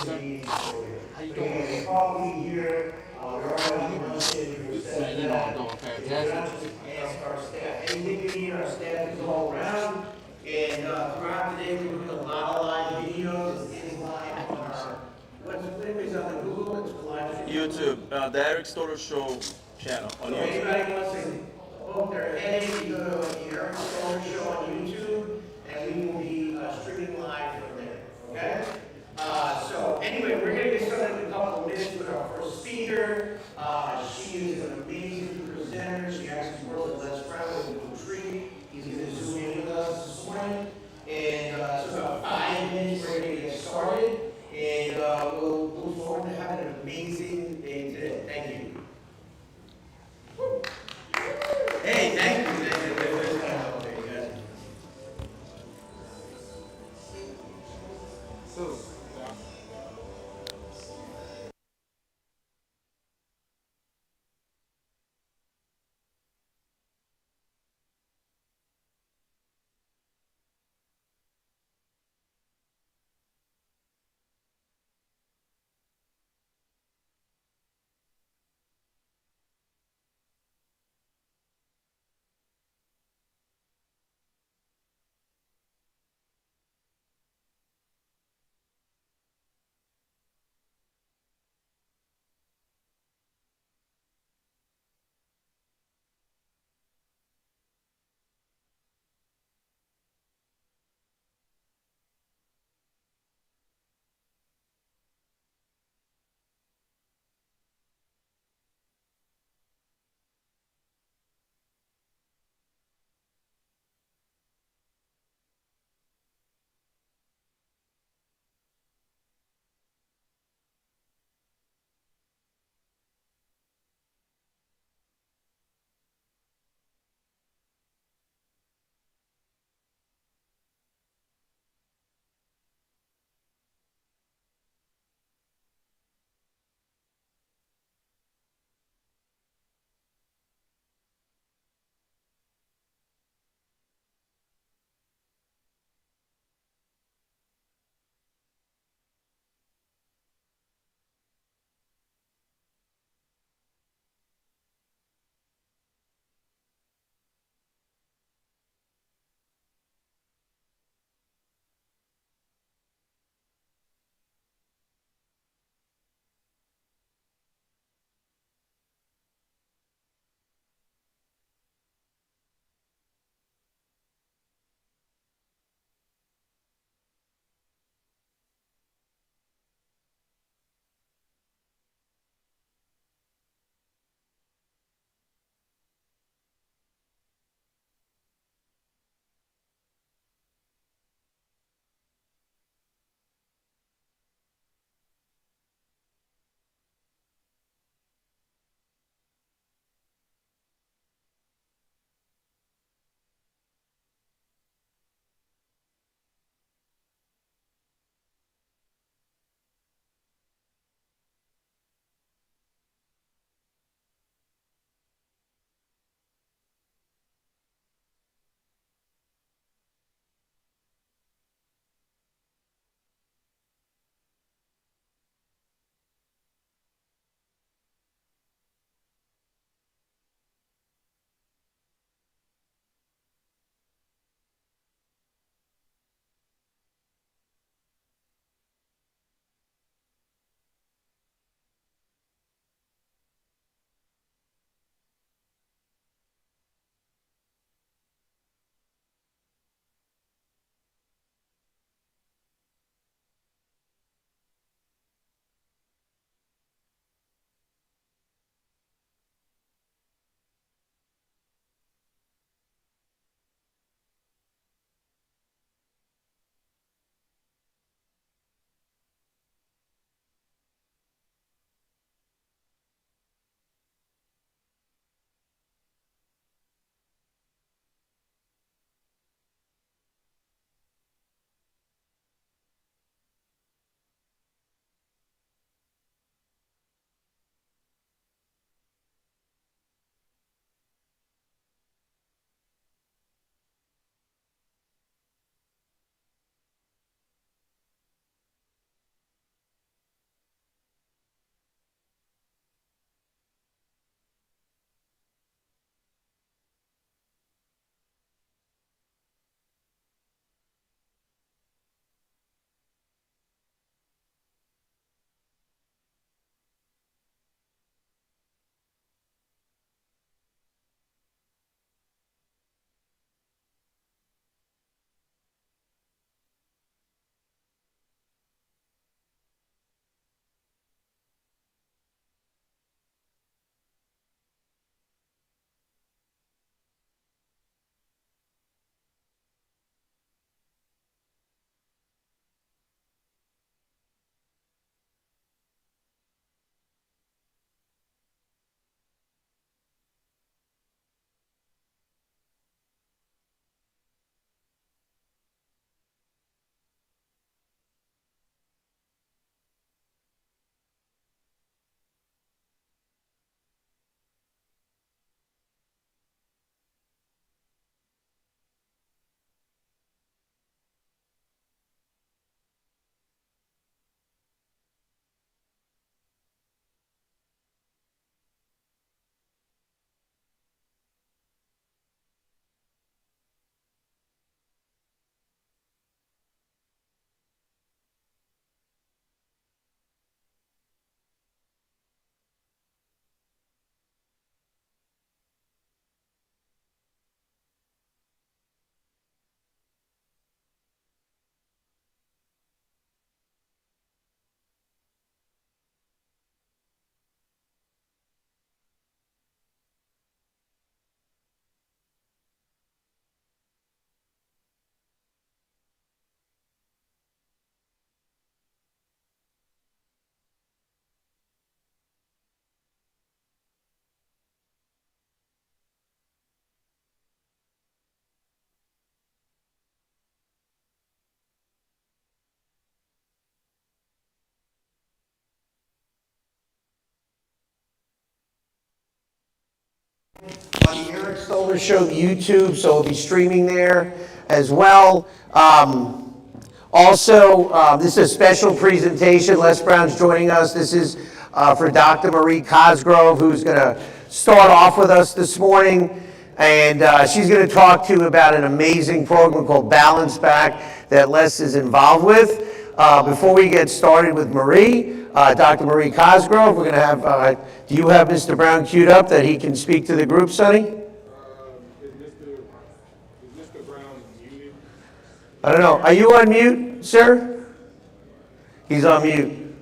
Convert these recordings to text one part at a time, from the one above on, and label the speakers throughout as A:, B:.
A: sir.
B: meeting for you.
A: How you
B: So you
A: doing?
B: can call me here, we're already lunching, we're
A: Man,
B: setting
A: you know I'm
B: that.
A: doing
B: If you're
A: fantastic.
B: not, just ask our staff, anything you need, our staff is all around. And throughout the day, we're doing a lot of live videos, it's getting live on our, what's, what is on the Google, it's live.
C: YouTube, the Eric Stoller Show channel on
B: So
C: YouTube.
B: anybody wants to poke their head in, you go to the Eric Stoller Show on YouTube, and we will be streaming live from there, okay? So anyway, we're gonna get started in a couple of minutes with our first speaker. She is an amazing presenter. She actually worked with Les Brown with the tree. He's gonna zoom in with us this morning. And so about 5 minutes, we're gonna get started. And we'll look forward to having an amazing day today. Thank you. Hey, thank you. Thank you. Okay, you guys.
A: So,
B: on the Eric Stoller Show YouTube, so we'll be streaming there as well. Also, this is a special presentation. Les Brown's joining us. This is for Dr. Marie Cosgrove, who's going to start off with us this morning. And she's going to talk to you about an amazing program called Balance Back that Les is involved with. Before we get started with Marie, Dr. Marie Cosgrove, we're going to have, do you have Mr. Brown queued up that he can speak to the group, Sonny?
A: Is Mr. Brown muted?
B: I don't know. Are you on mute, sir? He's on mute.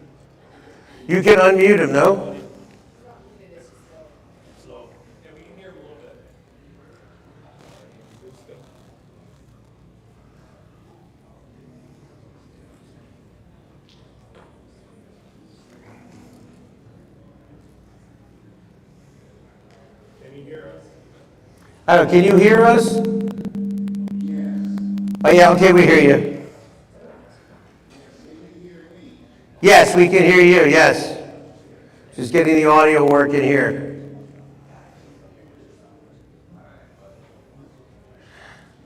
B: You can unmute him, no?
A: Can you hear us?
B: I don't know, can you hear us? Yes. Oh, yeah, okay, we hear you. Yes, we can hear you, yes. Just getting the audio working here.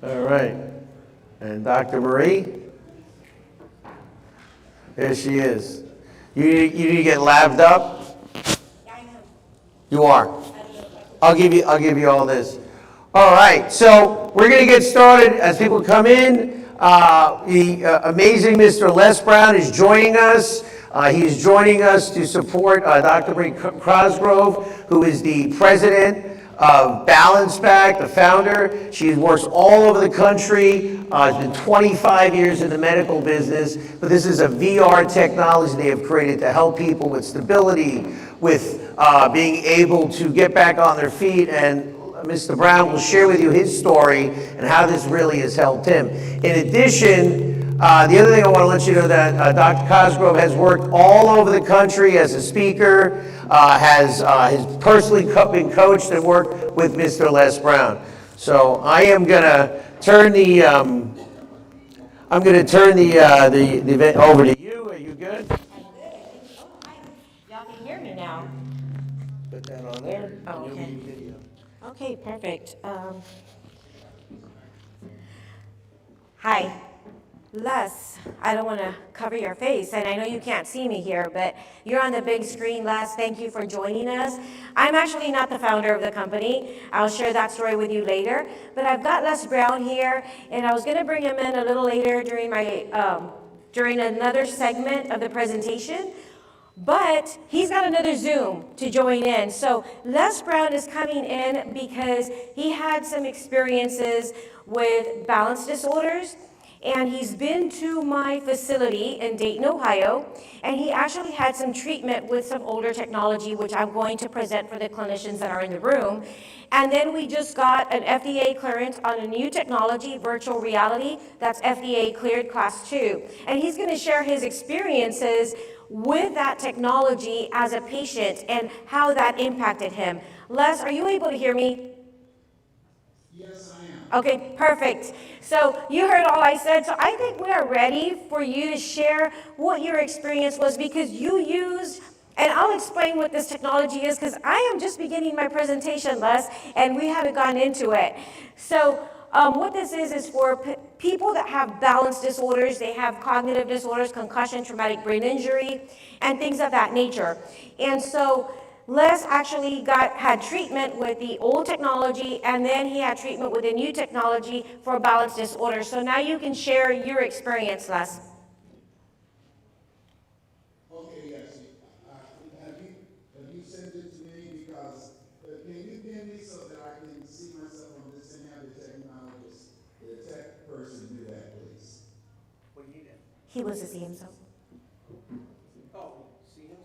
B: All right. And Dr. Marie? There she is. You need to get laved up?
D: Yeah, I know.
B: You are. I'll give you all this. All right, so we're going to get started as people come in. The amazing Mr. Les Brown is joining us. He is joining us to support Dr. Marie Cosgrove, who is the president of Balance Back, the founder. She works all over the country. Has been 25 years in the medical business, but this is a VR technology they have created to help people with stability, with being able to get back on their feet. And Mr. Brown will share with you his story and how this really has helped him. In addition, the other thing I want to let you know that Dr. Cosgrove has worked all over the country as a speaker, has personally been coached and worked with Mr. Les Brown. So I am going to turn the event over to you. Are you good?
D: Y'all can hear me now.
B: Put that on there.
D: Oh,
B: and you'll
D: okay.
B: be video.
D: Okay, perfect. Hi. Les, I don't want to cover your face, and I know you can't see me here, but you're on the big screen, Les. Thank you for joining us. I'm actually not the founder of the company. I'll share that story with you later, but I've got Les Brown here, and I was going to bring him in a little later during during another segment of the presentation, but he's got another Zoom to join in. So Les Brown is coming in because he had some experiences with balance disorders, and he's been to my facility in Dayton, Ohio, and he actually had some treatment with some older technology, which I'm going to present for the clinicians that are in the room. And then we just got an FDA clearance on a new technology, virtual reality, that's FDA cleared class 2. And he's going to share his experiences with that technology as a patient and how that impacted him. Les, are you able to hear me?
A: Yes, I am.
D: Okay, perfect. So you heard all I said. So I think we are ready for you to share what your experience was, because you used, and I'll explain what this technology is, because I am just beginning my presentation, Les, and we haven't gone into it. So what this is for people that have balance disorders. They have cognitive disorders, concussion, traumatic brain injury, and things of that nature. And so Les actually had treatment with the old technology, and then he had treatment with the new technology for balance disorder. So now you can share your experience, Les.
A: Okay, yes. Have you sent it to me? Because can you pin me so that I can see myself on this and have the technologist, the tech person do that, please?
B: What do you need?
D: He was to see himself.
B: Oh, see him?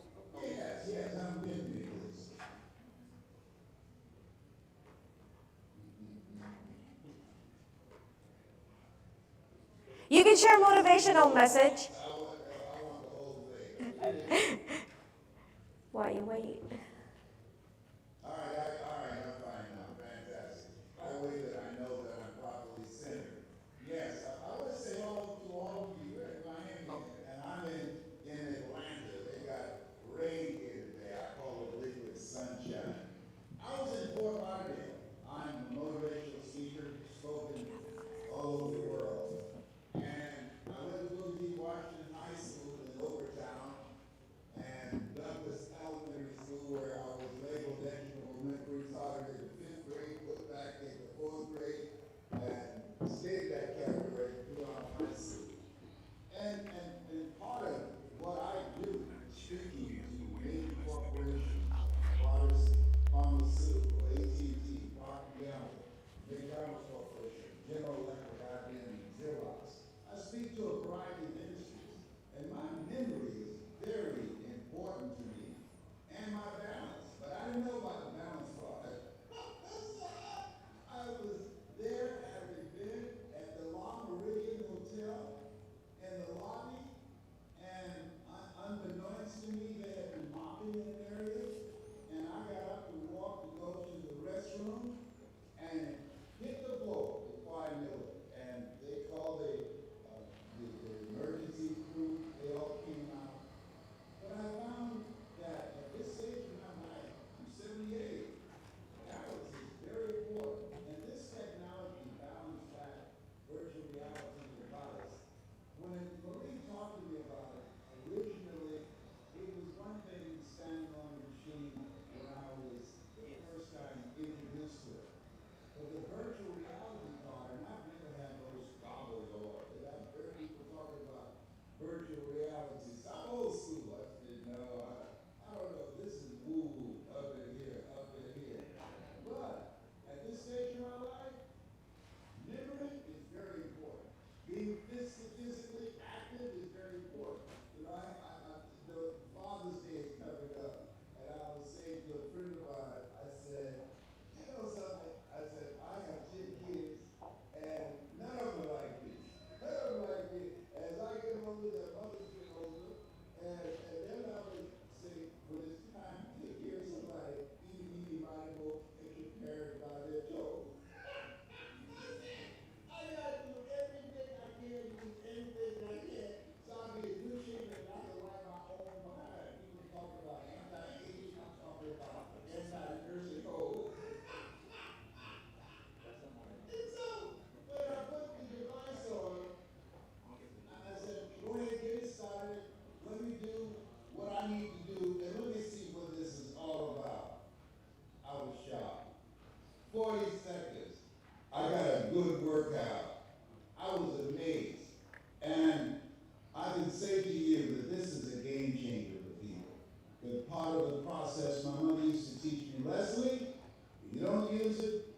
A: Yes, I'm pin me, please.
D: You can share a motivational message.
A: I want the whole thing.
D: While you wait.
A: All right, I'm fine now. Fantastic. I wait that I know that I'm properly centered. Yes, I would say hello to all of you at Miami, and I'm in Atlanta. They got rain here today. I call it liquid sunshine. I was in Fort Lauderdale. walking in an area, and I got up to walk to go to the restroom, and hit the floor before I knew it. And they called the emergency crew. They all came out. But I found that at this stage in my life, I'm 78. Balance is very important. And this technology balanced back virtual reality device. When Marie talked to me about it, originally, it was one thing standing on a machine when I was the first time introduced to it. But the virtual reality part, and I've never had those goggles on, and I've heard people talking about virtual reality. So I'm old school. I said, no, I don't know. This is woo-woo up in here, up in here. But at this stage in my life, memory is very important. Being physically active is very important. You know, the Father's Day is coming up, and I was saying to a friend of mine, I said, you know something? I said, I have 10 kids, and none of them like me. None of them like me. As I get older, their mothers get older, and then I would say, when it's time to hear somebody eating Bible, get your parents by their toe. I gotta do everything I can, use anything I can, so I can get good shape and I can write my own behind. People talk about anti-aging, I'm talking about anti-nursing home. And so, when I put the device on, I said, go ahead, get it started. Let me do what I need to do, and let me see what this is all about. I was shocked. 40 seconds. I got a good workout. I was amazed. And I can say to you that this is a game changer for people. But part of the process, my mother used to teach me, Leslie, if you don't use it,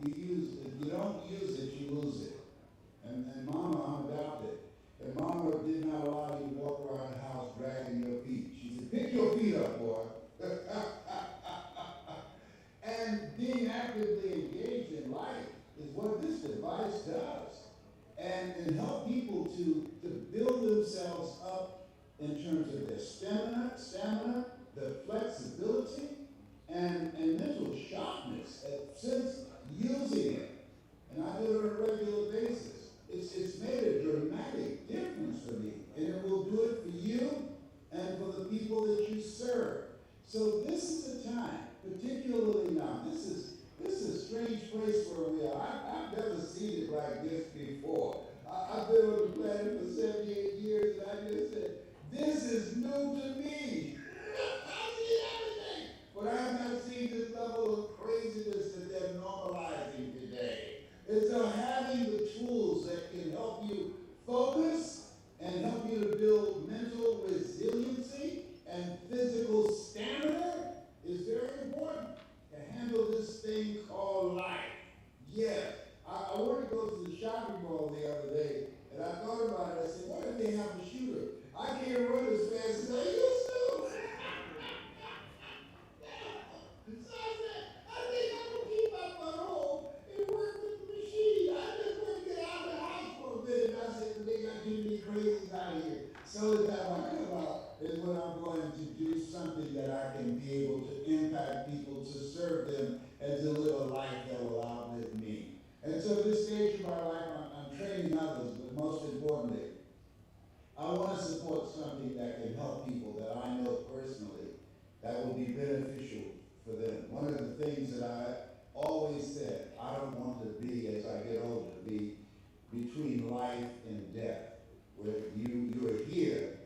A: you use it. If you don't use it, you lose it. And Mama, I'm adopted. And Mama did not allow you to walk around the house dragging your feet. She said, pick your feet up, boy. And being actively engaged in life is what this device does. And help people to build themselves up in terms of their stamina, their flexibility, and mental sharpness since using it. And I do it on a regular basis. It's made a dramatic difference for me, and it will do it for you and for the people that you serve. So this is the time, particularly now. This is a strange place where we are. I've never seen it like this before. I've been on the planet for 78 years, and I just said, this is new to me. I see everything, but I have not seen this level of craziness that they're normalizing today. And so having the tools that can help you focus and help you to build mental resiliency and physical stamina is very important to handle this thing called life. Yes, I went to go to the shopping mall the other day, and I thought about it. I said, what if they have a shooter? I can't run as fast as I used to. So I said, I think I'm going to keep my butt home and work with the machine. I just want to get out of the house for a bit. And I said, they got too many crazies out here. So the time I come out is when I'm going to do something that I can be able to impact people, to serve them, and to live a life that will outlive me. And so this stage of my life, I'm training others, but most importantly, I want to support something that can help people that I know personally that will be beneficial for them. One of the things that I always said, I don't want to be, as I get older, be between life and death, where you're here,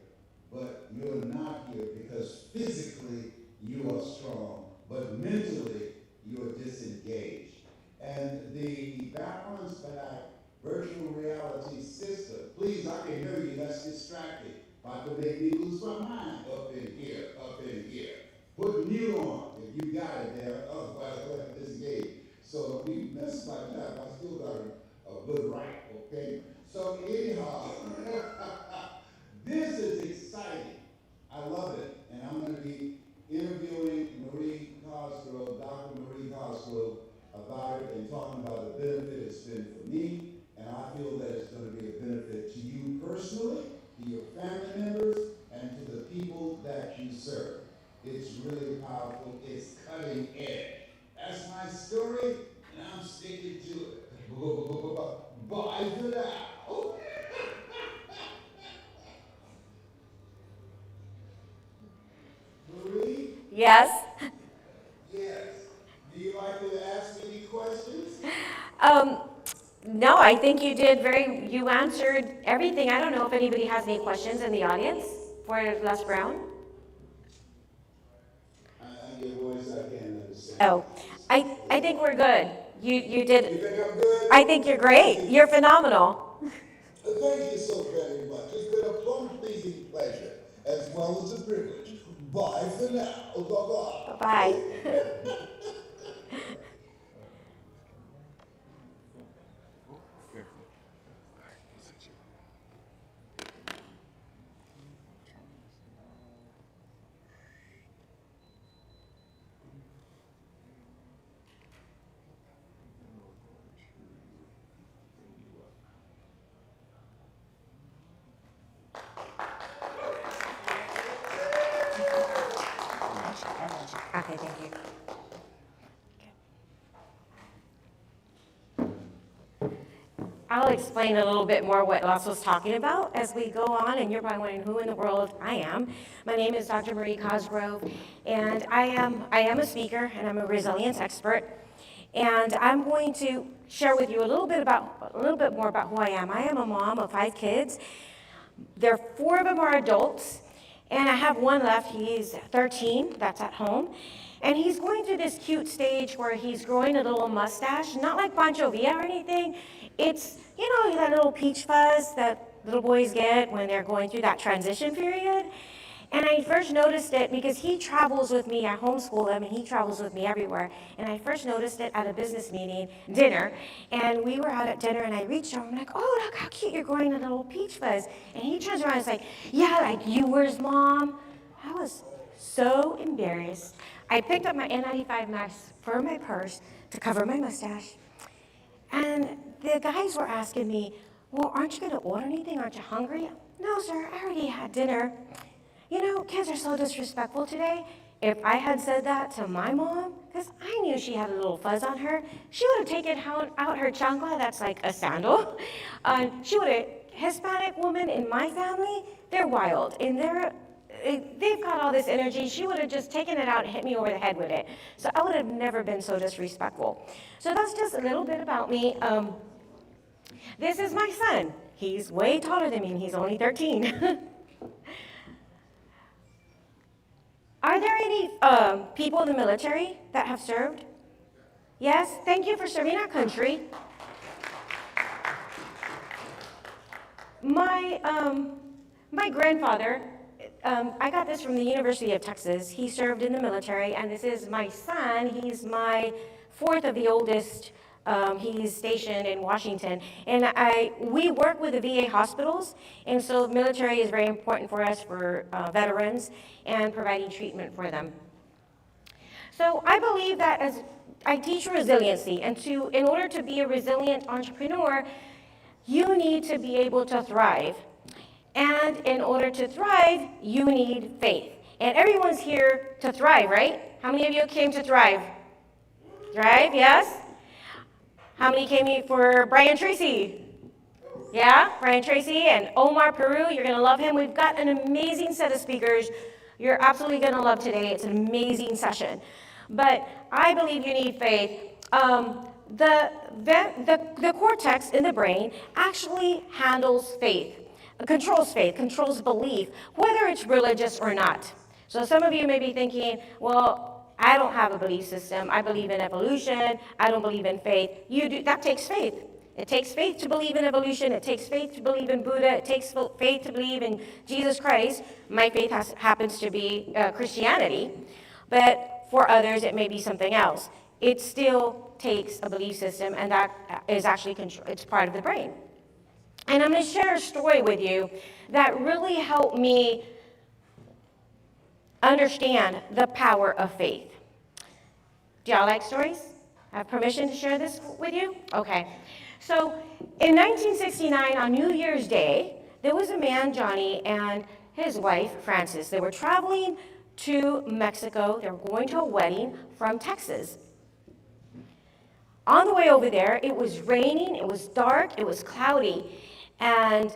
A: but you're not here because physically you are strong, but mentally you are disengaged. And the Balance Back virtual reality system, please, I can hear you, that's distracting. About to make me lose my mind up in here, up in here. Put mute on if you got it there, otherwise we'll have to disengage. So if we miss my time, I still got a good right, okay? So anyhow, this is exciting. I love it. And I'm going to be interviewing Marie Cosgrove, Dr. Marie Cosgrove, about it and talking about the benefit it's been for me. And I feel that it's going to be a benefit to you personally, to your family members, and to the people that you serve. It's really powerful. It's cutting edge. That's my story, and I'm sticking to it. Bye for now. Marie?
D: Yes?
A: Yes. Do you like to ask any questions?
D: Um, no, I think you answered everything. I don't know if anybody has any questions in the audience for Les Brown.
A: Your voice I can't understand.
D: Oh, I think we're good. You did,
A: You think I'm good?
D: I think you're great. You're phenomenal.
A: Thank you so very much. It's been a plum pleasing pleasure, as well as a privilege. Bye for now. Bye-bye.
D: Bye-bye. Okay, thank you. I'll explain a little bit more what Les was talking about as we go on, and you're probably wondering who in the world I am. My name is Dr. Marie Cosgrove, and I am a speaker, and I'm a resilience expert. And I'm going to share with you a little bit more about who I am. I am a mom of 5 kids. 4 of them are adults, and I have one left. He's 13, that's at home. And he's going through this cute stage where he's growing a little mustache, not like Pancho Villa or anything. It's, that little peach fuzz that little boys get when they're going through that transition period. And I first noticed it because he travels with me. I homeschool him, and he travels with me everywhere. And I first noticed it at a business meeting, dinner. And we were out at dinner, and I reached over. I'm like, oh, look how cute you're growing a little peach fuzz. And he turns around and is like, yeah, like yours, Mom. I was so embarrassed. I picked up my N95 mask for my purse to cover my mustache. And the guys were asking me, well, aren't you going to order anything? Aren't you hungry? No, sir, I already had dinner. Kids are so disrespectful today. If I had said that to my mom, because I knew she had a little fuzz on her, she would have taken out her chancla, that's like a sandal. Hispanic woman in my family, they're wild. And they've got all this energy. She would have just taken it out and hit me over the head with it. So I would have never been so disrespectful. So that's just a little bit about me. This is my son. He's way taller than me, and he's only 13. Are there any people in the military that have served? Yes? Thank you for serving our country. My grandfather, I got this from the University of Texas. He served in the military, and this is my son. He's my 4th of the oldest. He's stationed in Washington, and we work with the VA hospitals, and so the military is very important for us for veterans and providing treatment for them. So I believe that as I teach resiliency, and in order to be a resilient entrepreneur, you need to be able to thrive. And in order to thrive, you need faith. And everyone's here to thrive, right? How many of you came to thrive? Thrive, yes? How many came here for Brian Tracy? Yeah, Brian Tracy and Omar Peru. You're going to love him. We've got an amazing set of speakers. You're absolutely going to love today. It's an amazing session. But I believe you need faith. The cortex in the brain actually handles faith, controls belief, whether it's religious or not. So some of you may be thinking, well, I don't have a belief system. I believe in evolution. I don't believe in faith. You do. That takes faith. It takes faith to believe in evolution. It takes faith to believe in Buddha. It takes faith to believe in Jesus Christ. My faith happens to be Christianity. But for others, it may be something else. It still takes a belief system, and that is actually it's part of the brain. And I'm going to share a story with you that really helped me understand the power of faith. Do y'all like stories? I have permission to share this with you? Okay. So in 1969, on New Year's Day, there was a man, Johnny, and his wife, Frances. They were traveling to Mexico. They were going to a wedding from Texas. On the way over there, it was raining, it was dark, it was cloudy, and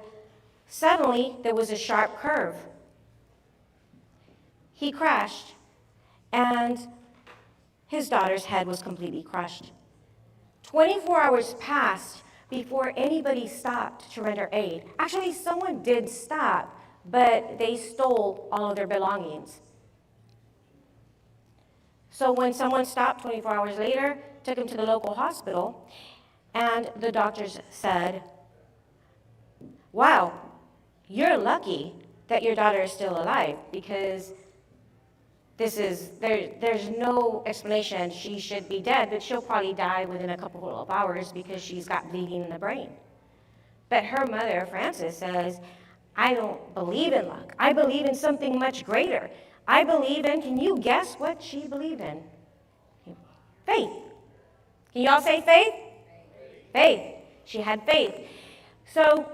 D: suddenly there was a sharp curve. He crashed, and his daughter's head was completely crushed. 24 hours passed before anybody stopped to render aid. Actually, someone did stop, but they stole all of their belongings. So when someone stopped 24 hours later, took him to the local hospital, and the doctors said, wow, you're lucky that your daughter is still alive, because there's no explanation. She should be dead, but she'll probably die within a couple of hours because she's got bleeding in the brain. But her mother, Frances, says, I don't believe in luck. I believe in something much greater. I believe in, can you guess what she believed in? Faith. Can y'all say faith? Faith. She had faith. So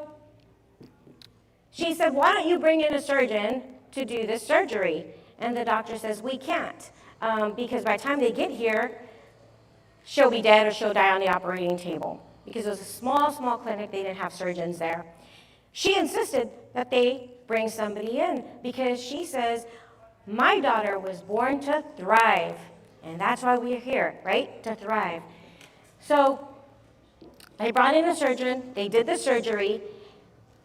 D: she said, why don't you bring in a surgeon to do this surgery? And the doctor says, we can't, because by the time they get here, she'll be dead or she'll die on the operating table. Because it was a small clinic, they didn't have surgeons there. She insisted that they bring somebody in because she says, my daughter was born to thrive. And that's why we're here, right? To thrive. So they brought in a surgeon, they did the surgery.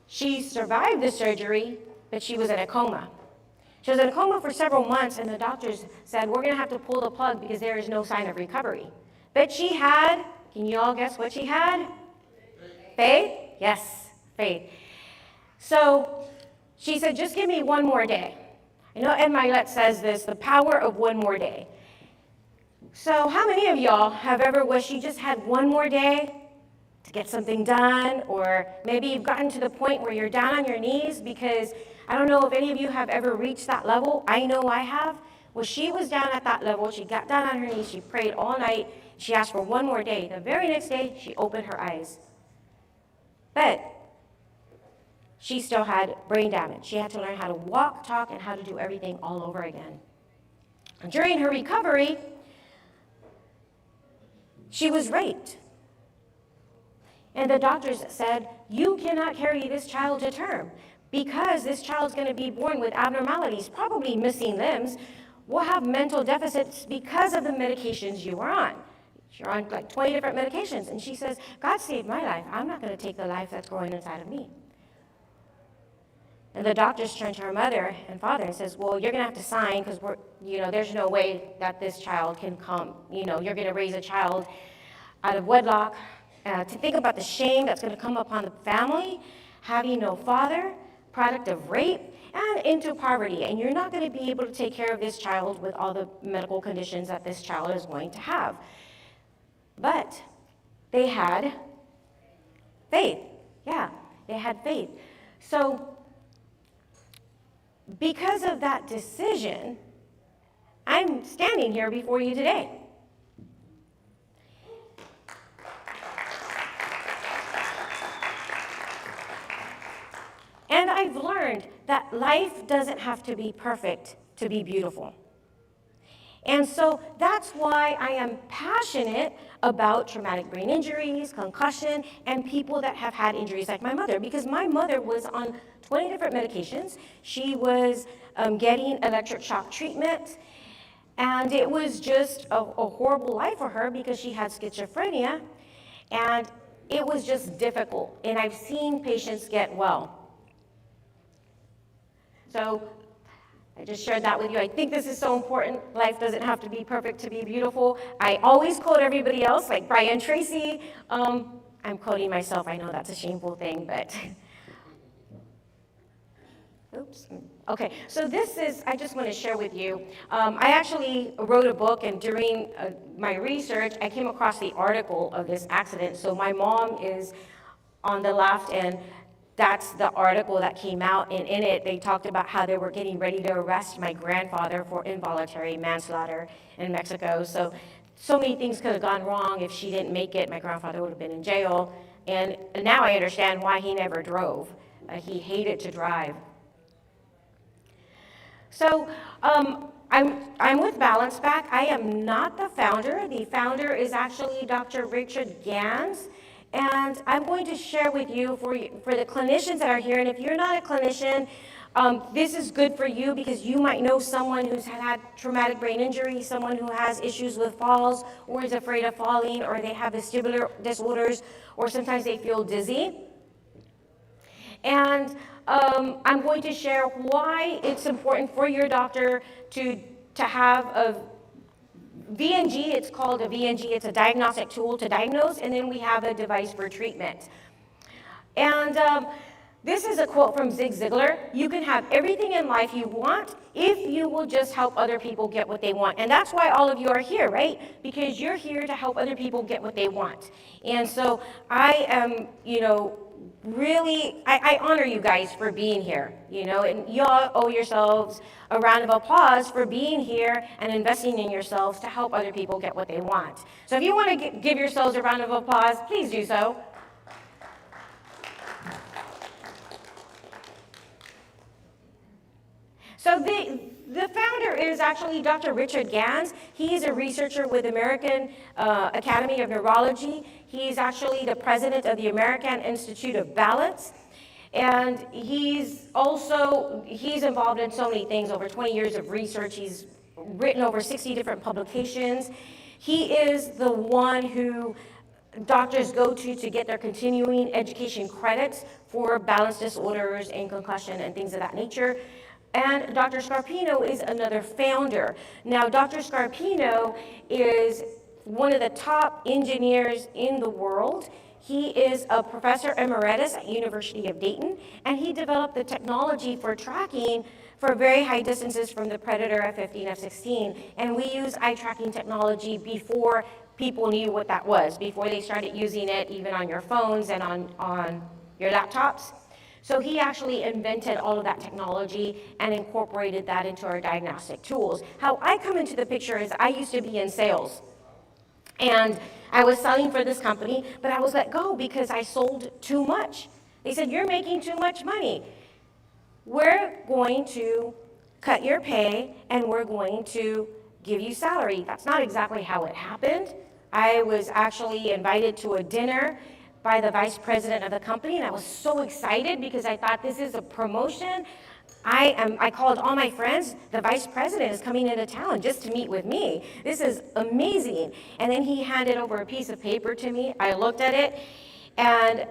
D: She survived the surgery, but she was in a coma. She was in a coma for several months, and the doctors said, we're going to have to pull the plug because there is no sign of recovery. But she had, can you all guess what she had? Faith? Yes, faith. So she said, just give me one more day. You know, Ed Milet says this, the power of one more day. So how many of y'all have ever wished you just had one more day to get something done? Or maybe you've gotten to the point where you're down on your knees because I don't know if any of you have ever reached that level. I know I have. Well, she was down at that level. She got down on her knees. She prayed all night. She asked for one more day. The very next day, she opened her eyes. But she still had brain damage. She had to learn how to walk, talk, and how to do everything all over again. During her recovery, she was raped. And the doctors said, you cannot carry this child to term because this child's going to be born with abnormalities, probably missing limbs, will have mental deficits because of the medications you are on. You're on like 20 different medications. And she says, God saved my life. I'm not going to take the life that's growing inside of me. And the doctors turn to her mother and father and says, well, you're going to have to sign because there's no way that this child can come. You're going to raise a child out of wedlock. To think about the shame that's going to come upon the family, having no father, product of rape, and into poverty. And you're not going to be able to take care of this child with all the medical conditions that this child is going to have. But they had faith. Yeah, they had faith. So because of that decision, I'm standing here before you today. And I've learned that life doesn't have to be perfect to be beautiful. And so that's why I am passionate about traumatic brain injuries, concussion, and people that have had injuries like my mother, because my mother was on 20 different medications. She was getting electric shock treatment, and it was just a horrible life for her because she had schizophrenia, and it was just difficult. And I've seen patients get well. So I just shared that with you. I think this is so important. Life doesn't have to be perfect to be beautiful. I always quote everybody else, like Brian Tracy. I'm quoting myself. I know that's a shameful thing, but oops. Okay, so this is, I just want to share with you. I actually wrote a book, and during my research, I came across the article of this accident. So my mom is on the left, and that's the article that came out, and in it, they talked about how they were getting ready to arrest my grandfather for involuntary manslaughter in Mexico. So many things could have gone wrong. If she didn't make it, my grandfather would have been in jail. And now I understand why he never drove. He hated to drive. So this is, I just want to share with you. I actually wrote a book, and during my research, I came across the article of this accident. So my mom is on the left, and that's the article that came out, and in it, they talked about how they were getting ready to arrest my grandfather for involuntary manslaughter in Mexico. So many things could have gone wrong if she didn't make it. My grandfather would have been in jail. And now I understand why he never drove. He hated to drive. So I'm with Balance Back. I am not the founder. The founder is actually Dr. Richard Gans. And I'm going to share with you for the clinicians that are here. And if you're not a clinician, this is good for you because you might know someone who's had traumatic brain injury, someone who has issues with falls or is afraid of falling, or they have vestibular disorders, or sometimes they feel dizzy. And I'm going to share why it's important for your doctor to have a VNG. It's called a VNG. It's a diagnostic tool to diagnose, and then we have a device for treatment. And this is a quote from Zig Ziglar. You can have everything in life you want if you will just help other people get what they want. And that's why all of you are here, right? Because you're here to help other people get what they want. And so I am, really, I honor you guys for being here, and y'all owe yourselves a round of applause for being here and investing in yourselves to help other people get what they want. So if you want to give yourselves a round of applause, please do so. So the founder is actually Dr. Richard Gans. He's a researcher with American Academy of Neurology. He's actually the president of the American Institute of Balance. And he's involved in so many things, over 20 years of research. He's written over 60 different publications. He is the one who doctors go to get their continuing education credits for balance disorders and concussion and things of that nature. And Dr. Scarpino is another founder. Now, Dr. Scarpino is one of the top engineers in the world. He is a professor emeritus at University of Dayton, and he developed the technology for tracking for very high distances from the Predator F-15, F-16. And we use eye tracking technology before people knew what that was, before they started using it even on your phones and on your laptops. So he actually invented all of that technology and incorporated that into our diagnostic tools. How I come into the picture is I used to be in sales. And I was selling for this company, but I was let go because I sold too much. They said, "You're making too much money. We're going to cut your pay and we're going to give you salary." That's not exactly how it happened. I was actually invited to a dinner by the vice president of the company, and I was so excited because I thought, this is a promotion. I called all my friends. The vice president is coming into town just to meet with me. This is amazing. And then he handed over a piece of paper to me. I looked at it, and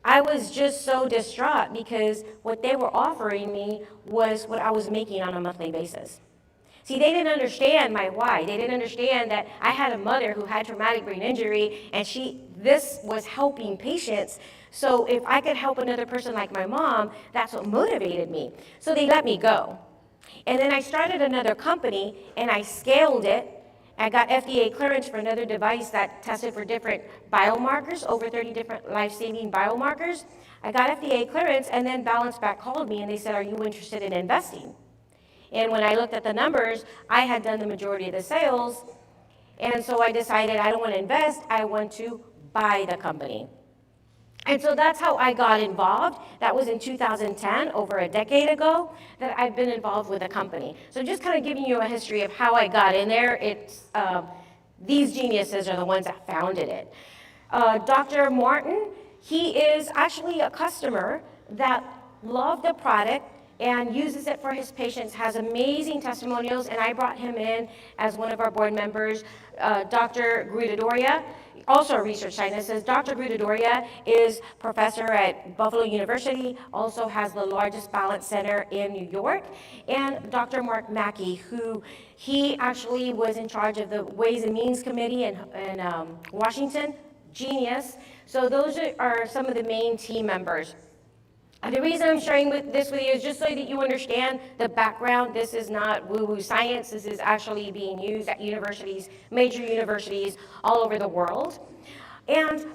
D: I was just so distraught because what they were offering me was what I was making on a monthly basis. See, they didn't understand my why. They didn't understand that I had a mother who had traumatic brain injury, and this was helping patients. So if I could help another person like my mom, that's what motivated me. So they let me go. And then I started another company, and I scaled it. I got FDA clearance for another device that tested for different biomarkers, over 30 different life-saving biomarkers. I got FDA clearance, and then Balance Back called me, and they said, "Are you interested in investing?" And when I looked at the numbers, I had done the majority of the sales, and so I decided I don't want to invest, I want to buy the company. And so that's how I got involved. That was in 2010, over a decade ago, that I've been involved with the company. So just kind of giving you a history of how I got in there. These geniuses are the ones that founded it. Dr. Martin, he is actually a customer that loved the product and uses it for his patients, has amazing testimonials, and I brought him in as one of our board members. Dr. Grudadoria, also a research scientist. Dr. Grudadoria is professor at Buffalo University, also has the largest balance center in New York, and Dr. Mark Mackey, who he actually was in charge of the Ways and Means Committee in Washington, genius. So those are some of the main team members. The reason I'm sharing this with you is just so that you understand the background. This is not woo-woo science. This is actually being used at universities, major universities all over the world. And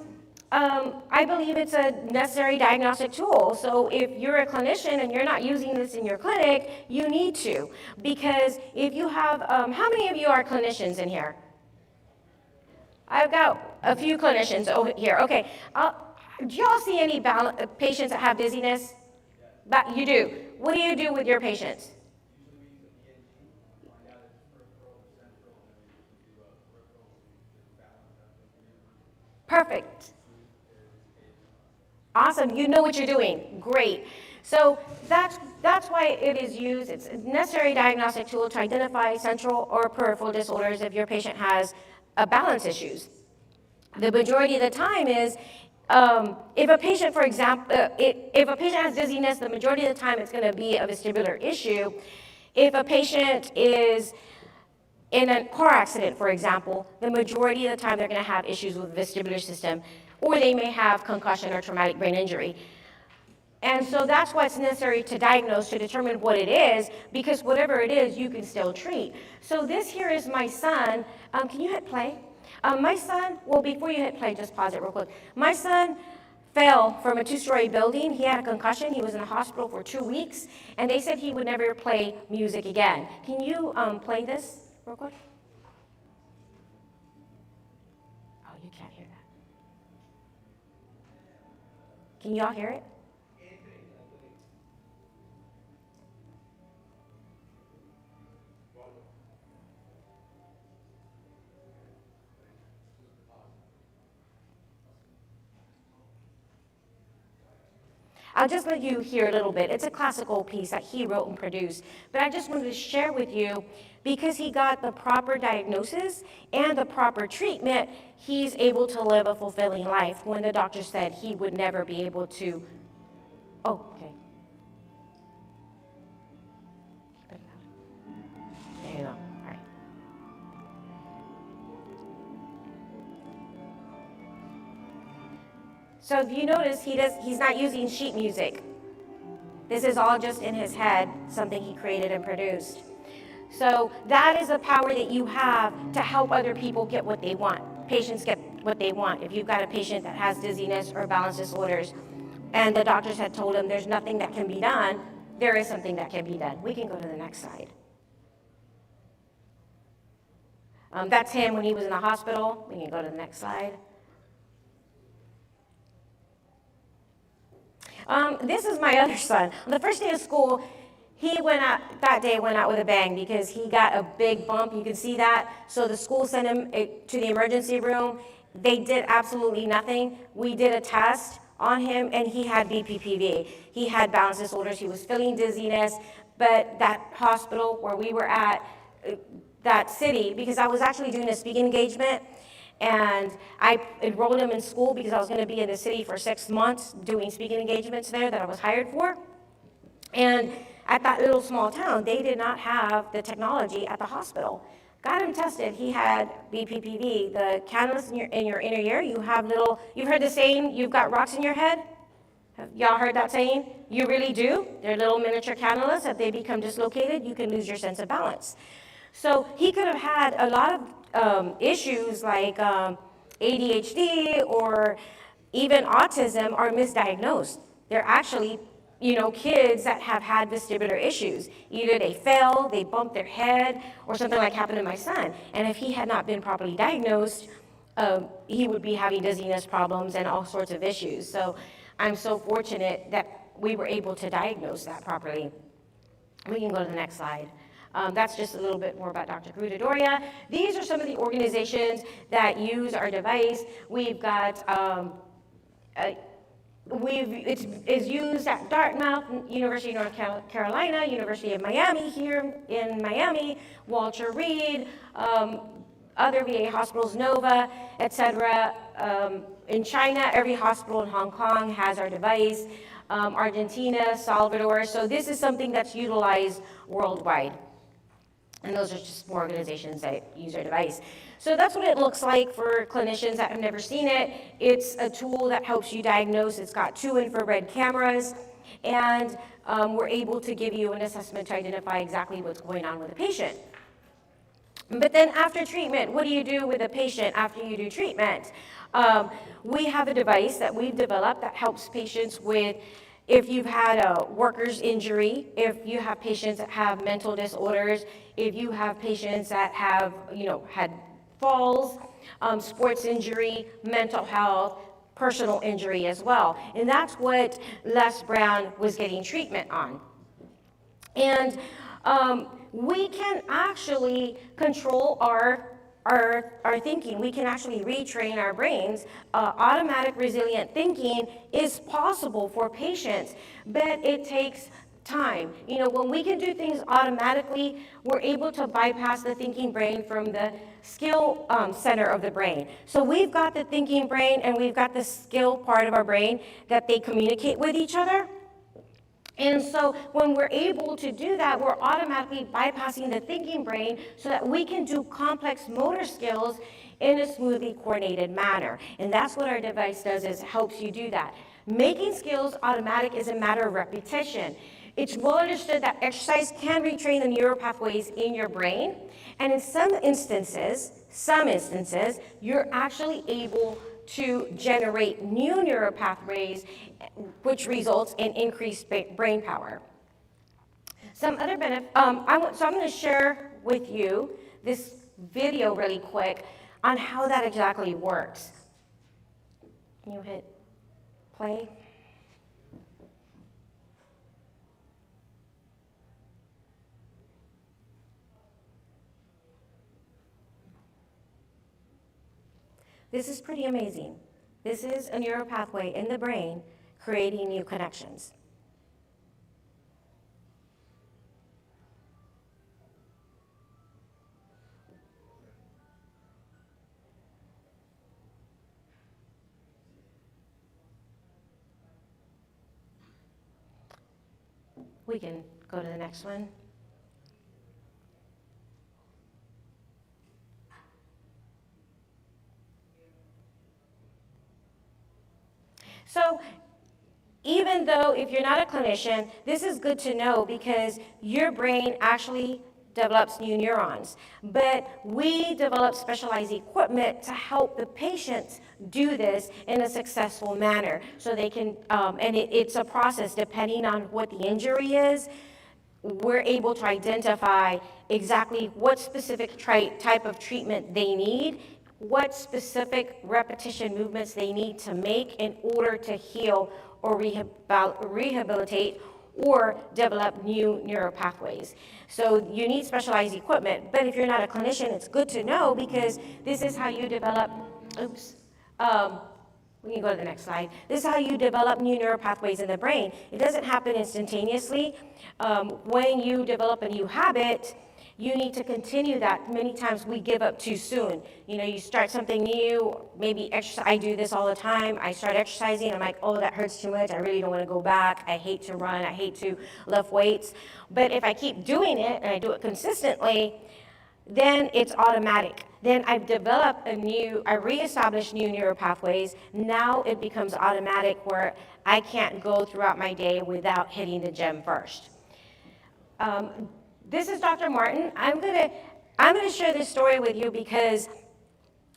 D: I believe it's a necessary diagnostic tool. So if you're a clinician and you're not using this in your clinic, you need to. Because if you have, how many of you are clinicians in here? I've got a few clinicians over here. Okay. Do y'all see any patients that have dizziness? You do. What do you do with your patients? Perfect. Awesome, you know what you're doing, great. So that's why it is used. It's a necessary diagnostic tool to identify central or peripheral disorders if your patient has balance issues. The majority of the time is, if a patient, for example, if a patient has dizziness, the majority of the time it's gonna be a vestibular issue. If a patient is in a car accident, for example, the majority of the time they're gonna have issues with the vestibular system, or they may have concussion or traumatic brain injury. And so that's why it's necessary to diagnose, to determine what it is, because whatever it is, you can still treat. So this here is my son. Can you hit play? My son, well, before you hit play, just pause it real quick. My son fell from a 2-story building. He had a concussion. He was in the hospital for 2 weeks, and they said he would never play music again. Can you play this real quick? Oh, you can't hear that. Can y'all hear it? I'll just let you hear a little bit. It's a classical piece that he wrote and produced, but I just wanted to share with you, because he got the proper diagnosis and the proper treatment, he's able to live a fulfilling life when the doctor said he would never be able to. Oh, okay. Keep it loud. There you go. All right. So if you notice, he's not using sheet music. This is all just in his head, something he created and produced. So that is the power that you have to help other people get what they want. Patients get what they want. If you've got a patient that has dizziness or balance disorders, and the doctors had told him there's nothing that can be done, there is something that can be done. We can go to the next slide. That's him when he was in the hospital. We can go to the next slide. This is my other son. On the first day of school, he went out with a bang because he got a big bump. You can see that. So the school sent him to the emergency room. They did absolutely nothing. We did a test on him, and he had BPPV. He had balance disorders. He was feeling dizziness. But that hospital where we were at, that city, because I was actually doing a speaking engagement, and I enrolled him in school because I was going to be in the city for 6 months doing speaking engagements there that I was hired for. And at that little small town, they did not have the technology at the hospital. Got him tested. He had BPPV, the cannulas in your inner ear. You've heard the saying, you've got rocks in your head? Have y'all heard that saying? You really do. They're little miniature cannulas. If they become dislocated, you can lose your sense of balance. So he could have had a lot of issues like ADHD or even autism are misdiagnosed. They're actually, kids that have had vestibular issues. Either they fell, they bumped their head, or something like happened to my son. And if he had not been properly diagnosed, he would be having dizziness problems and all sorts of issues. So I'm so fortunate that we were able to diagnose that properly. We can go to the next slide. That's just a little bit more about Dr. Grudedoria. These are some of the organizations that use our device. We've got, it's used at Dartmouth, University of North Carolina, University of Miami here in Miami, Walter Reed, other VA hospitals, Nova, etc. In China, every hospital in Hong Kong has our device. Argentina, Salvador. So this is something that's utilized worldwide. And those are just more organizations that use our device. So that's what it looks like for clinicians that have never seen it. It's a tool that helps you diagnose. It's got 2 infrared cameras, and we're able to give you an assessment to identify exactly what's going on with the patient. But then after treatment, what do you do with a patient after you do treatment? We have a device that we've developed that helps patients with if you've had a worker's injury, if you have patients that have mental disorders, if you have patients that have, had falls, sports injury, mental health, personal injury as well. And that's what Les Brown was getting treatment on. And we can actually control our our thinking. We can actually retrain our brains. Automatic resilient thinking is possible for patients, but it takes time. When we can do things automatically, we're able to bypass the thinking brain from the skill center of the brain. So we've got the thinking brain and we've got the skill part of our brain that they communicate with each other. And so when we're able to do that, we're automatically bypassing the thinking brain so that we can do complex motor skills in a smoothly coordinated manner. And that's what our device does, is helps you do that. Making skills automatic is a matter of repetition. It's well understood that exercise can retrain the neural pathways in your brain. And in some instances, you're actually able to generate new neural pathways, which results in increased brain power. Some other benefits, I'm going to share with you this video really quick on how that exactly works. Can you hit play? This is pretty amazing. This is a neural pathway in the brain creating new connections. We can go to the next one. So even though if you're not a clinician, this is good to know because your brain actually develops new neurons. But we develop specialized equipment to help the patients do this in a successful manner. So they can, and it's a process depending on what the injury is. We're able to identify exactly what specific type of treatment they need, what specific repetition movements they need to make in order to heal or rehabilitate or develop new neural pathways. So you need specialized equipment, but if you're not a clinician, it's good to know because this is how you develop, we can go to the next slide. This is how you develop new neural pathways in the brain. It doesn't happen instantaneously. When you develop a new habit, you need to continue that. Many times we give up too soon. You start something new, maybe exercise. I do this all the time. I start exercising, I'm like, oh, that hurts too much. I really don't want to go back. I hate to run. I hate to lift weights. But if I keep doing it and I do it consistently, then it's automatic. Then I've developed I reestablished new neural pathways. Now it becomes automatic where I can't go throughout my day without hitting the gym first. This is Dr. Martin. I'm gonna share this story with you because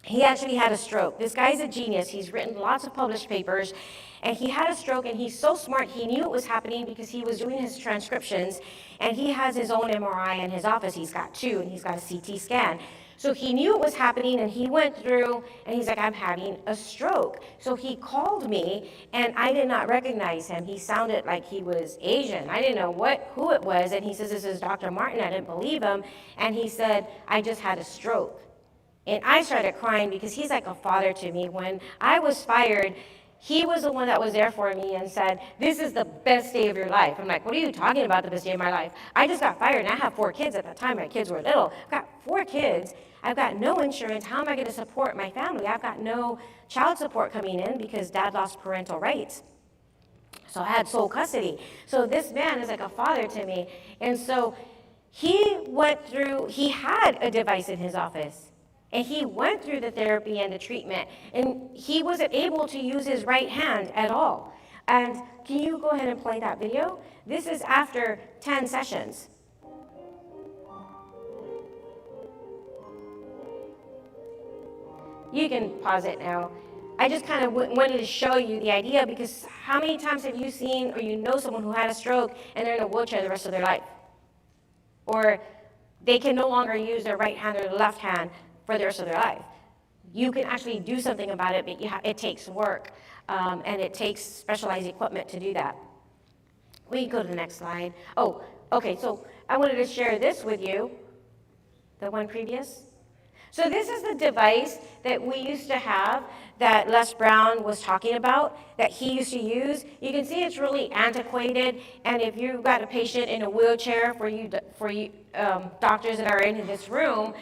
D: he actually had a stroke. This guy's a genius. He's written lots of published papers, and he had a stroke, and he's so smart. He knew it was happening because he was doing his transcriptions, and he has his own MRI in his office. He's got two, and he's got a CT scan. So he knew it was happening, and he went through, and he's like, I'm having a stroke. So he called me, and I did not recognize him. He sounded like he was Asian. I didn't know who it was, and he says, this is Dr. Martin. I didn't believe him, and he said, I just had a stroke. And I started crying because he's like a father to me. When I was fired, he was the one that was there for me and said, this is the best day of your life. I'm like, what are you talking about, the best day of my life? I just got fired, and I have 4 kids at the time. My kids were little. I've got 4 kids. I've got no insurance. How am I going to support my family? I've got no child support coming in because dad lost parental rights. So I had sole custody. So this man is like a father to me. And so he had a device in his office. And he went through the therapy and the treatment, and he wasn't able to use his right hand at all. And can you go ahead and play that video? This is after 10 sessions. You can pause it now. I just kind of wanted to show you the idea because how many times have you seen or you know someone who had a stroke and they're in a wheelchair the rest of their life? Or they can no longer use their right hand or their left hand for the rest of their life. You can actually do something about it, but it takes work, and it takes specialized equipment to do that. We can go to the next slide. Oh, okay, so I wanted to share this with you, the one previous. So this is the device that we used to have that Les Brown was talking about, that he used to use. You can see it's really antiquated, and if you've got a patient in a wheelchair, for you doctors that are in this room,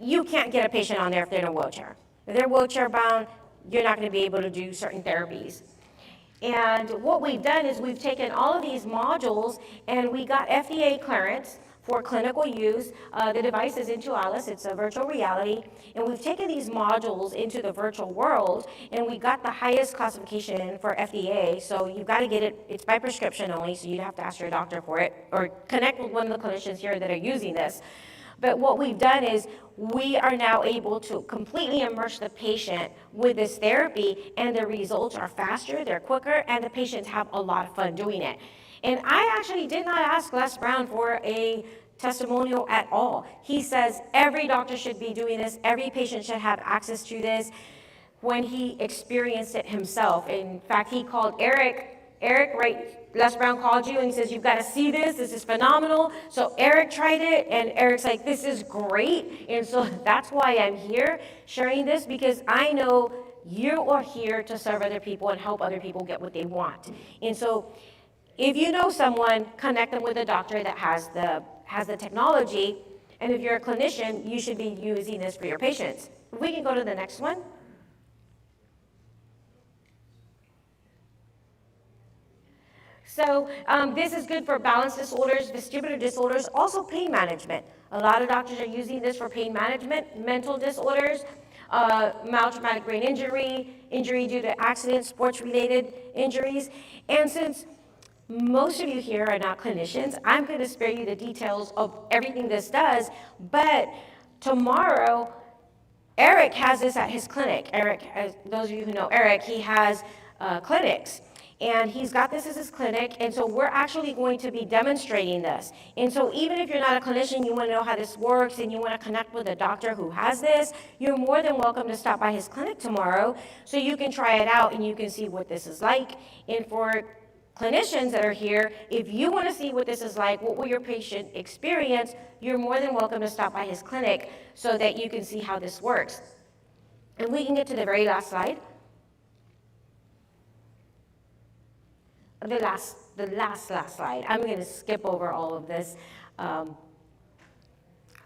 D: you can't get a patient on there if they're in a wheelchair. If they're wheelchair bound, you're not going to be able to do certain therapies. And what we've done is we've taken all of these modules and we got FDA clearance for clinical use. The device is Intualis, it's a virtual reality, and we've taken these modules into the virtual world, and we got the highest classification for FDA, so you've got to get it, it's by prescription only, so you'd have to ask your doctor for it, or connect with one of the clinicians here that are using this. But what we've done is we are now able to completely immerse the patient with this therapy, and the results are faster, they're quicker, and the patients have a lot of fun doing it. And I actually did not ask Les Brown for a testimonial at all. He says every doctor should be doing this, every patient should have access to this when he experienced it himself. In fact, he called Eric, right, Les Brown called you and he says, you've got to see this is phenomenal. So Eric tried it and Eric's like, this is great. And so that's why I'm here sharing this, because I know you are here to serve other people and help other people get what they want. And so if you know someone, connect them with a doctor that has the technology, and if you're a clinician, you should be using this for your patients. If we can go to the next one. So this is good for balance disorders, vestibular disorders, also pain management. A lot of doctors are using this for pain management, mental disorders, mild traumatic brain injury, injury due to accidents, sports-related injuries. And since most of you here are not clinicians, I'm going to spare you the details of everything this does, but tomorrow, Eric has this at his clinic. Eric, as those of you who know Eric, he has clinics. And he's got this as his clinic, and so we're actually going to be demonstrating this. And so even if you're not a clinician, you want to know how this works, and you want to connect with a doctor who has this, you're more than welcome to stop by his clinic tomorrow so you can try it out and you can see what this is like. And for clinicians that are here, if you want to see what this is like, what will your patient experience, you're more than welcome to stop by his clinic so that you can see how this works. And we can get to the very last slide. The last slide. I'm going to skip over all of this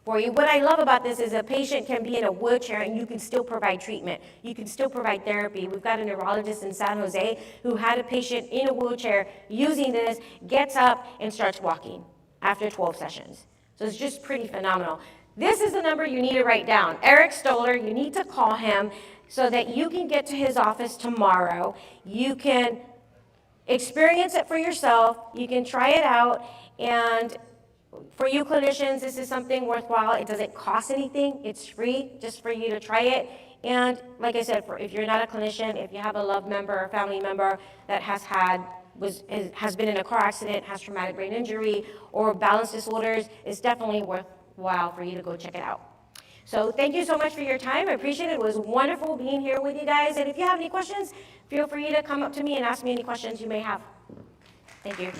D: for you. What I love about this is a patient can be in a wheelchair and you can still provide treatment. You can still provide therapy. We've got a neurologist in San Jose who had a patient in a wheelchair using this, gets up and starts walking after 12 sessions. So it's just pretty phenomenal. This is the number you need to write down. Eric Stoller, you need to call him so that you can get to his office tomorrow. You can experience it for yourself, you can try it out, and for you clinicians, this is something worthwhile. It doesn't cost anything, it's free just for you to try it. And like I said, if you're not a clinician, if you have a loved member or family member that has been in a car accident, has traumatic brain injury, or balance disorders, it's definitely worthwhile for you to go check it out. So thank you so much for your time. I appreciate it. It was wonderful being here with you guys. And if you have any questions, feel free to come up to me and ask me any questions you may have. Thank you.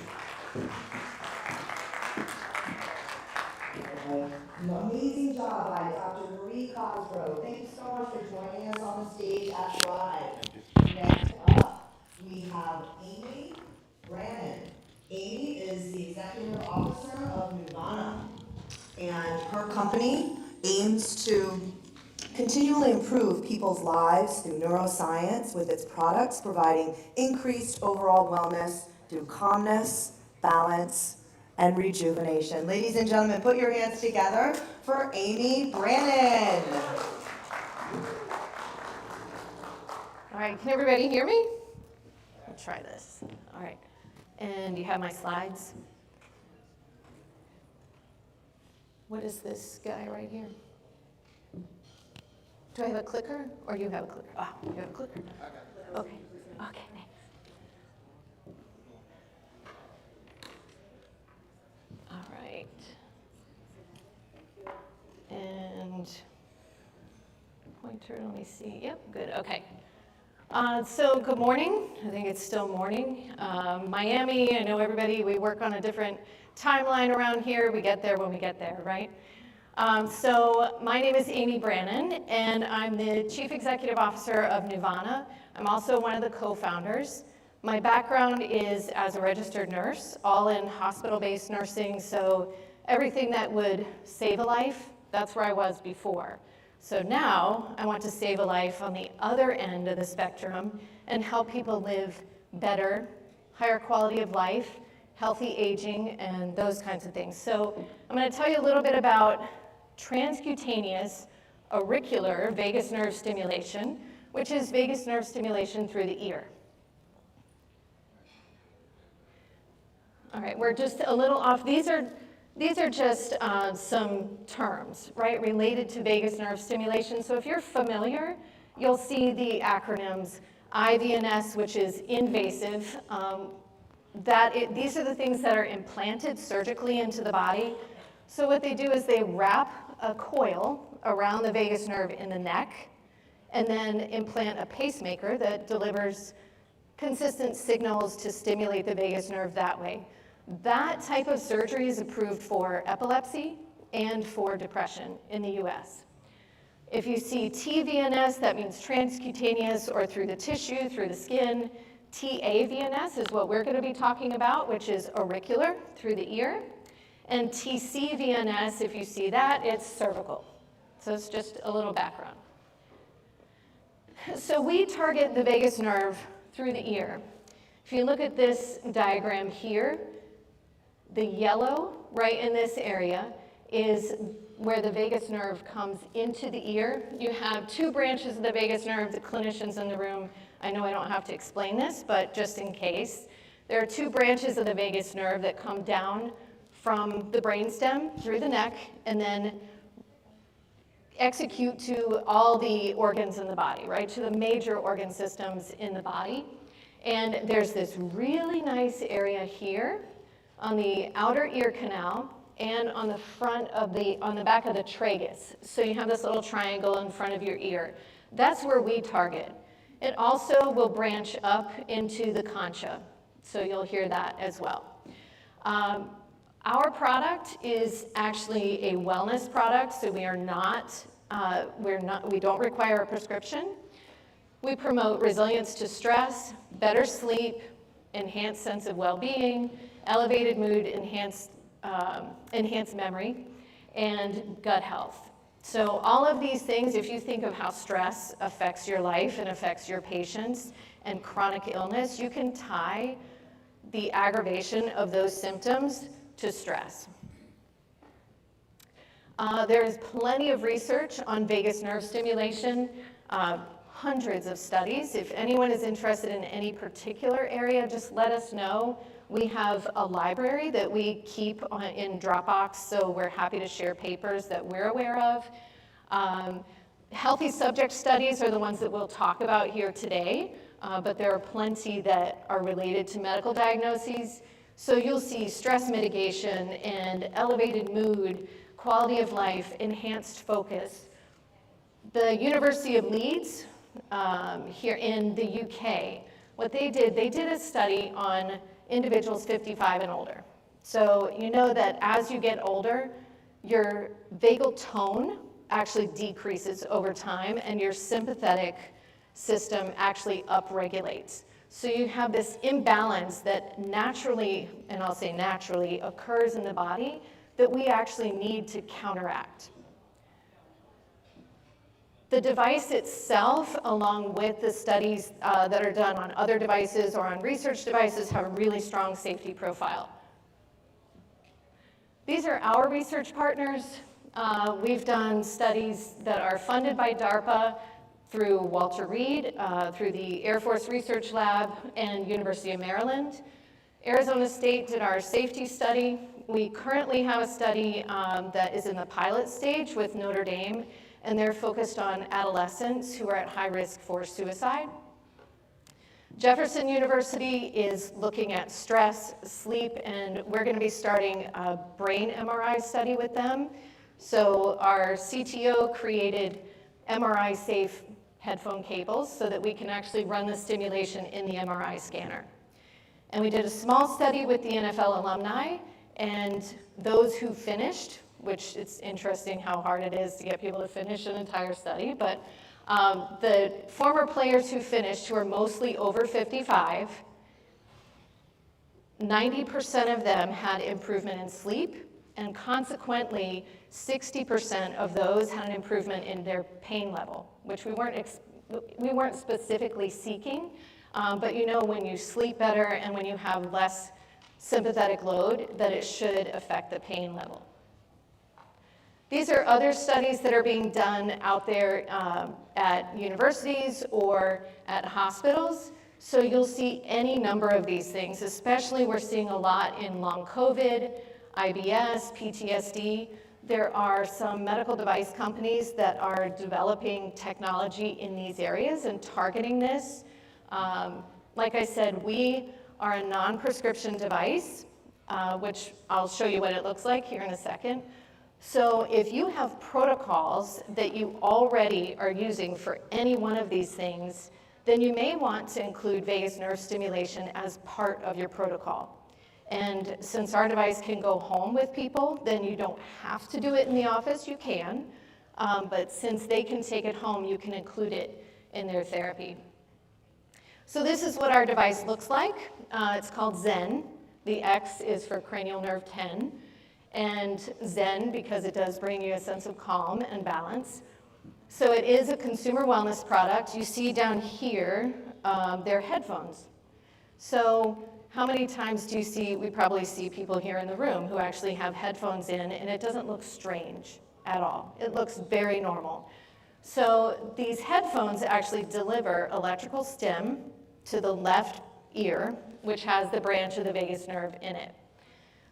E: Amazing job by Dr. Marie Cosgrove. Thank you so much for joining us on the stage at Thrive. Next up, we have Amy Brannon. Amy is the Executive Officer of Nuvana, and her company aims to continually improve people's lives through neuroscience with its products, providing increased overall wellness through calmness, balance, and rejuvenation. Ladies and gentlemen, put your hands together for Amy Brannon.
F: All right, can everybody hear me? I'll try this. All right, and you have my slides? What is this guy right here? Do I have a clicker, or do you have a clicker? Ah, you have a clicker. Okay, okay. All right. And pointer, let me see. Yep, good, okay. So good morning. I think it's still morning. Miami, I know everybody, we work on a different timeline around here. We get there when we get there, right? So my name is Amy Brannon, and I'm the Chief Executive Officer of Nuvana. I'm also one of the co-founders. My background is as a registered nurse, all in hospital-based nursing, so everything that would save a life, that's where I was before. So now I want to save a life on the other end of the spectrum and help people live better, higher quality of life, healthy aging, and those kinds of things. So I'm going to tell you a little bit about transcutaneous auricular vagus nerve stimulation, which is vagus nerve stimulation through the ear. All right, we're just a little off. These are just some terms, right, related to vagus nerve stimulation. So if you're familiar, you'll see the acronyms IVNS, which is invasive. These are the things that are implanted surgically into the body. So what they do is they wrap a coil around the vagus nerve in the neck and then implant a pacemaker that delivers consistent signals to stimulate the vagus nerve that way. That type of surgery is approved for epilepsy and for depression in the US. If you see TVNS, that means transcutaneous or through the tissue, through the skin. TAVNS is what we're going to be talking about, which is auricular, through the ear. And TCVNS, if you see that, it's cervical. So it's just a little background. So we target the vagus nerve through the ear. If you look at this diagram here, the yellow right in this area is where the vagus nerve comes into the ear. You have two branches of the vagus nerve. The clinicians in the room, I know I don't have to explain this, but just in case. There are two branches of the vagus nerve that come down from the brainstem through the neck and then execute to all the organs in the body, right, to the major organ systems in the body. And there's this really nice area here on the outer ear canal and on the on the back of the tragus. So you have this little triangle in front of your ear. That's where we target. It also will branch up into the concha. So you'll hear that as well. Our product is actually a wellness product, so we don't require a prescription. We promote resilience to stress, better sleep, enhanced sense of well-being, elevated mood, enhanced memory, and gut health. So all of these things, if you think of how stress affects your life and affects your patients and chronic illness, you can tie the aggravation of those symptoms to stress. There is plenty of research on vagus nerve stimulation, hundreds of studies. If anyone is interested in any particular area, just let us know. We have a library that we keep in Dropbox, so we're happy to share papers that we're aware of. Healthy subject studies are the ones that we'll talk about here today, but there are plenty that are related to medical diagnoses. So you'll see stress mitigation and elevated mood, quality of life, enhanced focus. The University of Leeds here in the UK, what they did a study on individuals 55 and older. So you know that as you get older, your vagal tone actually decreases over time and your sympathetic system actually upregulates. So you have this imbalance that naturally, and I'll say naturally, occurs in the body that we actually need to counteract. The device itself, along with the studies that are done on other devices or on research devices, have a really strong safety profile. These are our research partners. We've done studies that are funded by DARPA through Walter Reed, through the Air Force Research Lab and University of Maryland. Arizona State did our safety study. We currently have a study that is in the pilot stage with Notre Dame, and they're focused on adolescents who are at high risk for suicide. Jefferson University is looking at stress, sleep, and we're going to be starting a brain MRI study with them. So our CTO created MRI-safe headphone cables so that we can actually run the stimulation in the MRI scanner. And we did a small study with the NFL alumni, and those who finished which it's interesting how hard it is to get people to finish an entire study. But the former players who finished, who are mostly over 55, 90% of them had improvement in sleep, and consequently, 60% of those had an improvement in their pain level, which we weren't specifically seeking, but you know when you sleep better and when you have less sympathetic load, that it should affect the pain level. These are other studies that are being done out there at universities or at hospitals. So you'll see any number of these things, especially we're seeing a lot in long COVID, IBS, PTSD. There are some medical device companies that are developing technology in these areas and targeting this. Like I said, we are a non-prescription device, which I'll show you what it looks like here in a second. So if you have protocols that you already are using for any one of these things, then you may want to include vagus nerve stimulation as part of your protocol. And since our device can go home with people, then you don't have to do it in the office, you can. But since they can take it home, you can include it in their therapy. So this is what our device looks like. It's called Zen. The X is for cranial nerve 10. And Zen because it does bring you a sense of calm and balance. So it is a consumer wellness product. You see down here, they're headphones. So how many times do you see, we probably see people here in the room who actually have headphones in, and it doesn't look strange at all. It looks very normal. So these headphones actually deliver electrical stim to the left ear, which has the branch of the vagus nerve in it.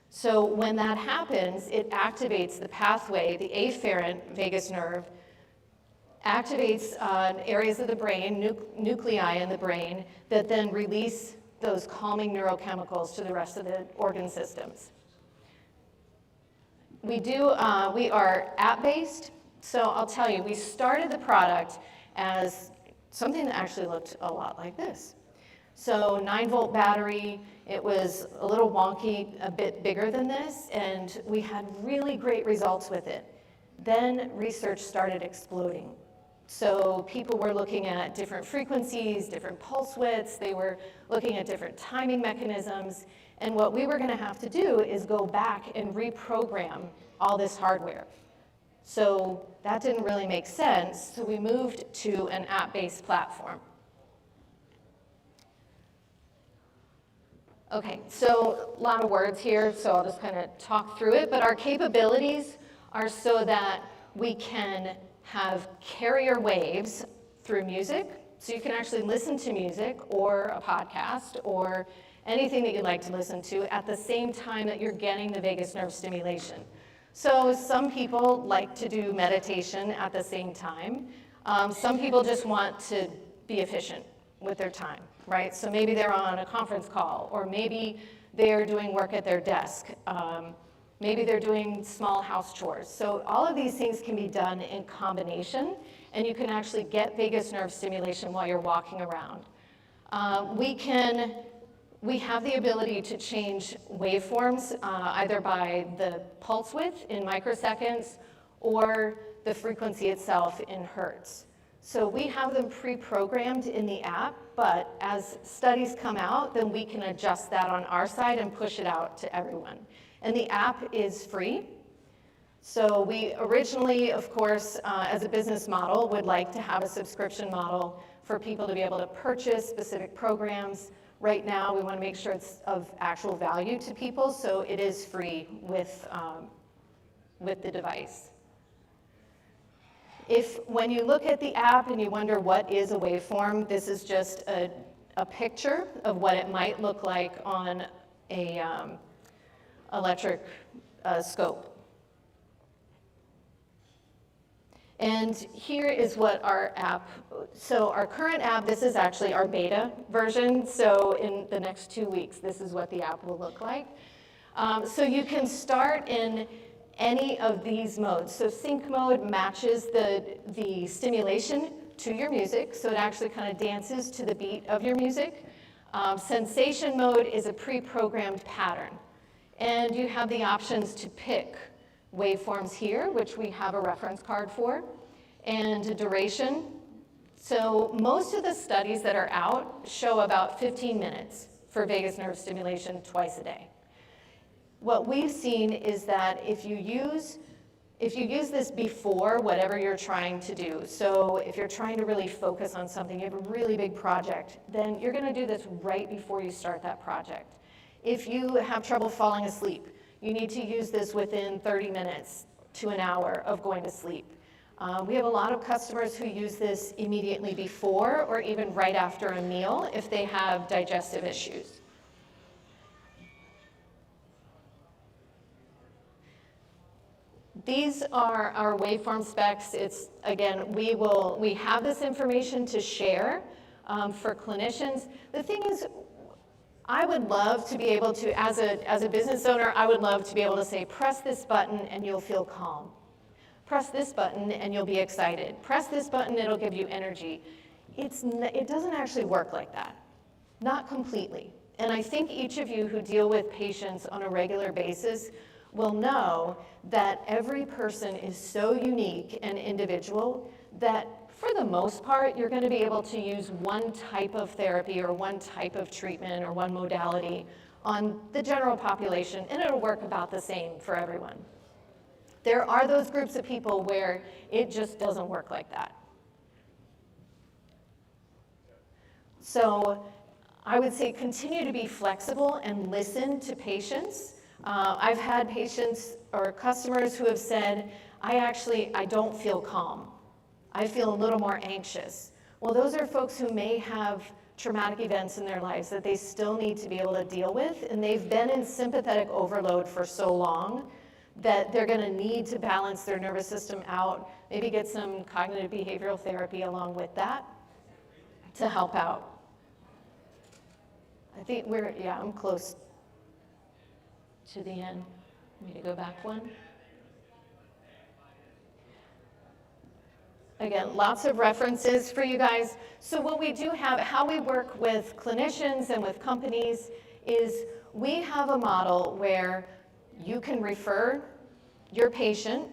F: So when that happens, it activates the pathway, the afferent vagus nerve, activates areas of the brain, nuclei in the brain, that then release those calming neurochemicals to the rest of the organ systems. We are app-based, so I'll tell you, we started the product as something that actually looked a lot like this. So 9-volt battery, it was a little wonky, a bit bigger than this, and we had really great results with it. Then research started exploding. So people were looking at different frequencies, different pulse widths, they were looking at different timing mechanisms, and what we were gonna have to do is go back and reprogram all this hardware. So that didn't really make sense, so we moved to an app-based platform. Okay, so a lot of words here, so I'll just kind of talk through it, but our capabilities are so that we can have carrier waves through music, so you can actually listen to music or a podcast or anything that you'd like to listen to at the same time that you're getting the vagus nerve stimulation. So some people like to do meditation at the same time. Some people just want to be efficient with their time, right? So maybe they're on a conference call, or maybe they're doing work at their desk. Maybe they're doing small house chores. So all of these things can be done in combination, and you can actually get vagus nerve stimulation while you're walking around. We have the ability to change waveforms either by the pulse width in microseconds or the frequency itself in hertz. So we have them pre-programmed in the app, but as studies come out, then we can adjust that on our side and push it out to everyone. And the app is free. So we originally, of course, as a business model, would like to have a subscription model for people to be able to purchase specific programs. Right now, we want to make sure it's of actual value to people, so it is free with the device. When you look at the app and you wonder what is a waveform, this is just a picture of what it might look like on a electric scope. And here is what our app, so our current app, this is actually our beta version, so in the next 2 weeks, this is what the app will look like. So you can start in any of these modes. So sync mode matches the stimulation to your music, so it actually kind of dances to the beat of your music. Sensation mode is a pre-programmed pattern, and you have the options to pick waveforms here, which we have a reference card for, and a duration. So most of the studies that are out show about 15 minutes for vagus nerve stimulation twice a day. What we've seen is that if you use this before whatever you're trying to do, so if you're trying to really focus on something, you have a really big project, then you're gonna do this right before you start that project. If you have trouble falling asleep, you need to use this within 30 minutes to an hour of going to sleep. We have a lot of customers who use this immediately before or even right after a meal if they have digestive issues. These are our waveform specs. It's, again, we have this information to share for clinicians. The thing is, I would love to be able to, as a business owner, I would love to be able to say, press this button and you'll feel calm. Press this button and you'll be excited. Press this button, it'll give you energy. It doesn't actually work like that. Not completely. And I think each of you who deal with patients on a regular basis will know that every person is so unique and individual that for the most part, you're going to be able to use one type of therapy or one type of treatment or one modality on the general population, and it'll work about the same for everyone. There are those groups of people where it just doesn't work like that. So I would say continue to be flexible and listen to patients. I've had patients or customers who have said, I don't feel calm. I feel a little more anxious. Well, those are folks who may have traumatic events in their lives that they still need to be able to deal with, and they've been in sympathetic overload for so long that they're going to need to balance their nervous system out, maybe get some cognitive behavioral therapy along with that to help out. I think I'm close to the end. Want me to go back one? Again, lots of references for you guys. So what we do have, how we work with clinicians and with companies is we have a model where you can refer your patient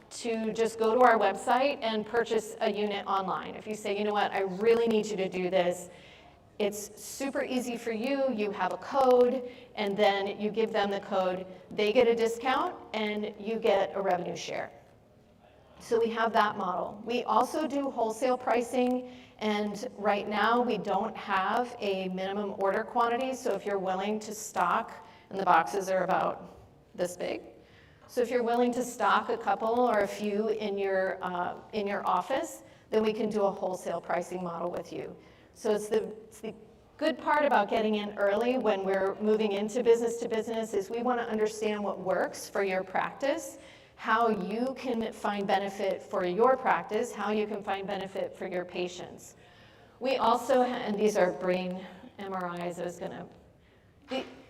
F: to just go to our website and purchase a unit online. If you say, you know what, I really need you to do this, it's super easy for you. You have a code, and then you give them the code. They get a discount, and you get a revenue share. So we have that model. We also do wholesale pricing, and right now we don't have a minimum order quantity, so if you're willing to stock, and the boxes are about this big, so if you're willing to stock a couple or a few in your office, then we can do a wholesale pricing model with you. So it's the good part about getting in early when we're moving into business to business is we want to understand what works for your practice, how you can find benefit for your practice, how you can find benefit for your patients. We also, and these are brain MRIs,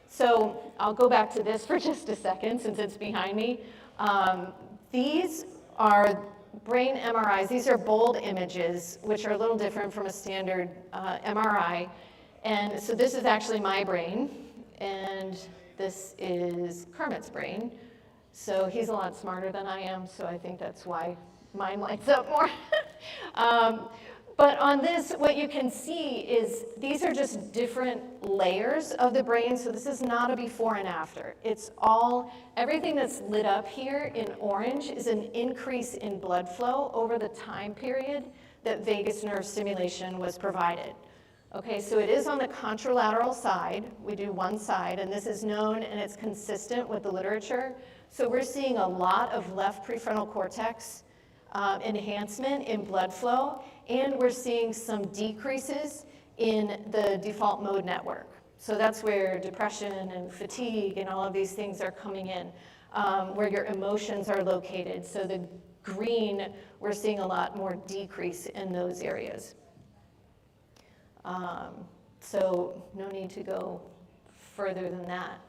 F: so I'll go back to this for just a second since it's behind me. These are brain MRIs. These are bold images, which are a little different from a standard MRI. And so this is actually my brain, and this is Kermit's brain. So he's a lot smarter than I am, so I think that's why mine lights up more. But on this, what you can see is these are just different layers of the brain. So this is not a before and after. It's everything that's lit up here in orange is an increase in blood flow over the time period that vagus nerve stimulation was provided. Okay, so it is on the contralateral side. We do one side, and this is known and it's consistent with the literature. So we're seeing a lot of left prefrontal cortex enhancement in blood flow, and we're seeing some decreases in the default mode network. So that's where depression and fatigue and all of these things are coming in, where your emotions are located. So the green, we're seeing a lot more decrease in those areas. So no need to go further than that.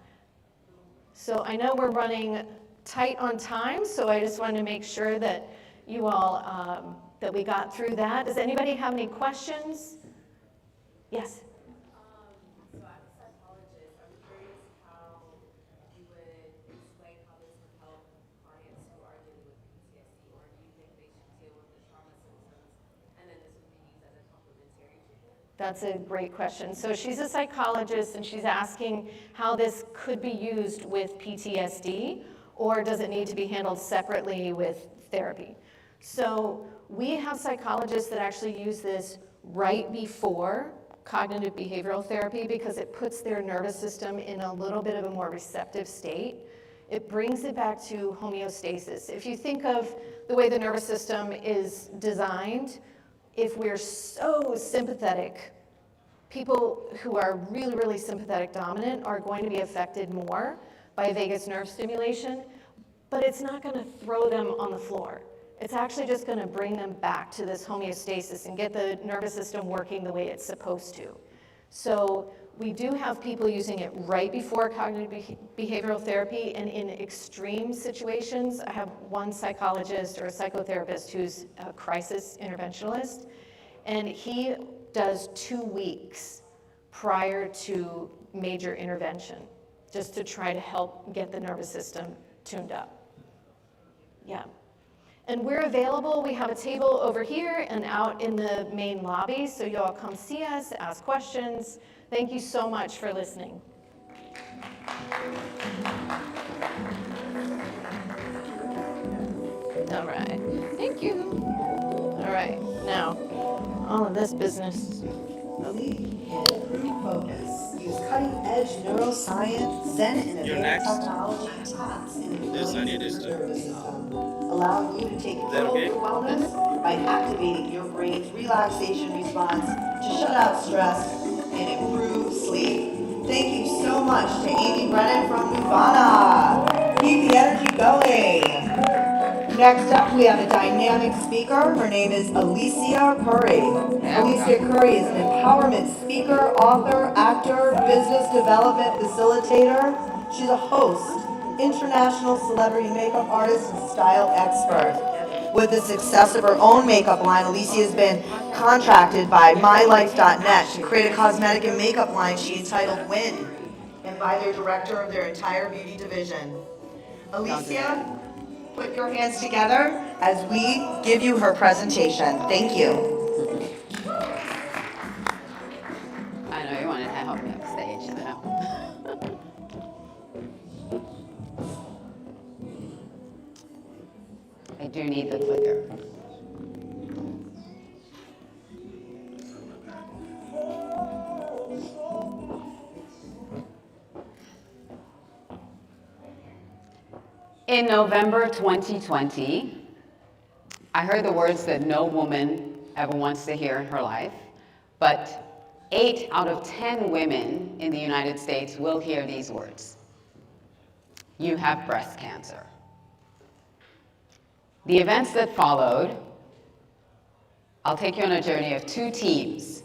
F: So I know we're running tight on time, so I just wanted to make sure that you all, that we got through that. Does anybody have any questions? Yes?
G: So as a psychologist, I'm curious how you would explain how this would help clients
F: That's a great question. So she's a psychologist, and she's asking how this could be used with PTSD, or does it need to be handled separately with therapy? So we have psychologists that actually use this right before cognitive behavioral therapy because it puts their nervous system in a little bit of a more receptive state. It brings it back to homeostasis. If you think of the way the nervous system is designed, if we're so sympathetic, people who are really, really sympathetic dominant are going to be affected more by vagus nerve stimulation, but it's not going to throw them on the floor. It's actually just going to bring them back to this homeostasis and get the nervous system working the way it's supposed to. So we do have people using it right before cognitive behavioral therapy, and in extreme situations, I have one psychologist or a psychotherapist who's a crisis interventionalist, and he does 2 weeks prior to major intervention, just to try to help get the nervous system tuned up. Yeah. And we're available. We have a table over here and out in the main lobby, so you all come see us, ask questions. Thank you so much for listening. All right. Thank you. All right. Now, all of this business.
E: Elite and improved focus. Use cutting-edge neuroscience, Zen and
C: You're
E: advanced
C: next.
E: technology taps into
C: This, I need
E: the
C: this too.
E: nervous system, allowing you to take
C: that
E: control
C: okay?
E: of your wellness by activating your brain's relaxation response to shut out stress and improve sleep. Thank you so much to Amy Brennan from Nuvana. Keep the energy going. Next up, we have a dynamic speaker. Her name is Alicia Curry. Alicia Curry is an empowerment speaker, author, actor, business development facilitator. She's a host, international celebrity makeup artist, and style expert. With the success of her own makeup line, Alicia has been contracted by MyLife.net to create a cosmetic and makeup line she entitled Win, and by their director of their entire beauty division. Alicia, put your hands together as we give you her presentation. Thank you.
H: I know you wanted to help me up stage. I know. I do need the clicker. In November 2020, I heard the words that no woman ever wants to hear in her life, but 8 out of 10 women in the United States will hear these words. You have breast cancer. The events that followed, I'll take you on a journey of 2 teams.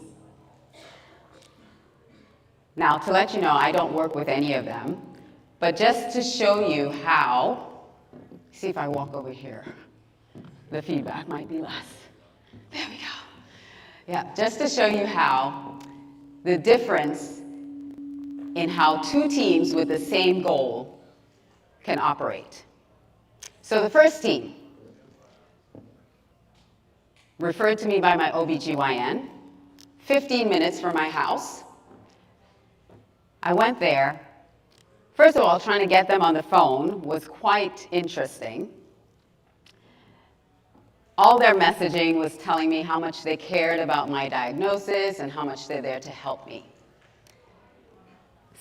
H: Now, to let you know, I don't work with any of them, but just to show you how, see if I walk over here, the feedback might be less. There we go. Yeah, just to show you how the difference in how 2 teams with the same goal can operate. So the first team, referred to me by my OBGYN, 15 minutes from my house. I went there. First of all, trying to get them on the phone was quite interesting. All their messaging was telling me how much they cared about my diagnosis and how much they're there to help me.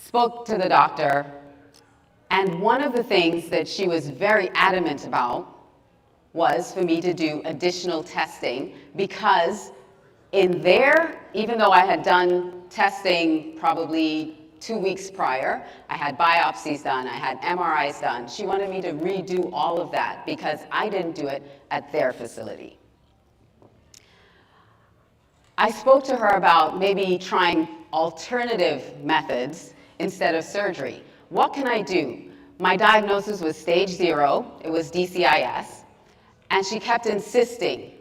H: Spoke to the doctor, and one of the things that she was very adamant about was for me to do additional testing, because in there, even though I had done testing probably 2 weeks prior, I had biopsies done, I had MRIs done, she wanted me to redo all of that because I didn't do it at their facility. I spoke to her about maybe trying alternative methods instead of surgery. What can I do? My diagnosis was stage 0, it was DCIS, and she kept insisting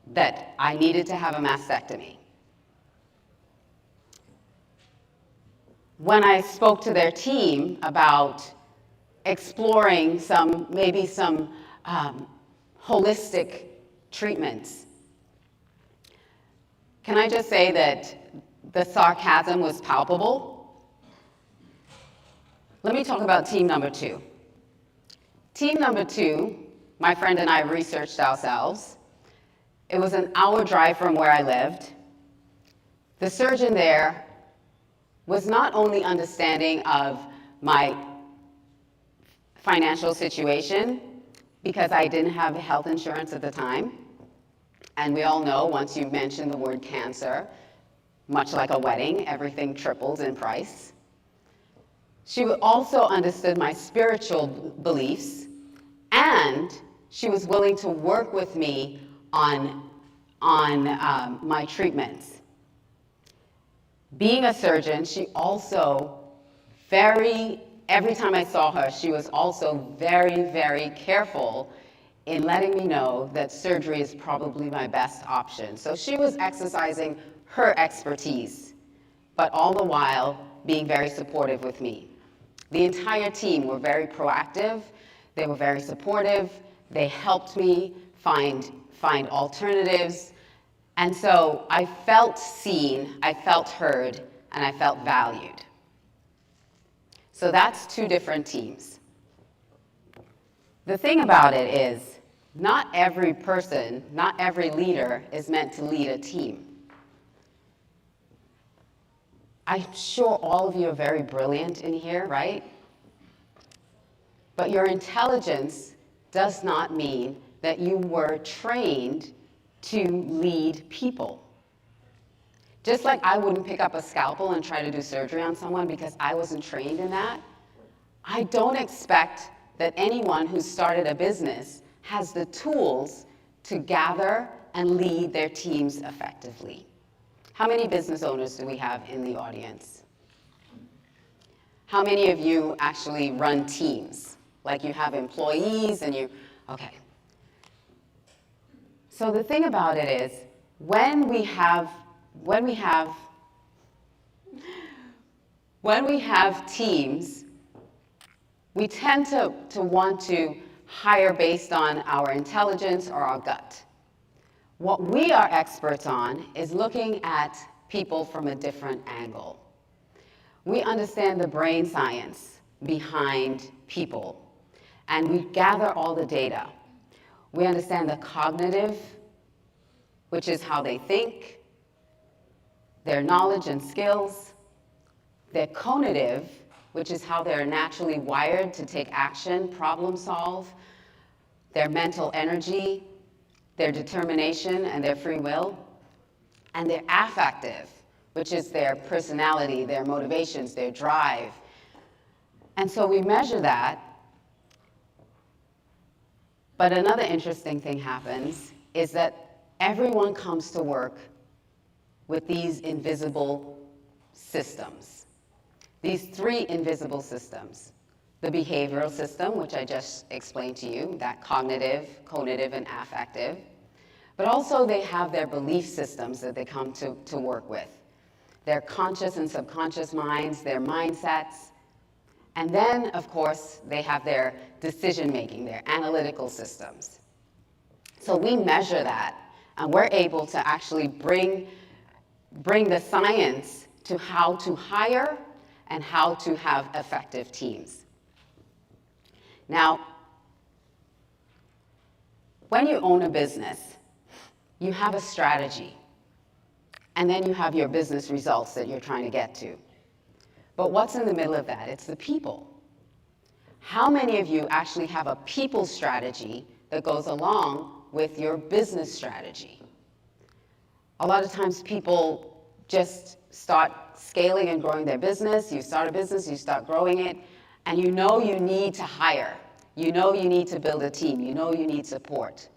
H: that I needed to have a mastectomy. When I spoke to their team about exploring maybe some holistic treatments, Can I just say that the sarcasm was palpable? Let me talk about team number 2. Team number 2, my friend and I researched ourselves. It was an hour drive from where I lived. The surgeon there was not only understanding of my financial situation, because I didn't have health insurance at the time. And we all know once you mention the word cancer, much like a wedding, everything triples in price. She also understood my spiritual beliefs, and she was willing to work with me on my treatments. Being a surgeon, she also every time I saw her, she was also very, very careful in letting me know that surgery is probably my best option. So she was exercising her expertise, but all the while being very supportive with me. The entire team were very proactive, they were very supportive, they helped me find alternatives, and so I felt seen, I felt heard, and I felt valued. So that's 2 different teams. The thing about it is, not every person, not every leader is meant to lead a team. I'm sure all of you are very brilliant in here, right? But your intelligence does not mean that you were trained to lead people. Just like I wouldn't pick up a scalpel and try to do surgery on someone because I wasn't trained in that, I don't expect that anyone who started a business has the tools to gather and lead their teams effectively. How many business owners do we have in the audience? How many of you actually run teams? Like you have employees and okay. So the thing about it is, when we have teams, we tend to want to hire based on our intelligence or our gut. What we are experts on is looking at people from a different angle. We understand the brain science behind people, and we gather all the data. We understand the cognitive, which is how they think, their knowledge and skills, their conative, which is how they're naturally wired to take action, problem solve, their mental energy, their determination and their free will, and their affective, which is their personality, their motivations, their drive. And so we measure that. But another interesting thing happens is that everyone comes to work with these invisible systems. These 3 invisible systems. The behavioral system, which I just explained to you, that cognitive, conative, and affective. But also they have their belief systems that they come to work with. Their conscious and subconscious minds, their mindsets. And then, of course, they have their decision-making, their analytical systems. So we measure that, and we're able to actually bring the science to how to hire and how to have effective teams. Now, when you own a business, you have a strategy, and then you have your business results that you're trying to get to. But what's in the middle of that? It's the people. How many of you actually have a people strategy that goes along with your business strategy? A lot of times people just start scaling and growing their business. You start a business, you start growing it, and you know you need to hire. You know you need to build a team. You know you need support.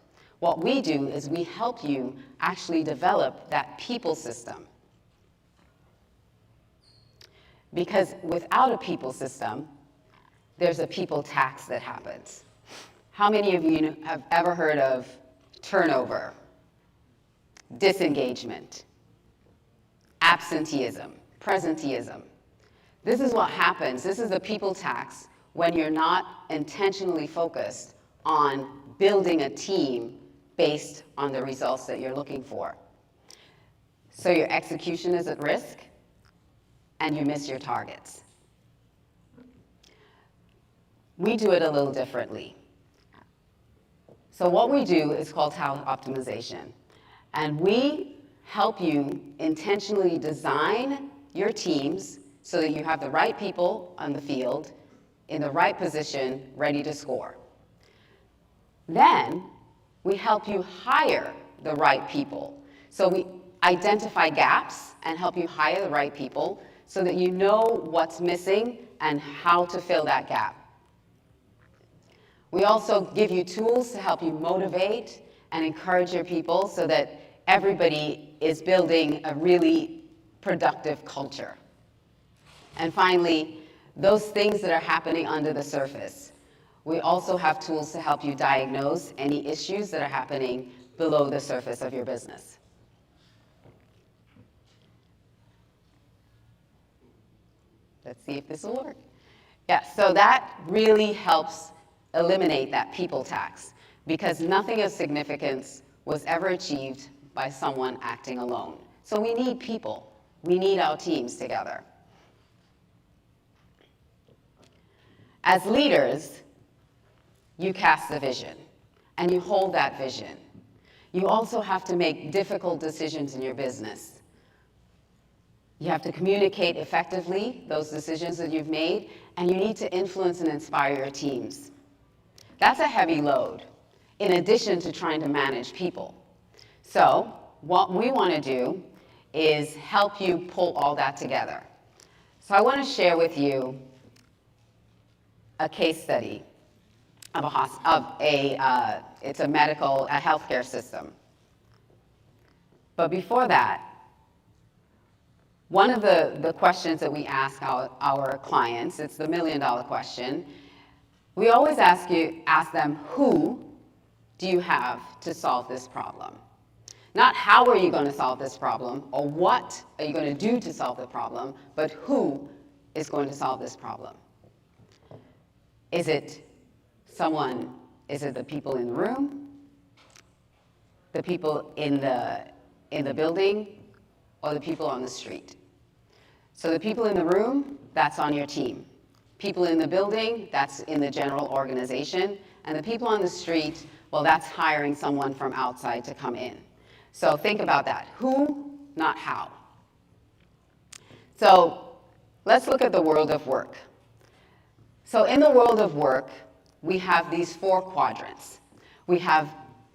H: What we do is we help you actually develop that people system. Because without a people system, there's a people tax that happens. How many of you have ever heard of turnover, disengagement, absenteeism, presenteeism? This is what happens. This is the people tax when you're not intentionally focused on building a team based on the results that you're looking for. so your execution is at risk and you miss your targets. We do it a little differently. So what we do is called talent optimization. And we help you intentionally design your teams so that you have the right people on the field in the right position, ready to score. Then we help you hire the right people. So we identify gaps and help you hire the right people so that you know what's missing and how to fill that gap. We also give you tools to help you motivate and encourage your people so that everybody is building a really productive culture. And finally, those things that are happening under the surface. We also have tools to help you diagnose any issues that are happening below the surface of your business. Let's see if this will work. Yeah, so that really helps eliminate that people tax, because nothing of significance was ever achieved by someone acting alone. So we need people. We need our teams together. As leaders, you cast the vision, and you hold that vision. You also have to make difficult decisions in your business. You have to communicate effectively those decisions that you've made, and you need to influence and inspire your teams. That's a heavy load, in addition to trying to manage people. So what we want to do is help you pull all that together. So I want to share with you a case study of it's a healthcare system. But before that, one of the questions that we ask our clients, it's the $1 million question, we always ask them, who do you have to solve this problem? Not how are you going to solve this problem, or what are you going to do to solve the problem, but who is going to solve this problem? Is it the people in the room, the people in the building, or the people on the street? So the people in the room, that's on your team. People in the building, that's in the general organization. And the people on the street, well, that's hiring someone from outside to come in. So think about that. Who, not how. So let's look at the world of work. So in the world of work, we have these 4 quadrants. We have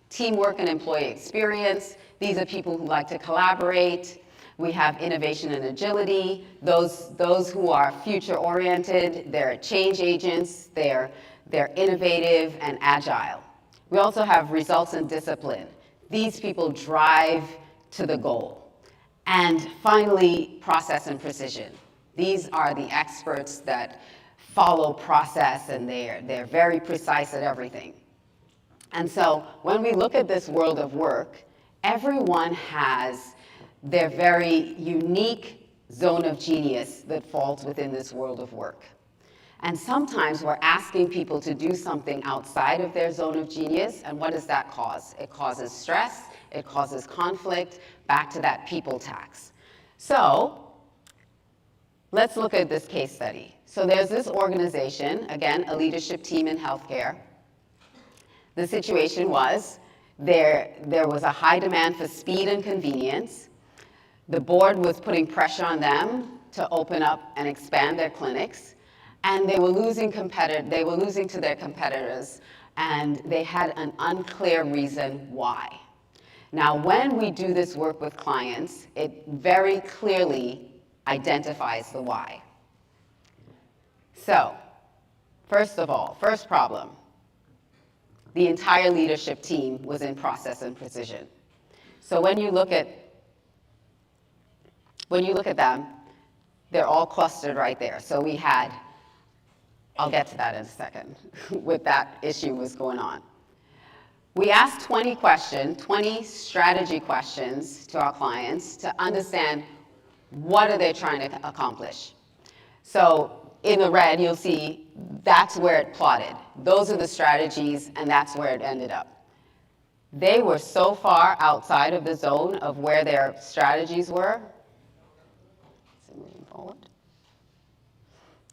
H: teamwork and employee experience. These are people who like to collaborate. We have innovation and agility. Those who are future-oriented, they're change agents, they're innovative and agile. We also have results and discipline. These people drive to the goal. And finally, process and precision. These are the experts that follow process, and they're very precise at everything. And so when we look at this world of work, everyone has their very unique zone of genius that falls within this world of work. And sometimes we're asking people to do something outside of their zone of genius, and what does that cause? It causes stress, it causes conflict, back to that people tax. So let's look at this case study. So there's this organization, again, a leadership team in healthcare. The situation was there was a high demand for speed and convenience. The board was putting pressure on them to open up and expand their clinics, and they were losing to their competitors, and they had an unclear reason why. Now, when we do this work with clients, it very clearly identifies the why. So, first of all, first problem, the entire leadership team was in process and precision. So when you look at them, they're all clustered right there. So we had, I'll get to that in a second, what that issue was going on. We asked 20 strategy questions to our clients to understand what are they trying to accomplish. So in the red, you'll see that's where it plotted. Those are the strategies, and that's where it ended up. they were so far outside of the zone of where their strategies were. So moving forward.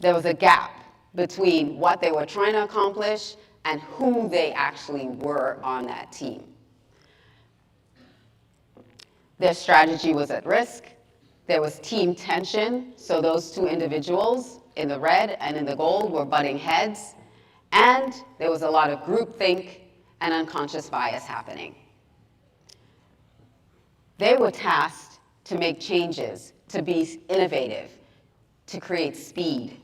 H: There was a gap between what they were trying to accomplish and who they actually were on that team. Their strategy was at risk. There was team tension, so those two individuals in the red and in the gold were butting heads, and there was a lot of groupthink and unconscious bias happening. They were tasked to make changes, to be innovative, to create speed.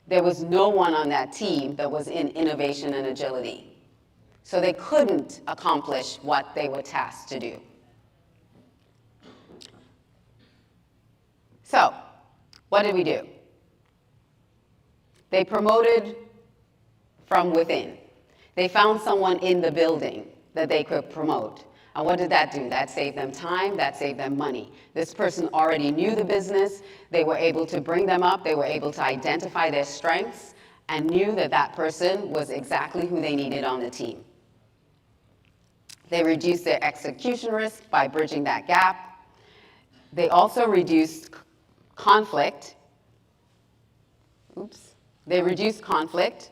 H: There was no one on that team that was in innovation and agility. So they couldn't accomplish what they were tasked to do. So, what did we do? They promoted from within. They found someone in the building that they could promote. And what did that do? That saved them time, that saved them money. This person already knew the business. They were able to bring them up. They were able to identify their strengths and knew that that person was exactly who they needed on the team. They reduced their execution risk by bridging that gap. They also reduced conflict. They reduced conflict,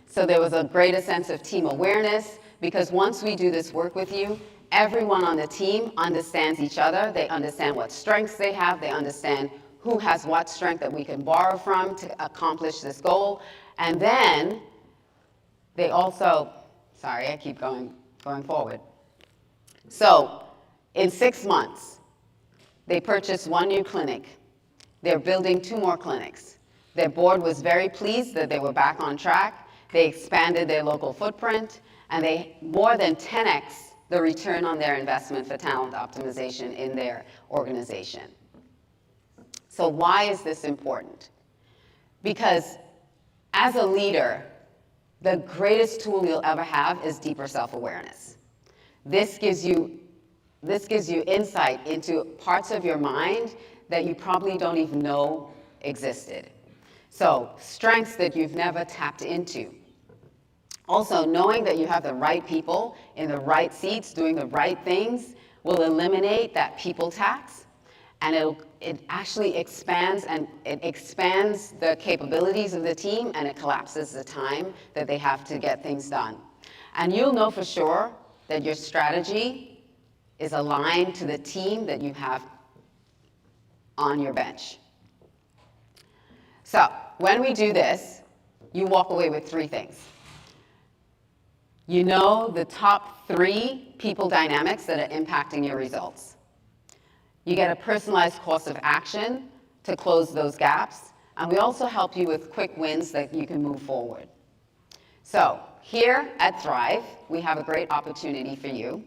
H: so there was a greater sense of team awareness, because once we do this work with you, everyone on the team understands each other. They understand what strengths they have. They understand who has what strength that we can borrow from to accomplish this goal. And then they also, sorry, I keep going forward. So in 6 months, they purchased 1 new clinic. They're building 2 more clinics. Their board was very pleased that they were back on track. They expanded their local footprint, and they more than 10x the return on their investment for talent optimization in their organization. So why is this important? Because as a leader, the greatest tool you'll ever have is deeper self-awareness. This gives you insight into parts of your mind that you probably don't even know existed. So strengths that you've never tapped into. Also, knowing that you have the right people in the right seats doing the right things will eliminate that people tax, and it actually expands the capabilities of the team, and it collapses the time that they have to get things done. And you'll know for sure that your strategy is aligned to the team that you have on your bench. So when we do this, you walk away with 3 things. You know the top 3 people dynamics that are impacting your results. You get a personalized course of action to close those gaps, and we also help you with quick wins that you can move forward. So here at Thrive, we have a great opportunity for you,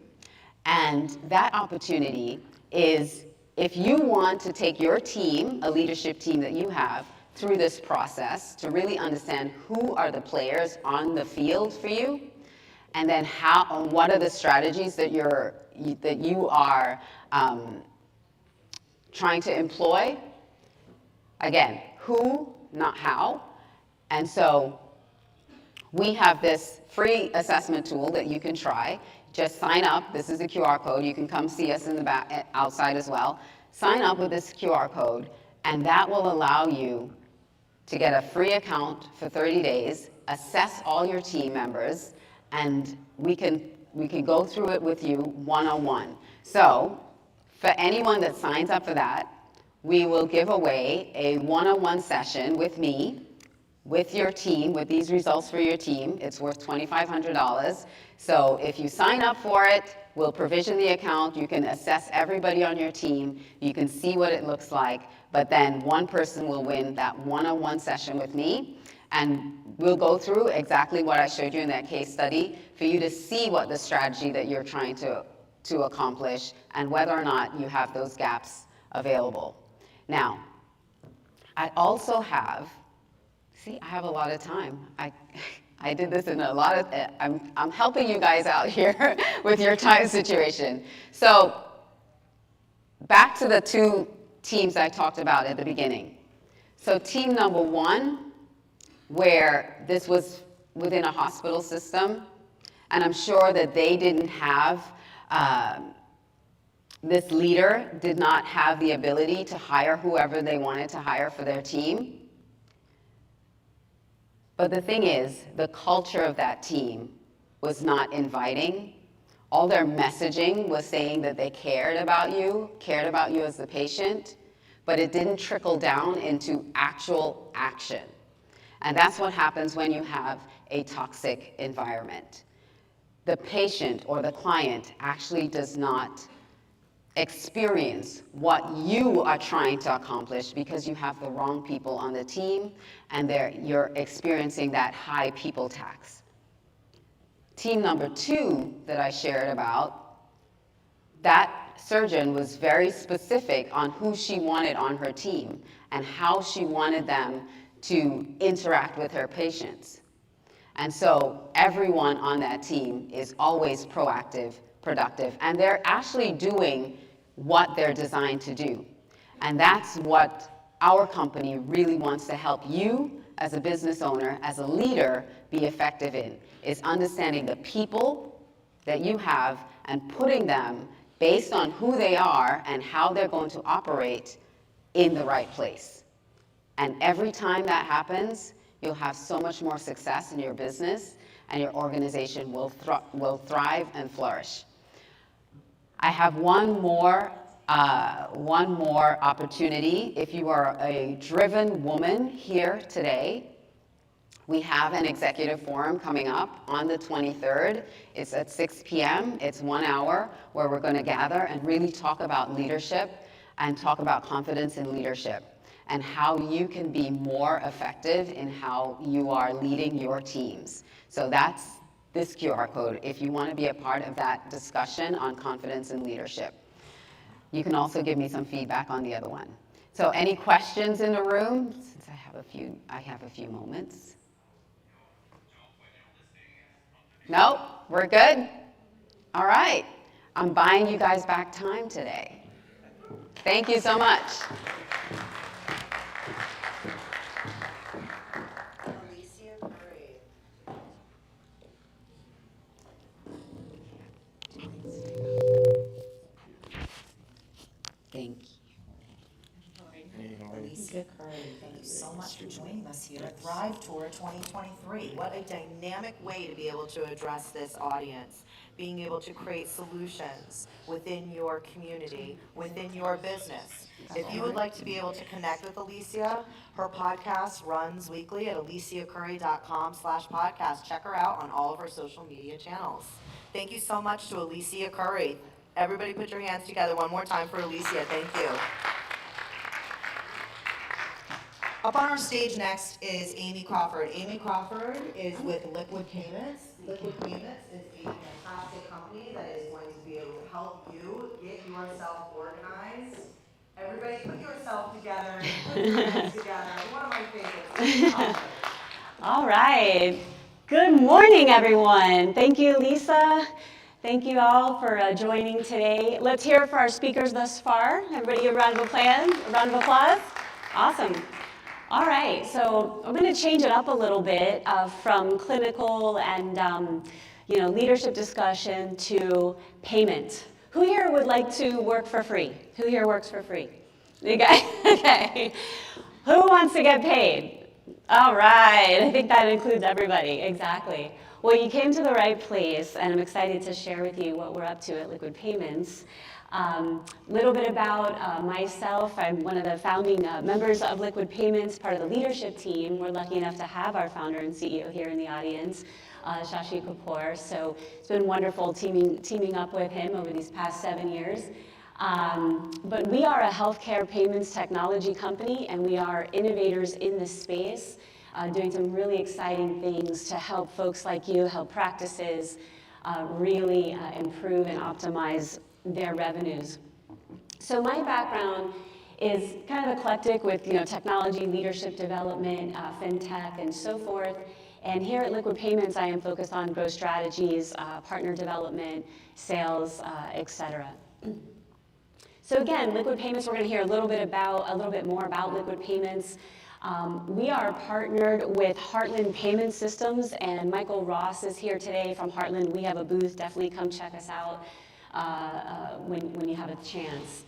H: and that opportunity is if you want to take your team, a leadership team that you have, through this process to really understand who are the players on the field for you, and then what are the strategies that you are trying to employ. Again, who, not how. And so we have this free assessment tool that you can try. Just sign up. This is a QR code. You can come see us in the back, outside as well. Sign up with this QR code, and that will allow you to get a free account for 30 days, assess all your team members, and we can go through it with you one-on-one. So for anyone that signs up for that, we will give away a one-on-one session with me, with your team, with these results for your team. It's worth $2,500. So if you sign up for it, we'll provision the account. You can assess everybody on your team. You can see what it looks like. But then one person will win that one-on-one session with me. And we'll go through exactly what I showed you in that case study for you to see what the strategy that you're trying to accomplish and whether or not you have those gaps available. Now, I also have, see, I have a lot of time. I did this in a lot of, I'm helping you guys out here with your time situation. So back to the 2 teams I talked about at the beginning. So team number 1, where this was within a hospital system, and I'm sure that they didn't have This leader did not have the ability to hire whoever they wanted to hire for their team. But the thing is, the culture of that team was not inviting. All their messaging was saying that they cared about you as the patient, but it didn't trickle down into actual action. And that's what happens when you have a toxic environment. The patient or the client actually does not experience what you are trying to accomplish because you have the wrong people on the team and you're experiencing that high people tax. Team number 2 that I shared about, that surgeon was very specific on who she wanted on her team and how she wanted them to interact with her patients. And so everyone on that team is always proactive, productive, and they're actually doing what they're designed to do. And that's what our company really wants to help you as a business owner, as a leader, be effective in, is understanding the people that you have and putting them based on who they are and how they're going to operate in the right place. And every time that happens, you'll have so much more success in your business and your organization will thrive and flourish. I have one more opportunity. If you are a driven woman here today, we have an executive forum coming up on the 23rd. It's at 6 p.m. It's 1 hour where we're going to gather and really talk about leadership and talk about confidence in leadership and how you can be more effective in how you are leading your teams. So that's this QR code if you want to be a part of that discussion on confidence in leadership. You can also give me some feedback on the other one. So any questions in the room? Since I have a few moments. No, we're good? All right. I'm buying you guys back time today. Thank you so much.
E: Alicia Curry.
H: Thank you.
E: Alicia Curry, thank you so much for joining us here at Thrive Tour 2023. What a dynamic way to be able to address this audience, being able to create solutions within your community, within your business. If you would like to be able to connect with Alicia, her podcast runs weekly at aliciacurry.com/podcast. Check her out on all of her social media channels. Thank you so much to Alicia Curry. Everybody put your hands together one more time for Alicia. Thank you. Up on our stage next is Amy Crawford. Amy Crawford is with Liquid Payments. Liquid Payments is a fantastic company that is going to be able to help you get yourself organized. Everybody put yourself together, put your hands together. One of my favorites.
I: All right. Good morning, everyone. Thank you, Lisa. Thank you all for joining today. Let's hear it for our speakers thus far. Everybody give a round of applause. Awesome. All right, so I'm going to change it up a little bit from clinical and leadership discussion to payment. Who here would like to work for free? Who here works for free? You guys? Okay. Who wants to get paid? All right, I think that includes everybody, exactly. Well, you came to the right place, and I'm excited to share with you what we're up to at Liquid Payments. Little bit about myself. I'm one of the founding members of Liquid Payments, part of the leadership team. We're lucky enough to have our founder and CEO here in the audience, Shashi Kapoor. So it's been wonderful teaming up with him over these past 7 years. But we are a healthcare payments technology company, and we are innovators in this space, doing some really exciting things to help folks like you, help practices really improve and optimize their revenues. So my background is kind of eclectic with technology, leadership development, fintech, and so forth. And here at Liquid Payments, I am focused on growth strategies, partner development, sales, et cetera. So again, Liquid Payments, we're going to hear a little bit more about Liquid Payments. We are partnered with Heartland Payment Systems, and Michael Ross is here today from Heartland. We have a booth. Definitely come check us out. when you have a chance.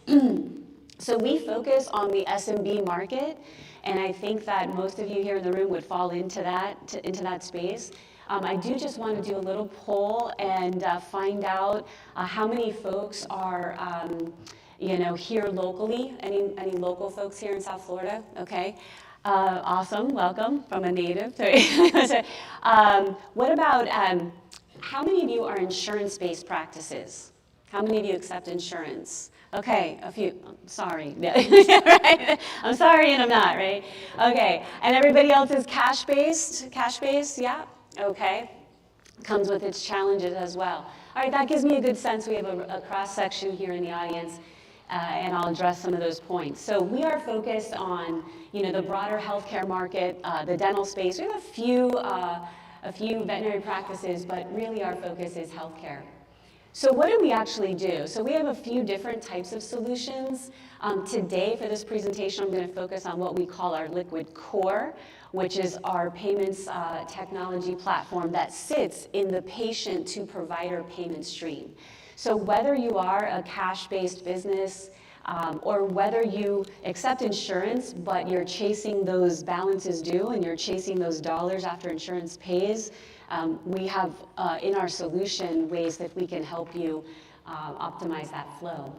I: So we focus on the SMB market, and I think that most of you here in the room would fall into that space. I do just want to do a little poll and find out how many folks are here locally. Any local folks here in South Florida? Okay. Awesome, welcome from a native. What about, how many of you are insurance-based practices? How many of you accept insurance? Okay, a few, I'm sorry. Right? I'm sorry and I'm not, right? Okay, and everybody else is cash-based? Cash-based, yeah? Okay, comes with its challenges as well. All right, that gives me a good sense. We have a cross-section here in the audience. And I'll address some of those points. So we are focused on, the broader healthcare market, the dental space. We have a few veterinary practices, but really our focus is healthcare. So what do we actually do? So we have a few different types of solutions. Today for this presentation, I'm going to focus on what we call our Liquid Core, which is our payments technology platform that sits in the patient to provider payment stream. So whether you are a cash-based business or whether you accept insurance, but you're chasing those balances due and you're chasing those dollars after insurance pays, we have in our solution ways that we can help you optimize that flow.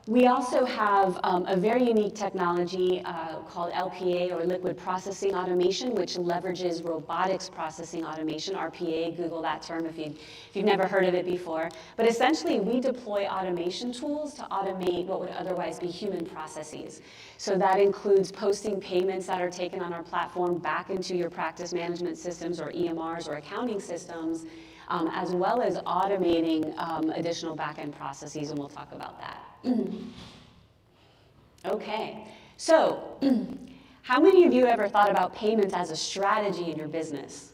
I: We also have a very unique technology called LPA, or Liquid Processing Automation, which leverages robotics processing automation, RPA, Google that term if you've never heard of it before. But essentially, we deploy automation tools to automate what would otherwise be human processes. So that includes posting payments that are taken on our platform back into your practice management systems or EMRs or accounting systems, as well as automating additional back-end processes, and we'll talk about that. Okay, so how many of you ever thought about payments as a strategy in your business?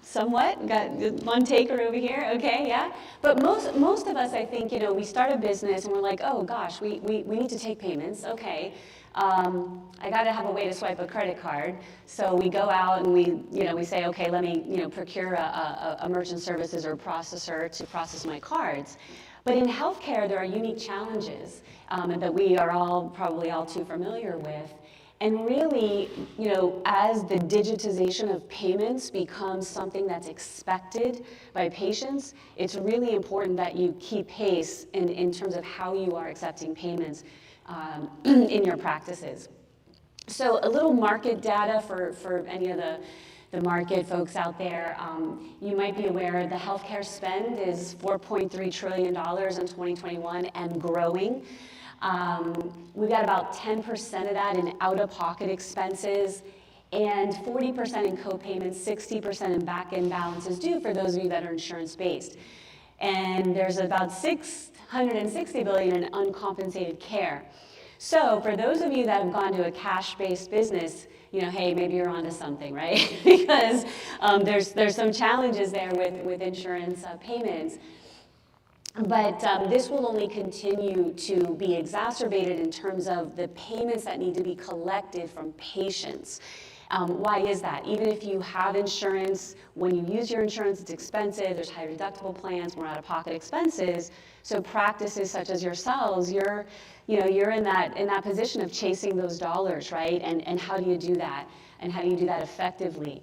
I: Somewhat, got one taker over here, okay, yeah. But most of us, I think, we start a business and we're like, oh gosh, we need to take payments, okay. I got to have a way to swipe a credit card. So we go out and we say, okay, let me, procure a merchant services or a processor to process my cards. But in healthcare, there are unique challenges that we are probably all too familiar with. And really, as the digitization of payments becomes something that's expected by patients, it's really important that you keep pace in terms of how you are accepting payments in your practices. So a little market data for any of the market folks out there. You might be aware the healthcare spend is $4.3 trillion in 2021 and growing. We've got about 10% of that in out-of-pocket expenses and 40% in co-payments, 60% in back-end balances due for those of you that are insurance-based. And there's about $660 billion in uncompensated care. So for those of you that have gone to a cash-based business, hey, maybe you're onto something, right? Because there's some challenges there with insurance payments. But this will only continue to be exacerbated in terms of the payments that need to be collected from patients. Why is that? Even if you have insurance, when you use your insurance, it's expensive. There's high deductible plans, more out-of-pocket expenses. So practices such as yourselves, you're in that position of chasing those dollars, right? And how do you do that? And how do you do that effectively?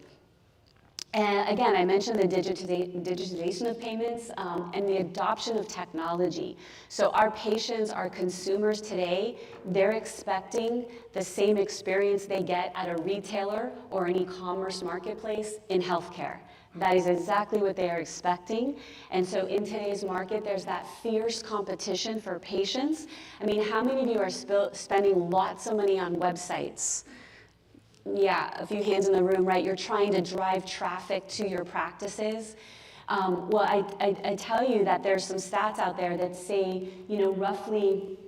I: And again, I mentioned the digitization of payments and the adoption of technology. So our patients, our consumers today, they're expecting the same experience they get at a retailer or an e-commerce marketplace in healthcare. That is exactly what they are expecting. And so in today's market, there's that fierce competition for patients. I mean, how many of you are spending lots of money on websites? Yeah, a few hands in the room, right? You're trying to drive traffic to your practices. Well, I tell you that there's some stats out there that say, roughly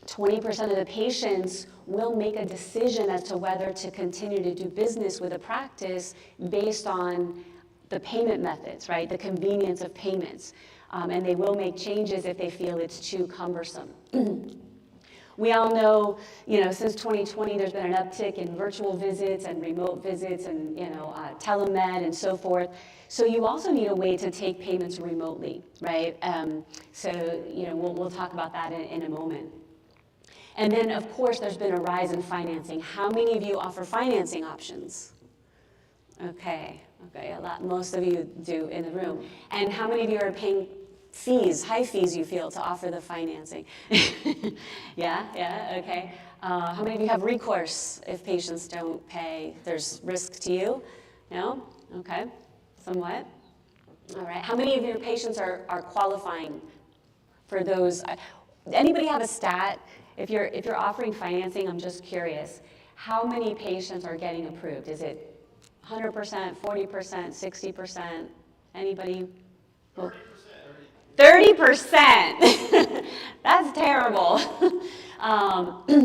I: 20% of the patients will make a decision as to whether to continue to do business with a practice based on the payment methods, right? The convenience of payments. And they will make changes if they feel it's too cumbersome. We all know, since 2020, there's been an uptick in virtual visits and remote visits and, telemed and so forth. So you also need a way to take payments remotely, right? So we'll talk about that in a moment. And then, of course, there's been a rise in financing. How many of you offer financing options? Okay, most of you do in the room. And how many of you are paying fees, high fees you feel, to offer the financing? Yeah, okay. How many of you have recourse if patients don't pay? There's risk to you? No? Okay, somewhat. All right, how many of your patients are qualifying for those? Anybody have a stat? If you're offering financing, I'm just curious, how many patients are getting approved? Is it 100%, 40%, 60%? Anybody? 30%. That's terrible.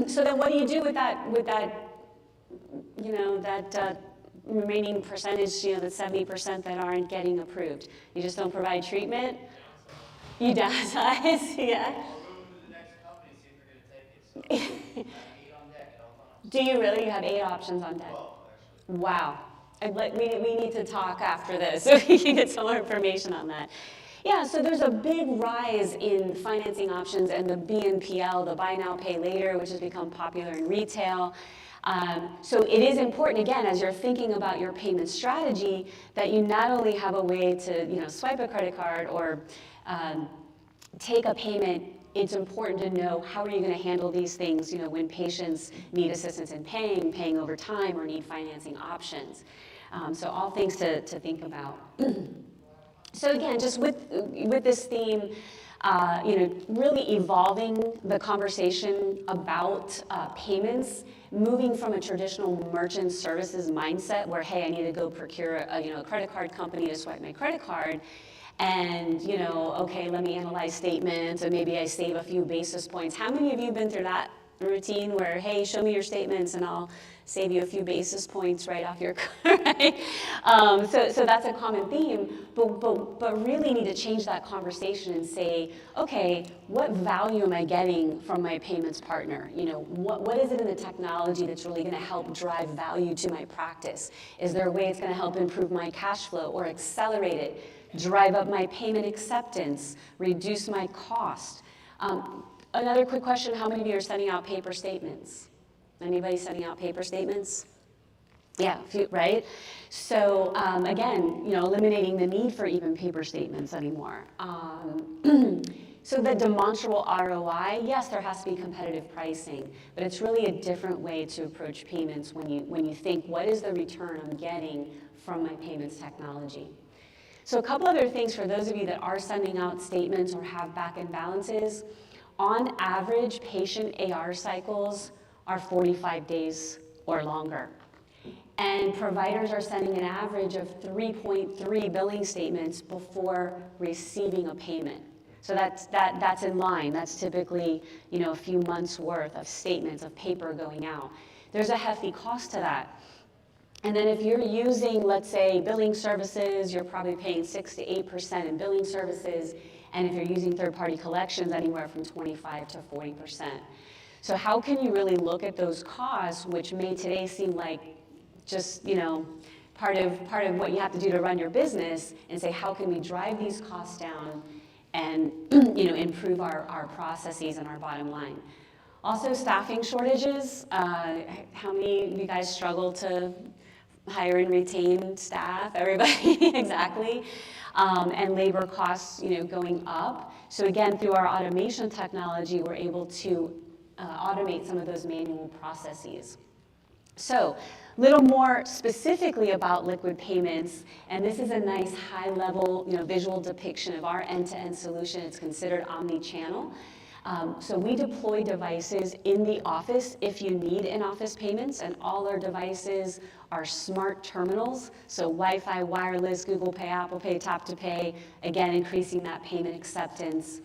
I: So then what do you do with that remaining percentage, the 70% that aren't getting approved? You just don't provide treatment? You downsize, yeah? Do you really? You have 8 options on deck? Wow. We need to talk after this so we can get some more information on that. Yeah, so there's a big rise in financing options and the BNPL, the buy now, pay later, which has become popular in retail. So it is important, again, as you're thinking about your payment strategy, that you not only have a way to swipe a credit card or take a payment. It's important to know how are you going to handle these things, when patients need assistance in paying over time, or need financing options. So all things to think about. So again, just with this theme, really evolving the conversation about payments, moving from a traditional merchant services mindset where, hey, I need to go procure a credit card company to swipe my credit card. And, okay, let me analyze statements and maybe I save a few basis points. How many of you have been through that routine where, hey, show me your statements and I'll save you a few basis points right off your card, right? So that's a common theme, but really need to change that conversation and say, okay, what value am I getting from my payments partner? What is it in the technology that's really gonna help drive value to my practice? Is there a way it's gonna help improve my cash flow or accelerate it? Drive up my payment acceptance, reduce my cost. Another quick question, how many of you are sending out paper statements? Anybody sending out paper statements? Yeah, a few, right? So again, eliminating the need for even paper statements anymore. So the demonstrable ROI, yes, there has to be competitive pricing, but it's really a different way to approach payments when you think, what is the return I'm getting from my payments technology? So a couple other things for those of you that are sending out statements or have back-end balances. On average, patient AR cycles are 45 days or longer. And providers are sending an average of 3.3 billing statements before receiving a payment. So that's in line. That's typically a few months worth of statements of paper going out. There's a hefty cost to that. And then if you're using, let's say, billing services, you're probably paying 6 to 8% in billing services. And if you're using third-party collections, anywhere from 25 to 40%. So how can you really look at those costs, which may today seem like just, part of what you have to do to run your business, and say, how can we drive these costs down and, improve our processes and our bottom line? Also, staffing shortages. How many of you guys struggle to hire and retain staff? Everybody, exactly. And labor costs, going up. So again, through our automation technology, we're able to automate some of those manual processes. So a little more specifically about liquid payments, and this is a nice high-level, visual depiction of our end-to-end solution. It's considered omni-channel. So we deploy devices in the office if you need in-office payments, and all our devices are smart terminals, so Wi-Fi, wireless, Google Pay, Apple Pay, Tap to Pay, again, increasing that payment acceptance.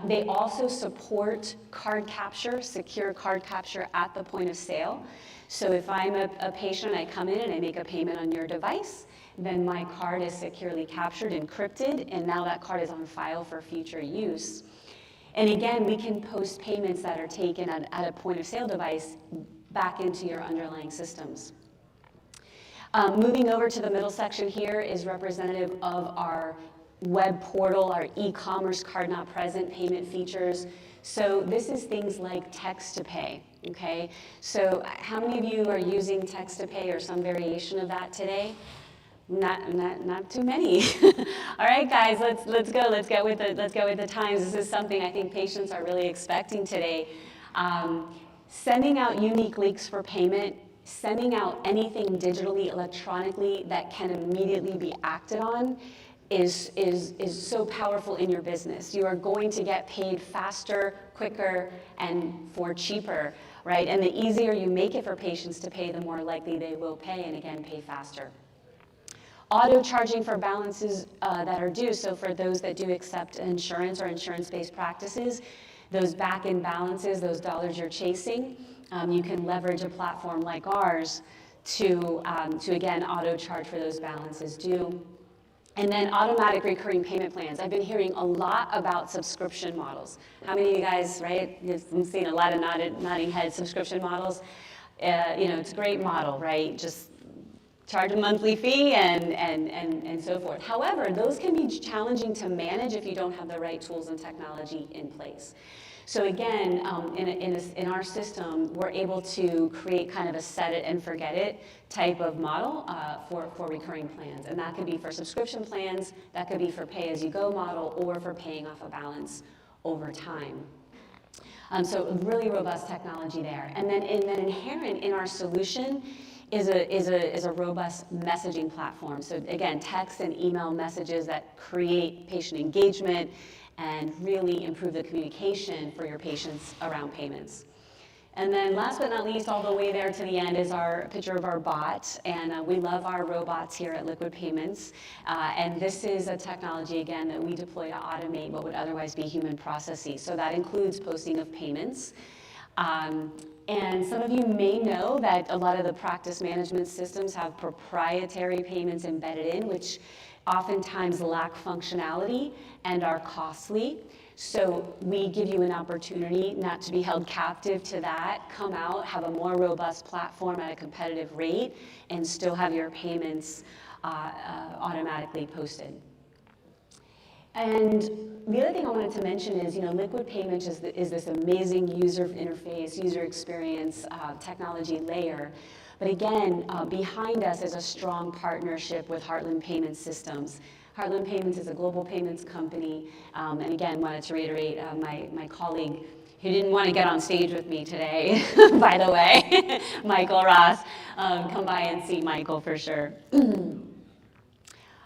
I: They also support card capture, secure card capture at the point of sale. So if I'm a patient, I come in and I make a payment on your device, then my card is securely captured, encrypted, and now that card is on file for future use. And again, we can post payments that are taken at a point of sale device back into your underlying systems. Moving over to the middle section here is representative of our web portal, our e-commerce card not present payment features. So this is things like text to pay, okay? So how many of you are using text to pay or some variation of that today? Not too many. All right, guys, let's go. Let's get with the times. This is something I think patients are really expecting today. Sending out unique links for payment, sending out anything digitally, electronically that can immediately be acted on is so powerful in your business. You are going to get paid faster, quicker, and for cheaper, right? And the easier you make it for patients to pay, the more likely they will pay, and again, pay faster. Auto charging for balances that are due, so for those that do accept insurance or insurance-based practices, those back-end balances, those dollars you're chasing, you can leverage a platform like ours to again, auto charge for those balances due. And then automatic recurring payment plans. I've been hearing a lot about subscription models. How many of you guys, right? You've seen a lot of nodding head subscription models. It's a great model, right? Just charge a monthly fee and so forth. However, those can be challenging to manage if you don't have the right tools and technology in place. So again, in our system, we're able to create kind of a set it and forget it type of model for recurring plans. And that could be for subscription plans, that could be for pay-as-you-go model, or for paying off a balance over time. So really robust technology there. And then inherent in our solution is a robust messaging platform. So again, text and email messages that create patient engagement and really improve the communication for your patients around payments. And then last but not least, all the way there to the end is our picture of our bot. And we love our robots here at Liquid Payments. And this is a technology, again, that we deploy to automate what would otherwise be human processes. So that includes posting of payments. And some of you may know that a lot of the practice management systems have proprietary payments embedded in, which oftentimes lack functionality and are costly. So we give you an opportunity not to be held captive to that, come out, have a more robust platform at a competitive rate, and still have your payments automatically posted. And the other thing I wanted to mention is, Liquid Payments is this amazing user interface, user experience, technology layer. But again, behind us is a strong partnership with Heartland Payment Systems. Heartland Payments is a global payments company. And again, wanted to reiterate my colleague who didn't want to get on stage with me today, by the way, Michael Ross. Come by and see Michael for sure.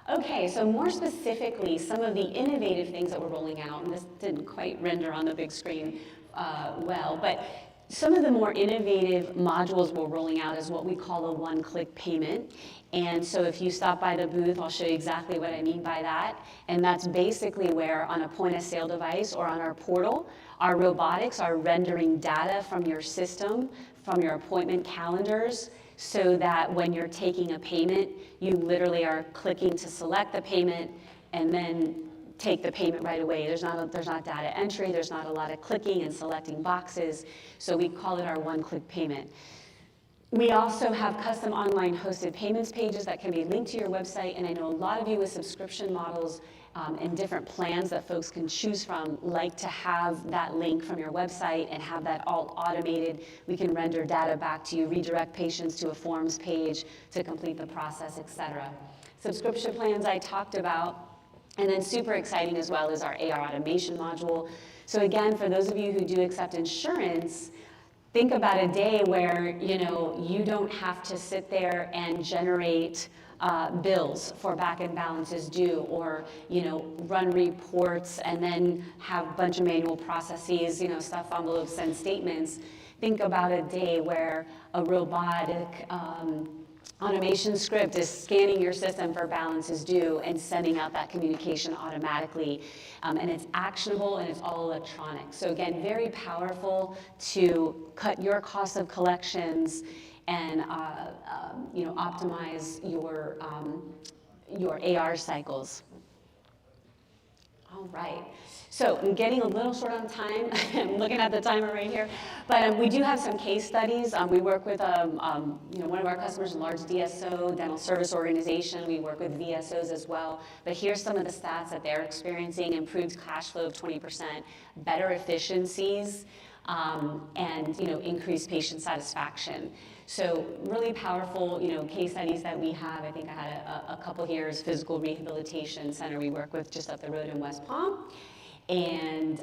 I: Okay, so more specifically, some of the innovative things that we're rolling out, and this didn't quite render on the big screen well, but some of the more innovative modules we're rolling out is what we call a one-click payment. And so if you stop by the booth, I'll show you exactly what I mean by that. And that's basically where on a point-of-sale device or on our portal, our robotics are rendering data from your system, from your appointment calendars, so that when you're taking a payment, you literally are clicking to select the payment and then take the payment right away. There's not data entry, there's not a lot of clicking and selecting boxes, so we call it our one-click payment. We also have custom online hosted payments pages that can be linked to your website, and I know a lot of you with subscription models and different plans that folks can choose from like to have that link from your website and have that all automated. We can render data back to you, redirect patients to a forms page to complete the process, etc. Subscription plans I talked about. And then super exciting as well is our AR automation module. So again, for those of you who do accept insurance, think about a day where you don't have to sit there and generate bills for back-end balances due, or run reports and then have a bunch of manual processes, stuff envelopes, send statements. Think about a day where a robotic automation script is scanning your system for balances due and sending out that communication automatically. And it's actionable and it's all electronic. So again, very powerful to cut your cost of collections and optimize your AR cycles. Oh All right. So I'm getting a little short on time. I'm looking at the timer right here. But we do have some case studies. We work with one of our customers, a large DSO, dental service organization. We work with VSOs as well. But here's some of the stats that they're experiencing: improved cash flow of 20%, better efficiencies, and increased patient satisfaction. So really powerful, case studies that we have. I think I had a couple here is Physical Rehabilitation Center we work with just up the road in West Palm. And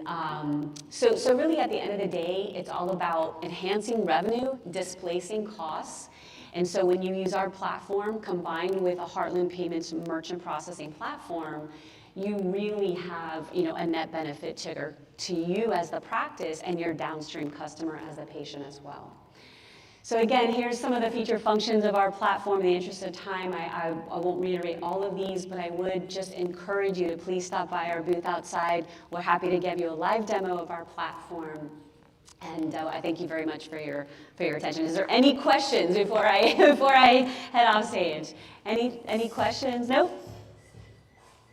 I: so really at the end of the day, it's all about enhancing revenue, displacing costs. And so when you use our platform combined with a Heartland Payments merchant processing platform, you really have a net benefit to you as the practice and your downstream customer as a patient as well. So again, here's some of the feature functions of our platform. In the interest of time, I won't reiterate all of these, but I would just encourage you to please stop by our booth outside. We're happy to give you a live demo of our platform. And I thank you very much for your attention. Is there any questions before I head off stage? Any questions? No?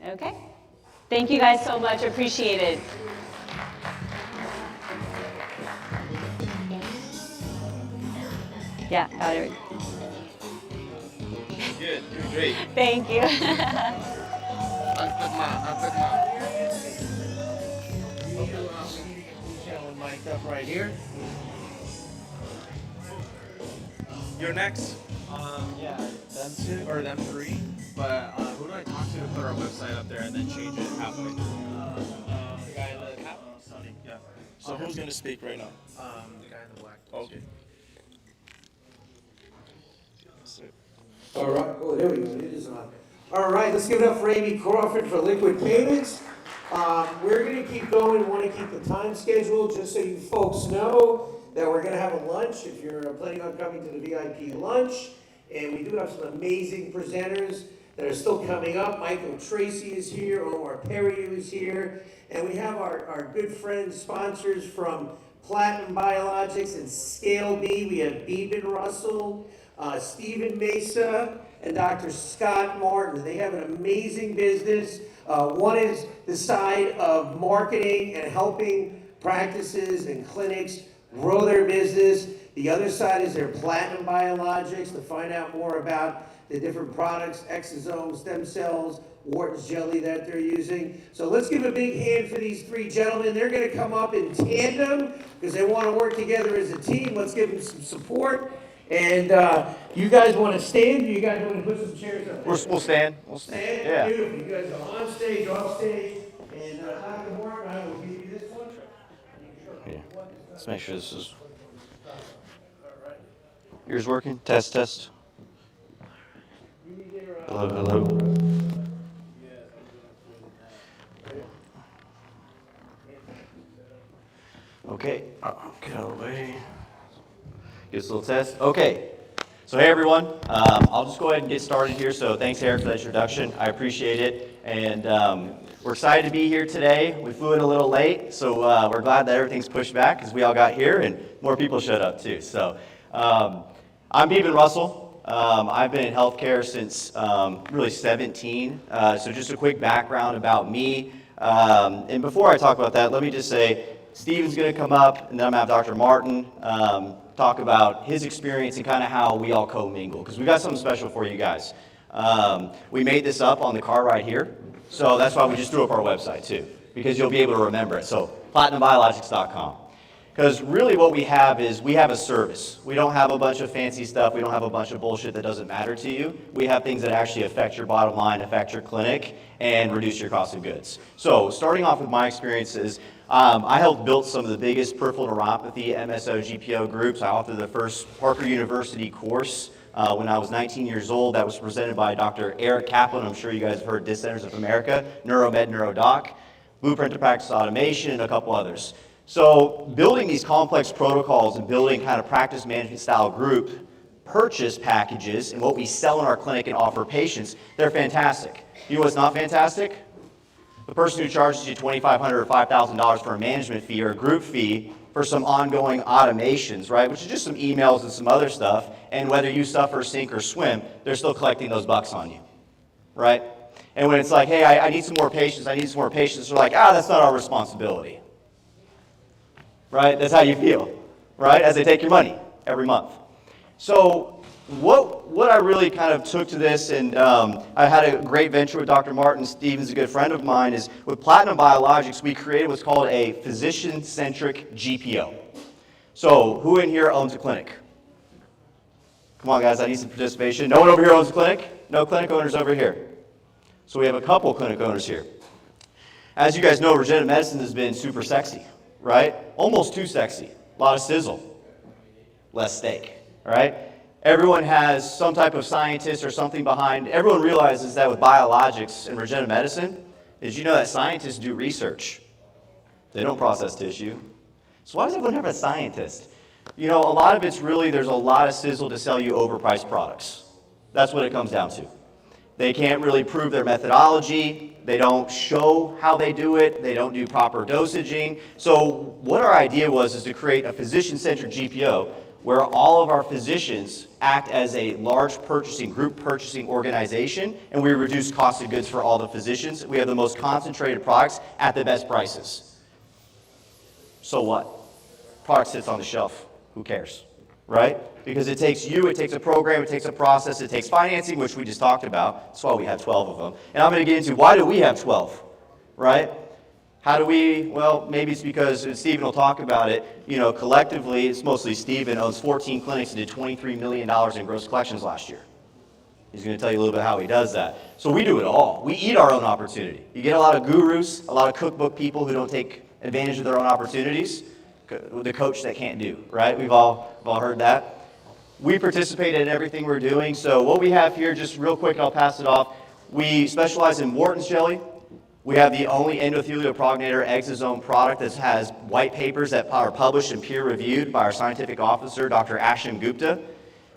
I: Okay. Thank you guys so much. Appreciate it. Yeah, got it.
C: Good, you're great.
I: Thank you.
B: Mic'd up right here.
C: You're next.
J: Yeah, them two or them three. But who do I talk to put our website up there and then change it halfway through?
C: The guy in the cap? Sonny. Yeah. So who's gonna speak right now?
J: The guy in the black.
C: Okay.
B: All right, oh, there we go, it is on. All right, let's give it up for Amy Crawford for Liquid Payments. We're gonna keep going, wanna keep the time schedule, just so you folks know that we're gonna have a lunch, if you're planning on coming to the VIP lunch. And we do have some amazing presenters that are still coming up. Michael Tracy is here, Omar Perry is here. And we have our good friends, sponsors from Platinum Biologics and Scale B. We have Beeben Russell, Stephen Mesa, and Dr. Scott Martin. They have an amazing business. One is the side of marketing and helping practices and clinics grow their business. The other side is their Platinum Biologics, to find out more about the different products, exosomes, stem cells, Wharton's jelly that they're using. So let's give a big hand for these three gentlemen. They're going to come up in tandem because they want to work together as a team. Let's give them some support. And you guys want to stand? Or you guys want to put some chairs up there?
C: We'll stand.
B: Stand?
C: Yeah.
B: Beautiful. You guys are on stage, off stage. And Dr. Martin, I will give you this one.
C: Yeah. Let's make sure this is. Yours working? Test, test. Hello, hello. Okay, get out of the way. Give us a little test. Okay, so hey everyone, I'll just go ahead and get started here. So thanks Eric for that introduction. I appreciate it. And we're excited to be here today. We flew in a little late, so we're glad that everything's pushed back because we all got here and more people showed up too. So I'm Beeben Russell. I've been in healthcare since really 17. So just a quick background about me. And before I talk about that, let me just say, Steven's going to come up, and then I'm going to have Dr. Martin talk about his experience and kind of how we all co-mingle, because we got something special for you guys. We made this up on the car right here, so that's why we just threw up our website too, because you'll be able to remember it. So platinumbiologics.com. Because really what we have is we have a service. We don't have a bunch of fancy stuff. We don't have a bunch of bullshit that doesn't matter to you. We have things that actually affect your bottom line, affect your clinic, and reduce your cost of goods. So starting off with my experiences, I helped build some of the biggest peripheral neuropathy MSO GPO groups. I authored the first Parker University course when I was 19 years old. That was presented by Dr. Eric Kaplan. I'm sure you guys have heard Disc Centers of America, NeuroMed, NeuroDoc, Blueprint to Practice Automation, and a couple others. So building these complex protocols and building kind of practice management style group purchase packages and what we sell in our clinic and offer patients, they're fantastic. You know what's not fantastic? The person who charges you $2,500 or $5,000 for a management fee or a group fee for some ongoing automations, right? Which is just some emails and some other stuff. And whether you suffer, sink, or swim, they're still collecting those bucks on you, right? And when it's like, hey, I need some more patients, they're like, that's not our responsibility. Right? That's how you feel, right? As they take your money every month. So what I really kind of took to this, and I had a great venture with Dr. Martin. Steven's a good friend of mine, is with Platinum Biologics, we created what's called a physician-centric GPO. So who in here owns a clinic? Come on, guys, I need some participation. No one over here owns a clinic? No clinic owners over here. So we have a couple clinic owners here. As you guys know, regenerative medicine has been super sexy, right? Almost too sexy. A lot of sizzle, less steak, all right? Everyone has some type of scientist or something behind. Everyone realizes that with biologics and regenerative medicine, did you know that scientists do research? They don't process tissue. So why does everyone have a scientist? You know, a lot of it's really, there's a lot of sizzle to sell you overpriced products. That's what it comes down to. They can't really prove their methodology. They don't show how they do it. They don't do proper dosaging. So what our idea was is to create a physician-centered GPO where all of our physicians act as a large group purchasing organization, and we reduce cost of goods for all the physicians. We have the most concentrated products at the best prices. So what? Product sits on the shelf. Who cares? Right? Because it takes a program, it takes a process, it takes financing, which we just talked about. That's why we have 12 of them. And I'm going to get into why do we have 12, right? How do we, well, maybe it's because Stephen will talk about it, you know, collectively, it's mostly Stephen owns 14 clinics and did $23 million in gross collections last year. He's going to tell you a little bit how he does that. So we do it all. We eat our own opportunity. You get a lot of gurus, a lot of cookbook people who don't take advantage of their own opportunities. The coach that can't do, right? We've all heard that. We participate in everything we're doing. So what we have here, just real quick, I'll pass it off. We specialize in Wharton's jelly. We have the only endothelial progenitor exosome product that has white papers that are published and peer-reviewed by our scientific officer, Dr. Ashim Gupta.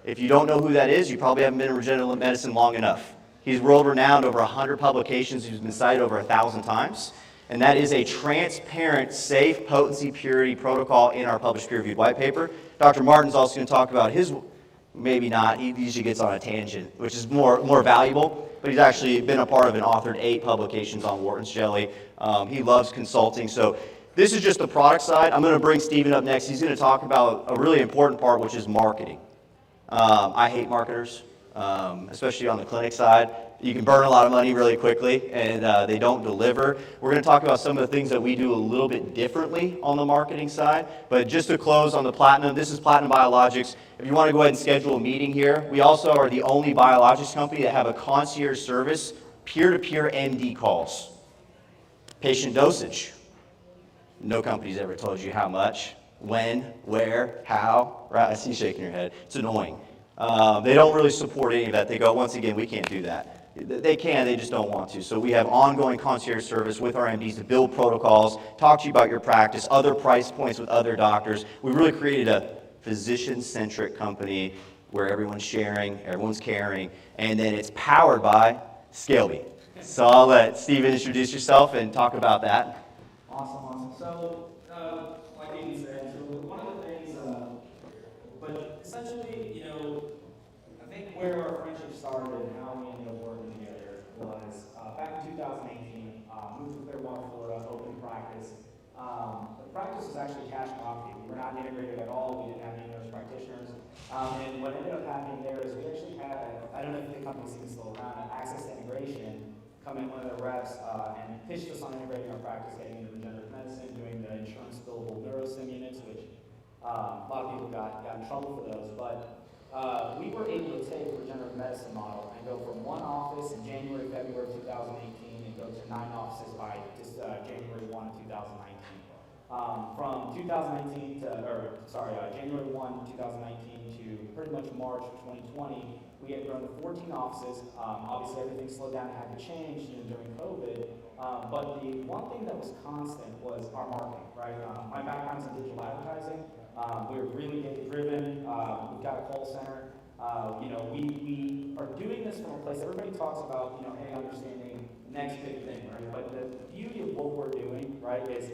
C: If you don't know who that is, you probably haven't been in regenerative medicine long enough. He's world-renowned, over 100 publications. He's been cited over 1,000 times. And that is a transparent, safe potency purity protocol in our published peer-reviewed white paper. Dr. Martin's also going to talk about his, maybe not, he usually gets on a tangent, which is more valuable, but he's actually been a part of and authored 8 publications on Wharton's jelly. He loves consulting. So this is just the product side. I'm going to bring Stephen up next. He's going to talk about a really important part, which is marketing. I hate marketers, especially on the clinic side. You can burn a lot of money really quickly, and they don't deliver. We're going to talk about some of the things that we do a little bit differently on the marketing side. But just to close on the Platinum, this is Platinum Biologics. If you want to go ahead and schedule a meeting here, we also are the only biologics company that have a concierge service, peer-to-peer MD calls. Patient dosage. No company's ever told you how much, when, where, how. Right? I see you shaking your head. It's annoying. They don't really support any of that. They go, once again, we can't do that. They can, they just don't want to. So we have ongoing concierge service with our MDs to build protocols, talk to you about your practice, other price points with other doctors. We really created a physician-centric company where everyone's sharing, everyone's caring, and then it's powered by Scaleby. So I'll let Stephen introduce yourself and talk about that.
K: Awesome. So, like Amy said, so one of the things, but essentially, you know, I think where our friendship started and how we ended up working together was back in 2018, moved to Clearwater, Florida, opened practice. The practice was actually cash coffee. We were not integrated at all. We didn't have any nurse practitioners. And what ended up happening there is we actually had, I don't know if the company's even still around, Access to Integration, come in, one of the reps, and pitched us on integrating our practice, getting into regenerative medicine, doing the insurance billable neurostim units, which a lot of people got in trouble for those. But we were able to take the regenerative medicine model and go from 1 office in January, February of 2018 and go to 9 offices by just January 1 of 2019. From 2019 to, January 1, 2019 to pretty much March of 2020, we had grown to 14 offices. Obviously, everything slowed down and had to change during COVID. But the one thing that was constant was our marketing, right? My background's in digital advertising. We're really data-driven. We've got a call center. You know, we are doing this from a place, everybody talks about, you know, hey, understanding next big thing, right? But the beauty of what we're doing, right, is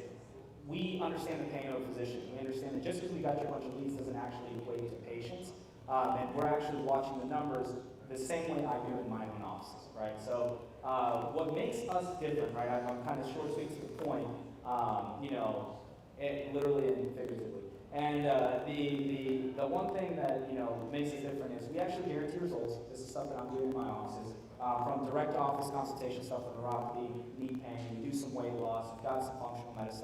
K: we understand the pain of a physician. We understand that just because we got you a bunch of leads doesn't actually equate to patients. And we're actually watching the numbers the same way I do in my own offices, right? So what makes us different, right? I'm kind of short, sweet to the point, literally and figuratively. And the one thing that makes us different is we actually guarantee results. This is stuff that I'm doing in my offices. From direct office consultation stuff for neuropathy, knee pain, we do some weight loss, we've got some functional medicine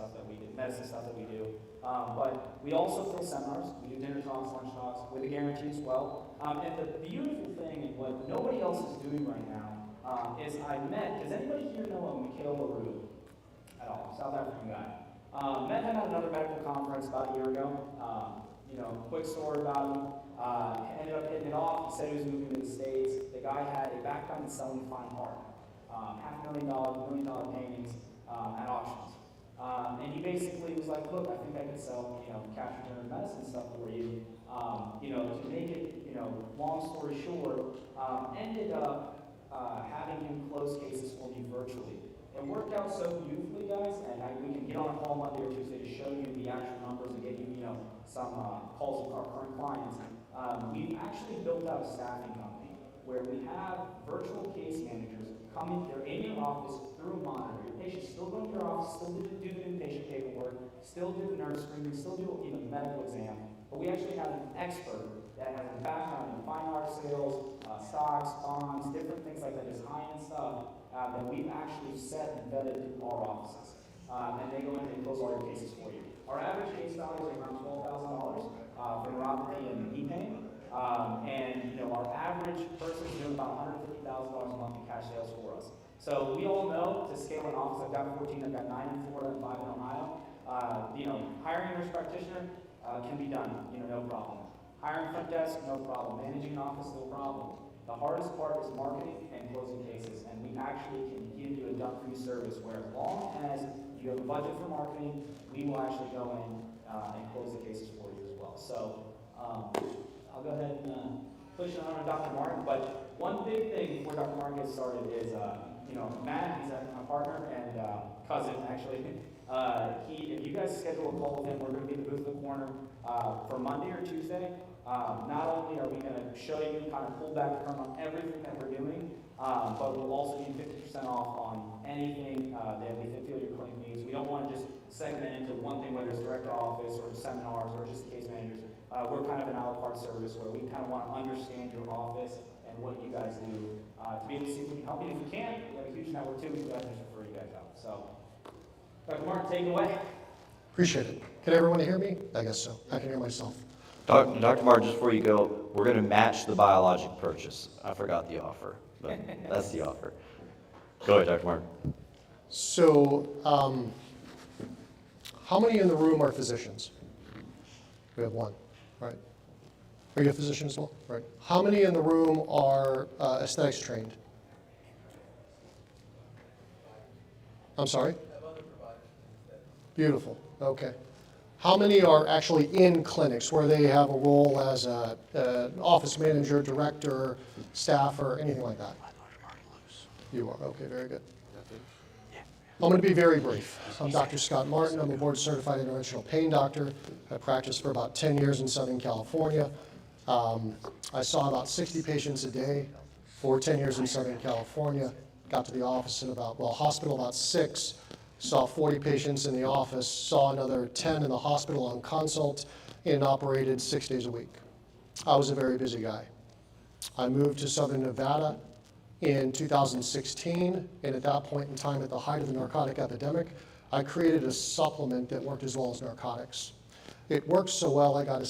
K: stuff that we do. But we also fill seminars, we do dinner talks, lunch talks, with a guarantee as well. And the beautiful thing and what nobody else is doing right now is does anybody here know Mikhail LaRue at all? South African guy. Met him at another medical conference about a year ago. Quick story about him. Ended up hitting it off. He said he was moving to the States. The guy had a background in selling fine art. $500,000, $1 million paintings at auctions. And he basically was like, look, I think I could sell, cash return medicine stuff for you. To make it, long story short, ended up having him close cases for me virtually. It worked out so beautifully, guys, and we can get on a call Monday or Tuesday to show you the actual numbers and get you, some calls with our current clients. We've actually built out a staffing company where we have virtual case managers come in, they're in your office through a monitor. Your patients still go to your office, still do the inpatient paperwork, still do the nurse screening, still do the medical exam, but we actually have an expert that has a background in fine art sales, stocks, bonds, different things like that, just high-end stuff. That we've actually set and vetted through our offices. And they go in and close all your cases for you. Our average case value is around $12,000 for neuropathy and knee pain. And our average person is doing about $150,000 a month in cash sales for us. So we all know to scale an office, I've got 14, I've got 9 in Florida and 5 in Ohio. Hiring a nurse practitioner can be done, no problem. Hiring front desk, no problem. Managing an office, no problem. The hardest part is marketing and closing cases, and we actually can give you a done-for-you service where as long as you have a budget for marketing, we will actually go in and close the cases for you as well. So I'll go ahead and push it on to Dr. Martin, but one big thing before Dr. Martin gets started is, Matt, he's my partner and cousin, actually. If you guys schedule a call with him, we're going to be in the booth in the corner for Monday or Tuesday. Not only are we going to show you, kind of pull back the curtain on everything that we're doing, but we'll also give you 50% off on anything that we feel your clinic needs. We don't want to just segment into one thing, whether it's direct office or seminars or just case managers. We're kind of an a la carte service where we kind of want to understand your office and what you guys do to be able to see if we can help you. If we can, we have a huge network too. We can refer you guys out. So, Dr. Martin, take it away.
L: Appreciate it. Can everyone hear me? I guess so. I can hear myself.
C: Dr. Martin, just before you go, we're going to match the biologic purchase. I forgot the offer, but that's the offer. Go ahead, Dr. Martin.
L: So, how many in the room are physicians? We have one, right? Are you a physician as well? Right. How many in the room are aesthetics trained? I'm sorry? Beautiful. Okay. How many are actually in clinics where they have a role as an office manager, director, staff, or anything like that? You are. Okay, very good. I'm going to be very brief. I'm Dr. Scott Martin. I'm a board-certified interventional pain doctor. I practiced for about 10 years in Southern California. I saw about 60 patients a day for 10 years in Southern California. Got to the office at hospital about 6. Saw 40 patients in the office, saw another 10 in the hospital on consult, and operated 6 days a week. I was a very busy guy. I moved to Southern Nevada in 2016, and at that point in time, at the height of the narcotic epidemic, I created a supplement that worked as well as narcotics. It worked so well, I got a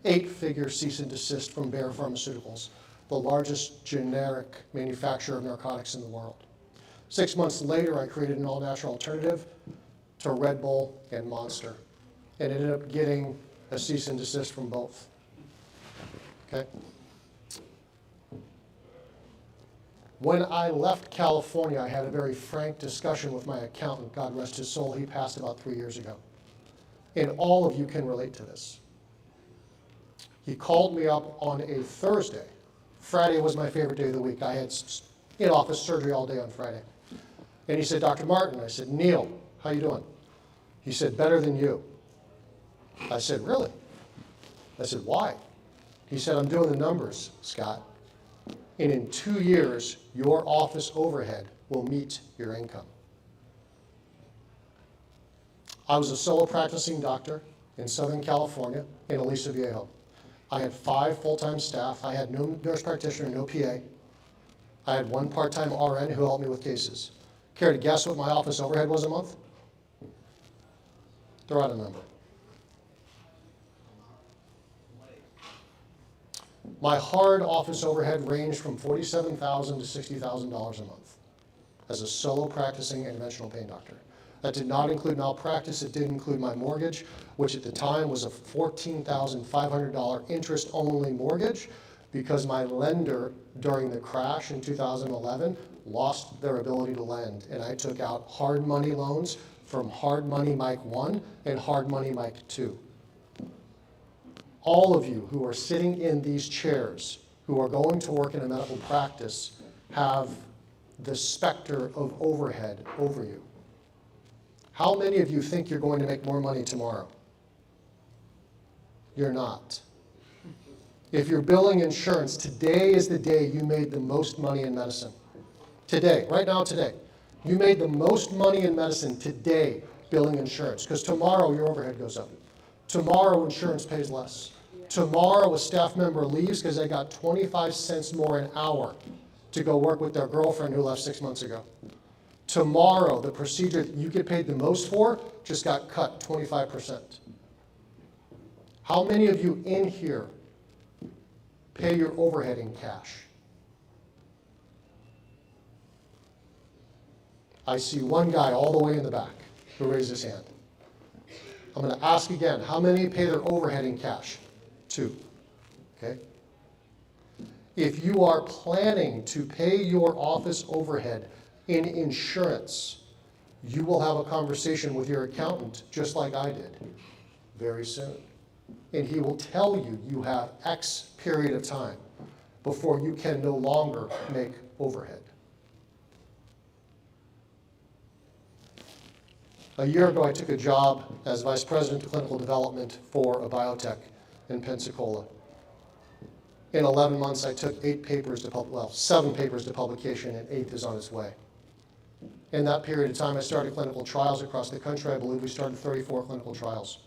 L: 8-figure cease and desist from Bayer Pharmaceuticals, the largest generic manufacturer of narcotics in the world. 6 months later, I created an all-natural alternative to Red Bull and Monster, and ended up getting a cease and desist from both. Okay? When I left California, I had a very frank discussion with my accountant, God rest his soul. He passed about 3 years ago. And all of you can relate to this. He called me up on a Thursday. Friday was my favorite day of the week. I had in-office surgery all day on Friday. And he said, Dr. Martin. I said, Neil, how you doing? He said, better than you. I said, really? I said, why? He said, I'm doing the numbers, Scott. And in 2 years, your office overhead will meet your income. I was a solo practicing doctor in Southern California in Aliso Viejo. I had 5 full-time staff. I had no nurse practitioner, no PA. I had 1 part-time RN who helped me with cases. Care to guess what my office overhead was a month? Throw out a number. My hard office overhead ranged from $47,000 to $60,000 a month as a solo practicing interventional pain doctor. That did not include malpractice. It did include my mortgage, which at the time was a $14,500 interest-only mortgage because my lender during the crash in 2011 lost their ability to lend. And I took out hard money loans from Hard Money Mike 1 and Hard Money Mike 2. All of you who are sitting in these chairs, who are going to work in a medical practice, have the specter of overhead over you. How many of you think you're going to make more money tomorrow? You're not. If you're billing insurance, today is the day you made the most money in medicine. Today, right now today. You made the most money in medicine today billing insurance, because tomorrow your overhead goes up. Tomorrow insurance pays less. Tomorrow a staff member leaves because they got 25 cents more an hour to go work with their girlfriend who left 6 months ago. Tomorrow, the procedure that you get paid the most for just got cut 25%. How many of you in here pay your overhead in cash? I see one guy all the way in the back who raised his hand. I'm going to ask again, how many pay their overhead in cash? 2. Okay? If you are planning to pay your office overhead in insurance, you will have a conversation with your accountant, just like I did, very soon. And he will tell you you have X period of time before you can no longer make overhead. A year ago, I took a job as Vice President of Clinical Development for a biotech in Pensacola. In 11 months, I took 7 papers to publication, and 8th is on its way. In that period of time, I started clinical trials across the country. I believe we started 34 clinical trials.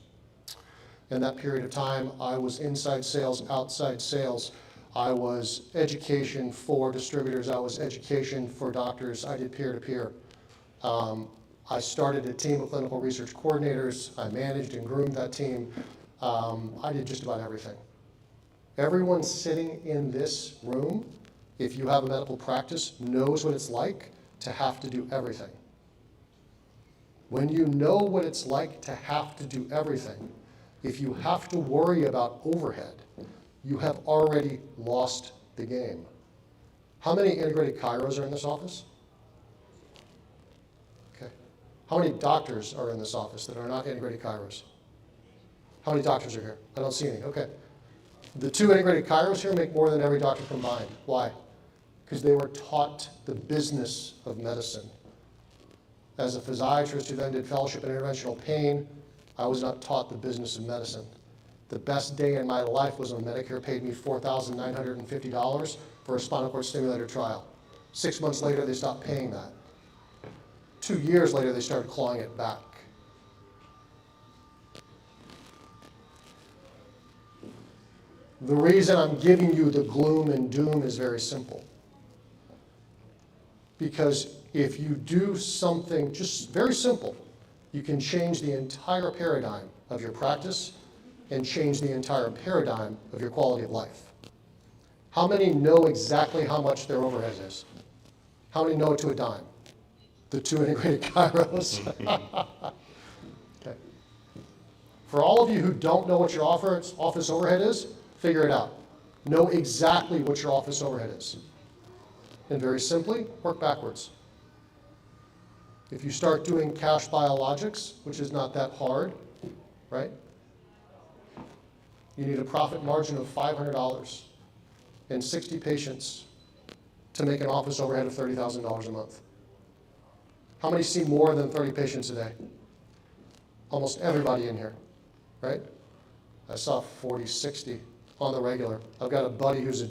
L: In that period of time, I was inside sales, outside sales. I was education for distributors. I was education for doctors. I did peer-to-peer. I started a team of clinical research coordinators. I managed and groomed that team. I did just about everything. Everyone sitting in this room, if you have a medical practice, knows what it's like to have to do everything. When you know what it's like to have to do everything, if you have to worry about overhead, you have already lost the game. How many integrated chiros are in this office? Okay. How many doctors are in this office that are not integrated chiros? How many doctors are here? I don't see any. Okay. The 2 integrated chiros here make more than every doctor combined. Why? Because they were taught the business of medicine. As a physiatrist who then did fellowship in interventional pain, I was not taught the business of medicine. The best day in my life was when Medicare paid me $4,950 for a spinal cord stimulator trial. 6 months later, they stopped paying that. 2 years later, they started clawing it back. The reason I'm giving you the gloom and doom is very simple. Because if you do something just very simple, you can change the entire paradigm of your practice and change the entire paradigm of your quality of life. How many know exactly how much their overhead is? How many know it to a dime? The 2 integrated chiros. Okay. For all of you who don't know what your office overhead is, figure it out. Know exactly what your office overhead is. And very simply, work backwards. If you start doing cash biologics, which is not that hard, right? You need a profit margin of $500 and 60 patients to make an office overhead of $30,000 a month. How many see more than 30 patients a day? Almost everybody in here, right? I saw 40, 60 on the regular. I've got a buddy who's a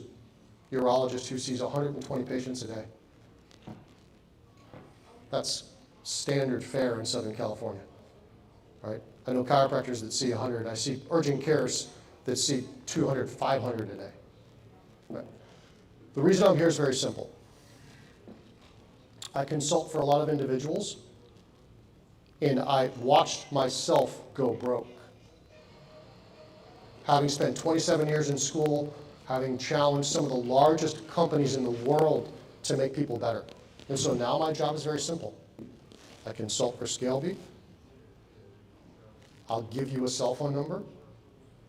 L: urologist who sees 120 patients a day. That's standard fare in Southern California, right? I know chiropractors that see 100. I see urgent cares that see 200, 500 a day. Right? The reason I'm here is very simple. I consult for a lot of individuals, and I watched myself go broke. Having spent 27 years in school, having challenged some of the largest companies in the world to make people better. And so now my job is very simple. I consult for ScaleBeat. I'll give you a cell phone number,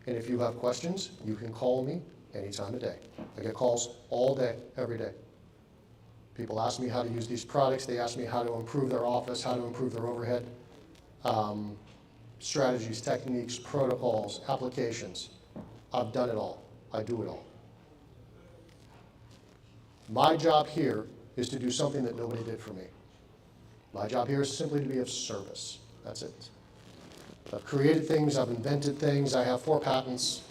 L: and if you have questions, you can call me any time of day. I get calls all day, every day. People ask me how to use these products. They ask me how to improve their office, how to improve their overhead, strategies, techniques, protocols, applications. I've done it all. I do it all. My job here is to do something that nobody did for me. My job here is simply to be of service. That's it. I've created things, I've invented things, I have 4 patents,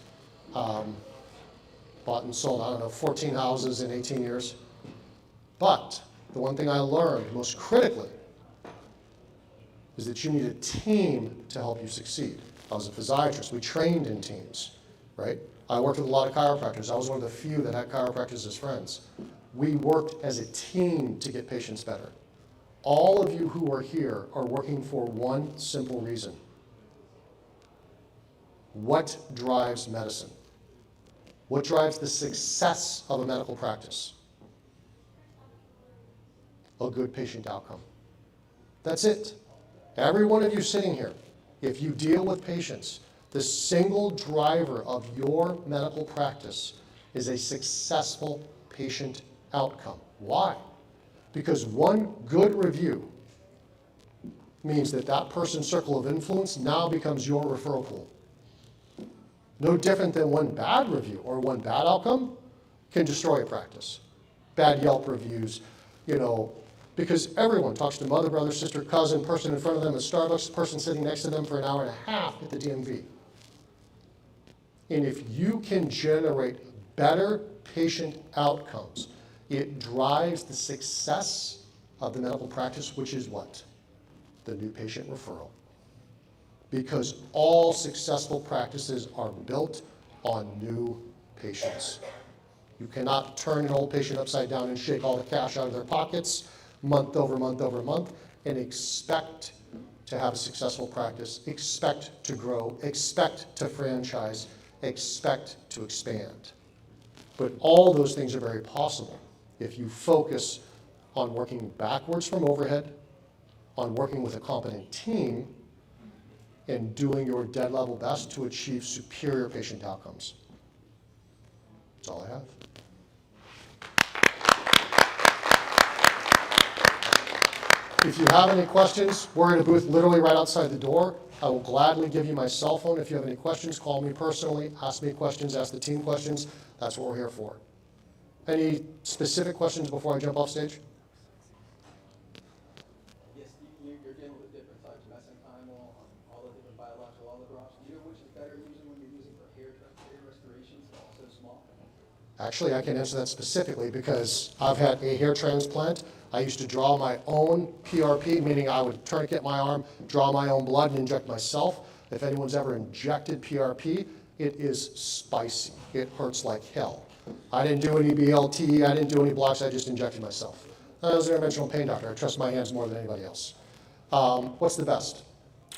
L: bought and sold, 14 houses in 18 years. But the one thing I learned most critically is that you need a team to help you succeed. I was a physiatrist, we trained in teams, right? I worked with a lot of chiropractors. I was one of the few that had chiropractors as friends. We worked as a team to get patients better. All of you who are here are working for one simple reason. What drives medicine? What drives the success of a medical practice? A good patient outcome. That's it. Every one of you sitting here, if you deal with patients, the single driver of your medical practice is a successful patient outcome. Why? Because one good review means that that person's circle of influence now becomes your referral pool. No different than one bad review or one bad outcome can destroy a practice. Bad Yelp reviews, because everyone talks to mother, brother, sister, cousin, person in front of them at Starbucks, person sitting next to them for an hour and a half at the DMV. And if you can generate better patient outcomes, it drives the success of the medical practice, which is what? The new patient referral. Because all successful practices are built on new patients. You cannot turn an old patient upside down and shake all the cash out of their pockets month over month over month and expect to have a successful practice, expect to grow, expect to franchise, expect to expand. But all those things are very possible if you focus on working backwards from overhead, on working with a competent team, and doing your dead level best to achieve superior patient outcomes. That's all I have. If you have any questions, we're in a booth literally right outside the door. I will gladly give you my cell phone. If you have any questions, call me personally, ask me questions, ask the team questions. That's what we're here for. Any specific questions before I jump off stage?
M: Yes, you're dealing with different types of mesenchymal, all the different biological allografts. Do you know which is better using when you're using for hair restorations, also small?
L: Actually, I can answer that specifically because I've had a hair transplant. I used to draw my own PRP, meaning I would tourniquet my arm, draw my own blood, and inject myself. If anyone's ever injected PRP, it is spicy. It hurts like hell. I didn't do any BLT, I didn't do any blocks, I just injected myself. I was an interventional pain doctor. I trust my hands more than anybody else. What's the best?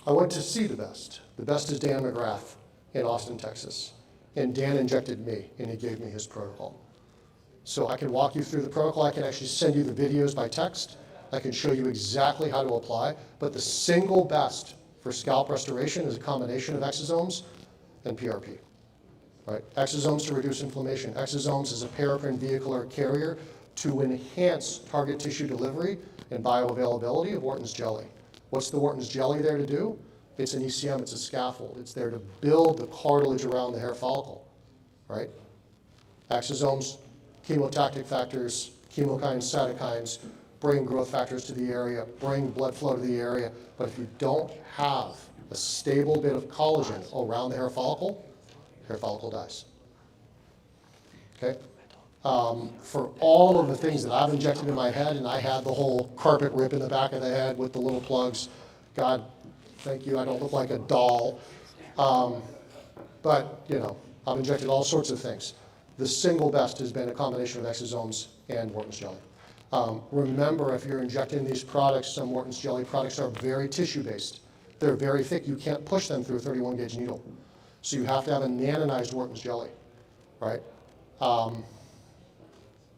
L: I went to see the best. The best is Dan McGrath in Austin, Texas. And Dan injected me, and he gave me his protocol. So I can walk you through the protocol. I can actually send you the videos by text. I can show you exactly how to apply. But the single best for scalp restoration is a combination of exosomes and PRP. Right? Exosomes to reduce inflammation. Exosomes is a paracrine vehicular carrier to enhance target tissue delivery and bioavailability of Wharton's jelly. What's the Wharton's jelly there to do? It's an ECM, it's a scaffold. It's there to build the cartilage around the hair follicle, right? Exosomes, chemotactic factors, chemokines, cytokines, bring growth factors to the area, bring blood flow to the area. But if you don't have a stable bit of collagen around the hair follicle dies. Okay? For all of the things that I've injected in my head, and I had the whole carpet rip in the back of the head with the little plugs. God, thank you, I don't look like a doll. But, you know, I've injected all sorts of things. The single best has been a combination of exosomes and Wharton's jelly. Remember, if you're injecting these products, some Wharton's jelly products are very tissue-based. They're very thick. You can't push them through a 31 gauge needle. So you have to have a nanonized Wharton's jelly, right?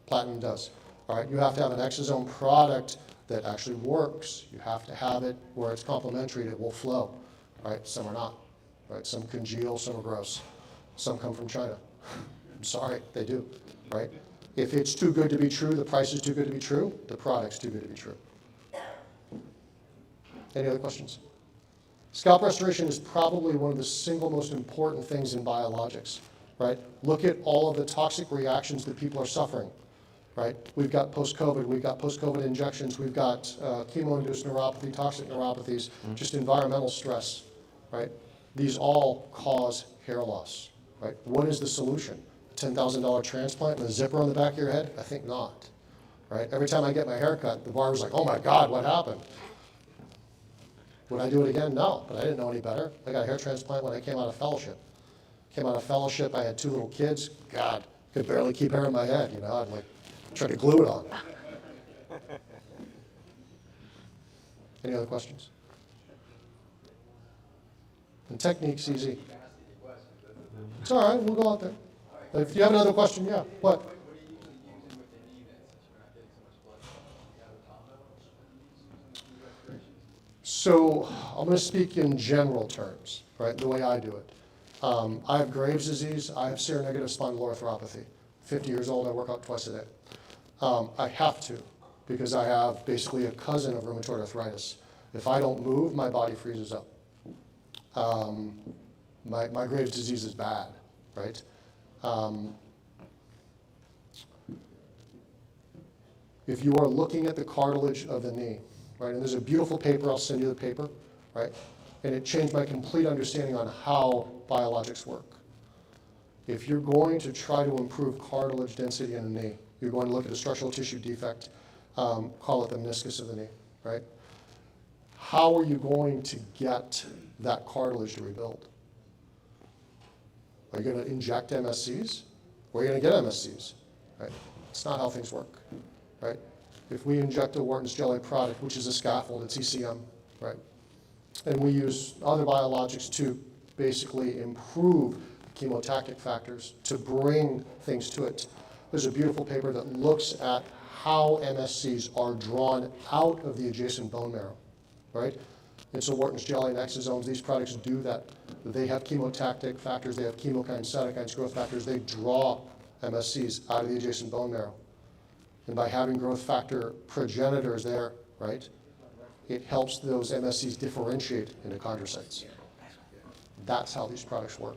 L: Platinum does. All right, you have to have an exosome product that actually works. You have to have it where it's complementary, it will flow, right? Some are not, right? Some congeal, some are gross. Some come from China. I'm sorry, they do, right? If it's too good to be true, the price is too good to be true, the product's too good to be true. Any other questions? Scalp restoration is probably one of the single most important things in biologics, right? Look at all of the toxic reactions that people are suffering, right? We've got post-COVID, we've got post-COVID injections, we've got chemo-induced neuropathy, toxic neuropathies, just environmental stress, right? These all cause hair loss, right? What is the solution? A $10,000 transplant and a zipper on the back of your head? I think not, right? Every time I get my hair cut, the barber's like, oh my God, what happened? Would I do it again? No, but I didn't know any better. I got a hair transplant when I came out of fellowship. Came out of fellowship, I had 2 little kids. God, could barely keep hair in my head, you know, I'd like try to glue it on. Any other questions? And technique's easy. It's all right, we'll go out there. If you have another question, yeah, what? So I'm going to speak in general terms, right, the way I do it. I have Graves' disease. I have seronegative spondyloarthropathy. 50 years old, I work out twice a day. I have to, because I have basically a cousin of rheumatoid arthritis. If I don't move, my body freezes up. My Graves' disease is bad, right? If you are looking at the cartilage of the knee, right, and there's a beautiful paper, I'll send you the paper, right? And it changed my complete understanding on how biologics work. If you're going to try to improve cartilage density in the knee, you're going to look at a structural tissue defect, call it the meniscus of the knee, right? How are you going to get that cartilage to rebuild? Are you going to inject MSCs? Or are you going to get MSCs? Right? It's not how things work, right? If we inject a Wharton's jelly product, which is a scaffold, it's ECM, right? And we use other biologics to basically improve chemotactic factors to bring things to it. There's a beautiful paper that looks at how MSCs are drawn out of the adjacent bone marrow, right? And so Wharton's jelly and exosomes, these products do that. They have chemotactic factors, they have chemokines, cytokines, growth factors. They draw MSCs out of the adjacent bone marrow. And by having growth factor progenitors there, right, it helps those MSCs differentiate into chondrocytes. That's how these products work.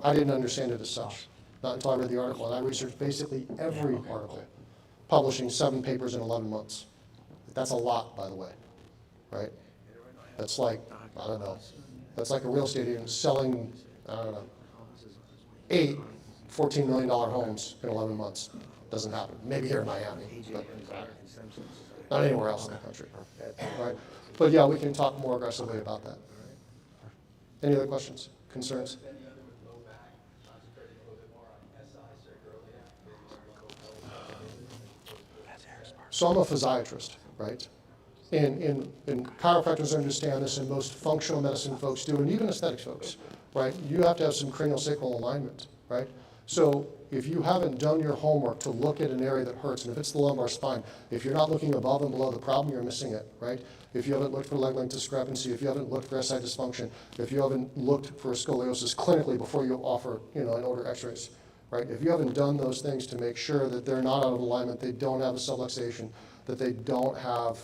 L: I didn't understand it as such, not until I read the article, and I researched basically every article, publishing 7 papers in 11 months. That's a lot, by the way, right? That's like, I don't know, that's like a real estate agent selling, I don't know, 8 $14 million homes in 11 months. Doesn't happen. Maybe here in Miami, but not anywhere else in the country. Right? But yeah, we can talk more aggressively about that. Any other questions, concerns? So I'm a physiatrist, right? And chiropractors understand this, and most functional medicine folks do, and even aesthetics folks, right? You have to have some craniosacral alignment, right? So if you haven't done your homework to look at an area that hurts, and if it's the lumbar spine, if you're not looking above and below the problem, you're missing it, right? If you haven't looked for leg length discrepancy, if you haven't looked for SI dysfunction, if you haven't looked for scoliosis clinically before you offer, and order x-rays, right? If you haven't done those things to make sure that they're not out of alignment, they don't have a subluxation, that they don't have,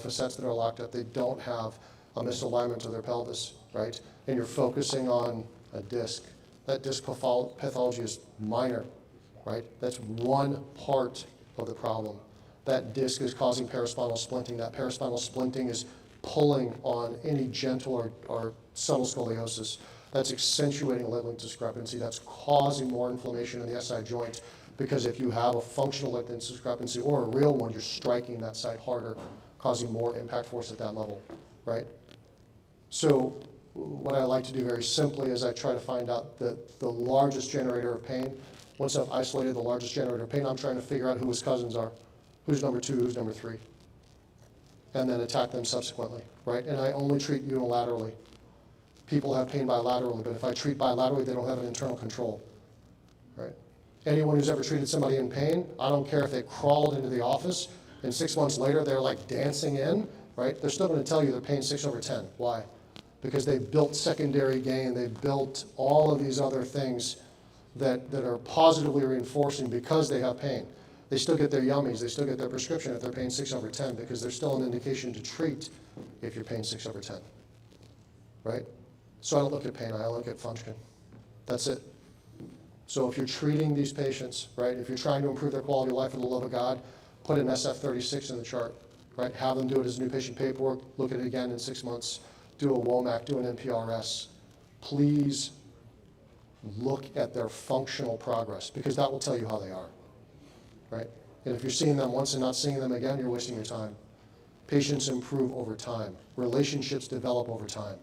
L: facets that are locked up, they don't have a misalignment of their pelvis, right? And you're focusing on a disc. That disc pathology is minor, right? That's one part of the problem. That disc is causing paraspinal splinting. That paraspinal splinting is pulling on any gentle or subtle scoliosis. That's accentuating leg length discrepancy. That's causing more inflammation in the SI joint. Because if you have a functional length discrepancy or a real one, you're striking that site harder, causing more impact force at that level, right? So what I like to do very simply is I try to find out the largest generator of pain. Once I've isolated the largest generator of pain, I'm trying to figure out who his cousins are, who's number 2, who's number 3, and then attack them subsequently, right? And I only treat unilaterally. People have pain bilaterally, but if I treat bilaterally, they don't have an internal control, right? Anyone who's ever treated somebody in pain, I don't care if they crawled into the office and 6 months later they're like dancing in, right? They're still going to tell you they're pain 6/10. Why? Because they built secondary gain, they built all of these other things that are positively reinforcing because they have pain. They still get their yummies, they still get their prescription if they're pain 6/10 because there's still an indication to treat if you're pain 6/10, right? So I don't look at pain, I look at function. That's it. So if you're treating these patients, right, if you're trying to improve their quality of life for the love of God, put an SF36 in the chart, right? Have them do it as new patient paperwork, look at it again in 6 months, do a WOMAC, do an NPRS. Please look at their functional progress because that will tell you how they are, right? And if you're seeing them once and not seeing them again, you're wasting your time. Patients improve over time. Relationships develop over time.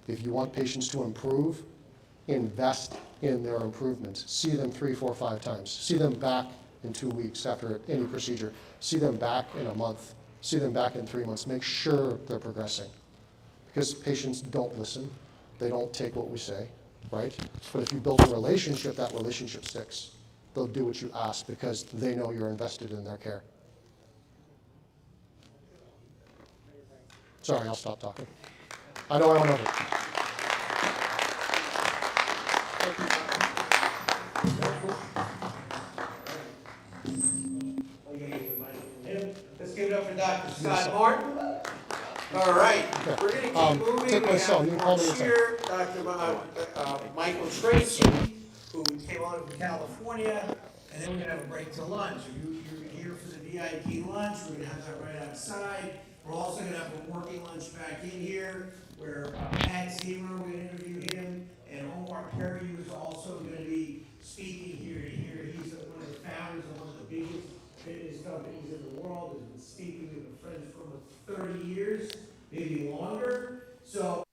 L: If you want patients to improve, invest in their improvements. See them 3, 4, 5 times. See them back in 2 weeks after any procedure. See them back in a month. See them back in 3 months. Make sure they're progressing. Because patients don't listen. They don't take what we say, right? But if you build a relationship, that relationship sticks. They'll do what you ask because they know you're invested in their care. Sorry, I'll stop talking. I know I went over.
B: Let's give it up for Dr. Scott Martin. All right, we're going to keep moving.
L: Take my cell. You can call me anytime.
B: Here, Dr. Michael Tracy, who came on from California, and then we're going to have a break to lunch. You're here for the VIP lunch. We're going to have that right outside. We're also going to have a working lunch back in here where Pat Zimmer, we're going to interview him, and Omar Perry, who's also going to be speaking here. He's one of the founders of one of the biggest fitness companies in the world. Has been speaking with a friend for over 30 years, maybe longer. So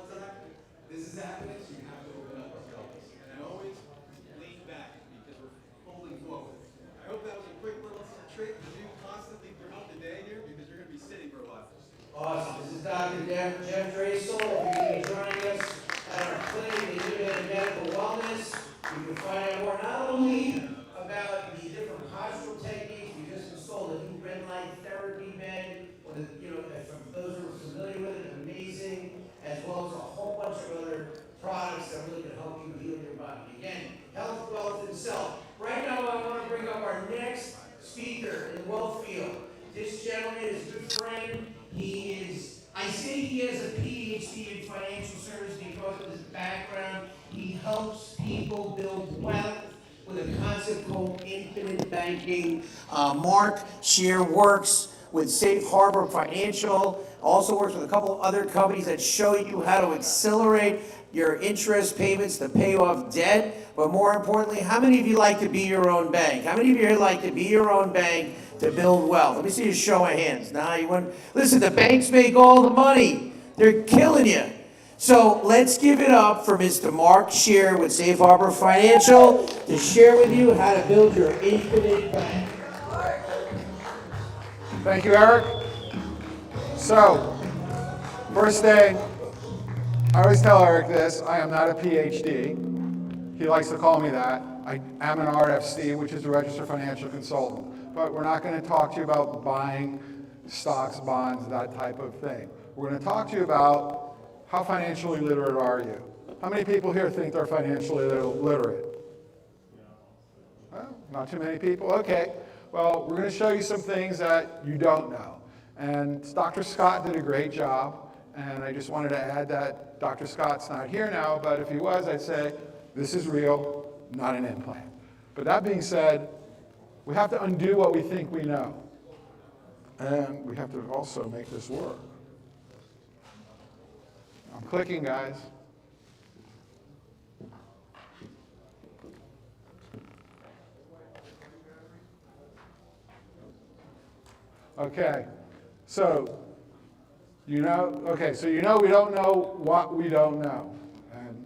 N: one time, this is happening, so you have to open up our pelvis. And I always lean back because we're holding forward. I hope that was a quick little trick to do constantly throughout the day here because you're going to be sitting for a while.
B: Awesome. This is Dr. Jeff Draesel. If you're going to be joining us at our clinic in Innovative Medical Wellness, you can find out more not only about the different postural techniques. We just installed a new red light therapy bed. For those who are familiar with it, amazing, as well as a whole bunch of other products that really can help you heal your body. Again, health, wealth, and self. Right now, I want to bring up our next speaker in the wealth field. This gentleman is a good friend. I say he has a PhD in financial services because of his background. He helps people build wealth with a concept called infinite banking. Mark Scheer works with Safe Harbor Financial, also works with a couple of other companies that show you how to accelerate your interest payments to pay off debt. But more importantly, how many of you like to be your own bank? How many of you here like to be your own bank to build wealth? Let me see a show of hands. Now you want, listen, the banks make all the money. They're killing you. So let's give it up for Mr. Mark Scheer with Safe Harbor Financial to share with you how to build your infinite bank.
O: Thank you, Eric. So, first day, I always tell Eric this, I am not a PhD. He likes to call me that. I am an RFC, which is a registered financial consultant. But we're not going to talk to you about buying stocks, bonds, that type of thing. We're going to talk to you about how financially literate are you? How many people here think they're financially literate? Well, not too many people. Okay. Well, we're going to show you some things that you don't know. And Dr. Scott did a great job. And I just wanted to add that Dr. Scott's not here now, but if he was, I'd say, this is real, not an implant. But that being said, we have to undo what we think we know. And we have to also make this work. I'm clicking, guys. Okay, so you know we don't know what we don't know. And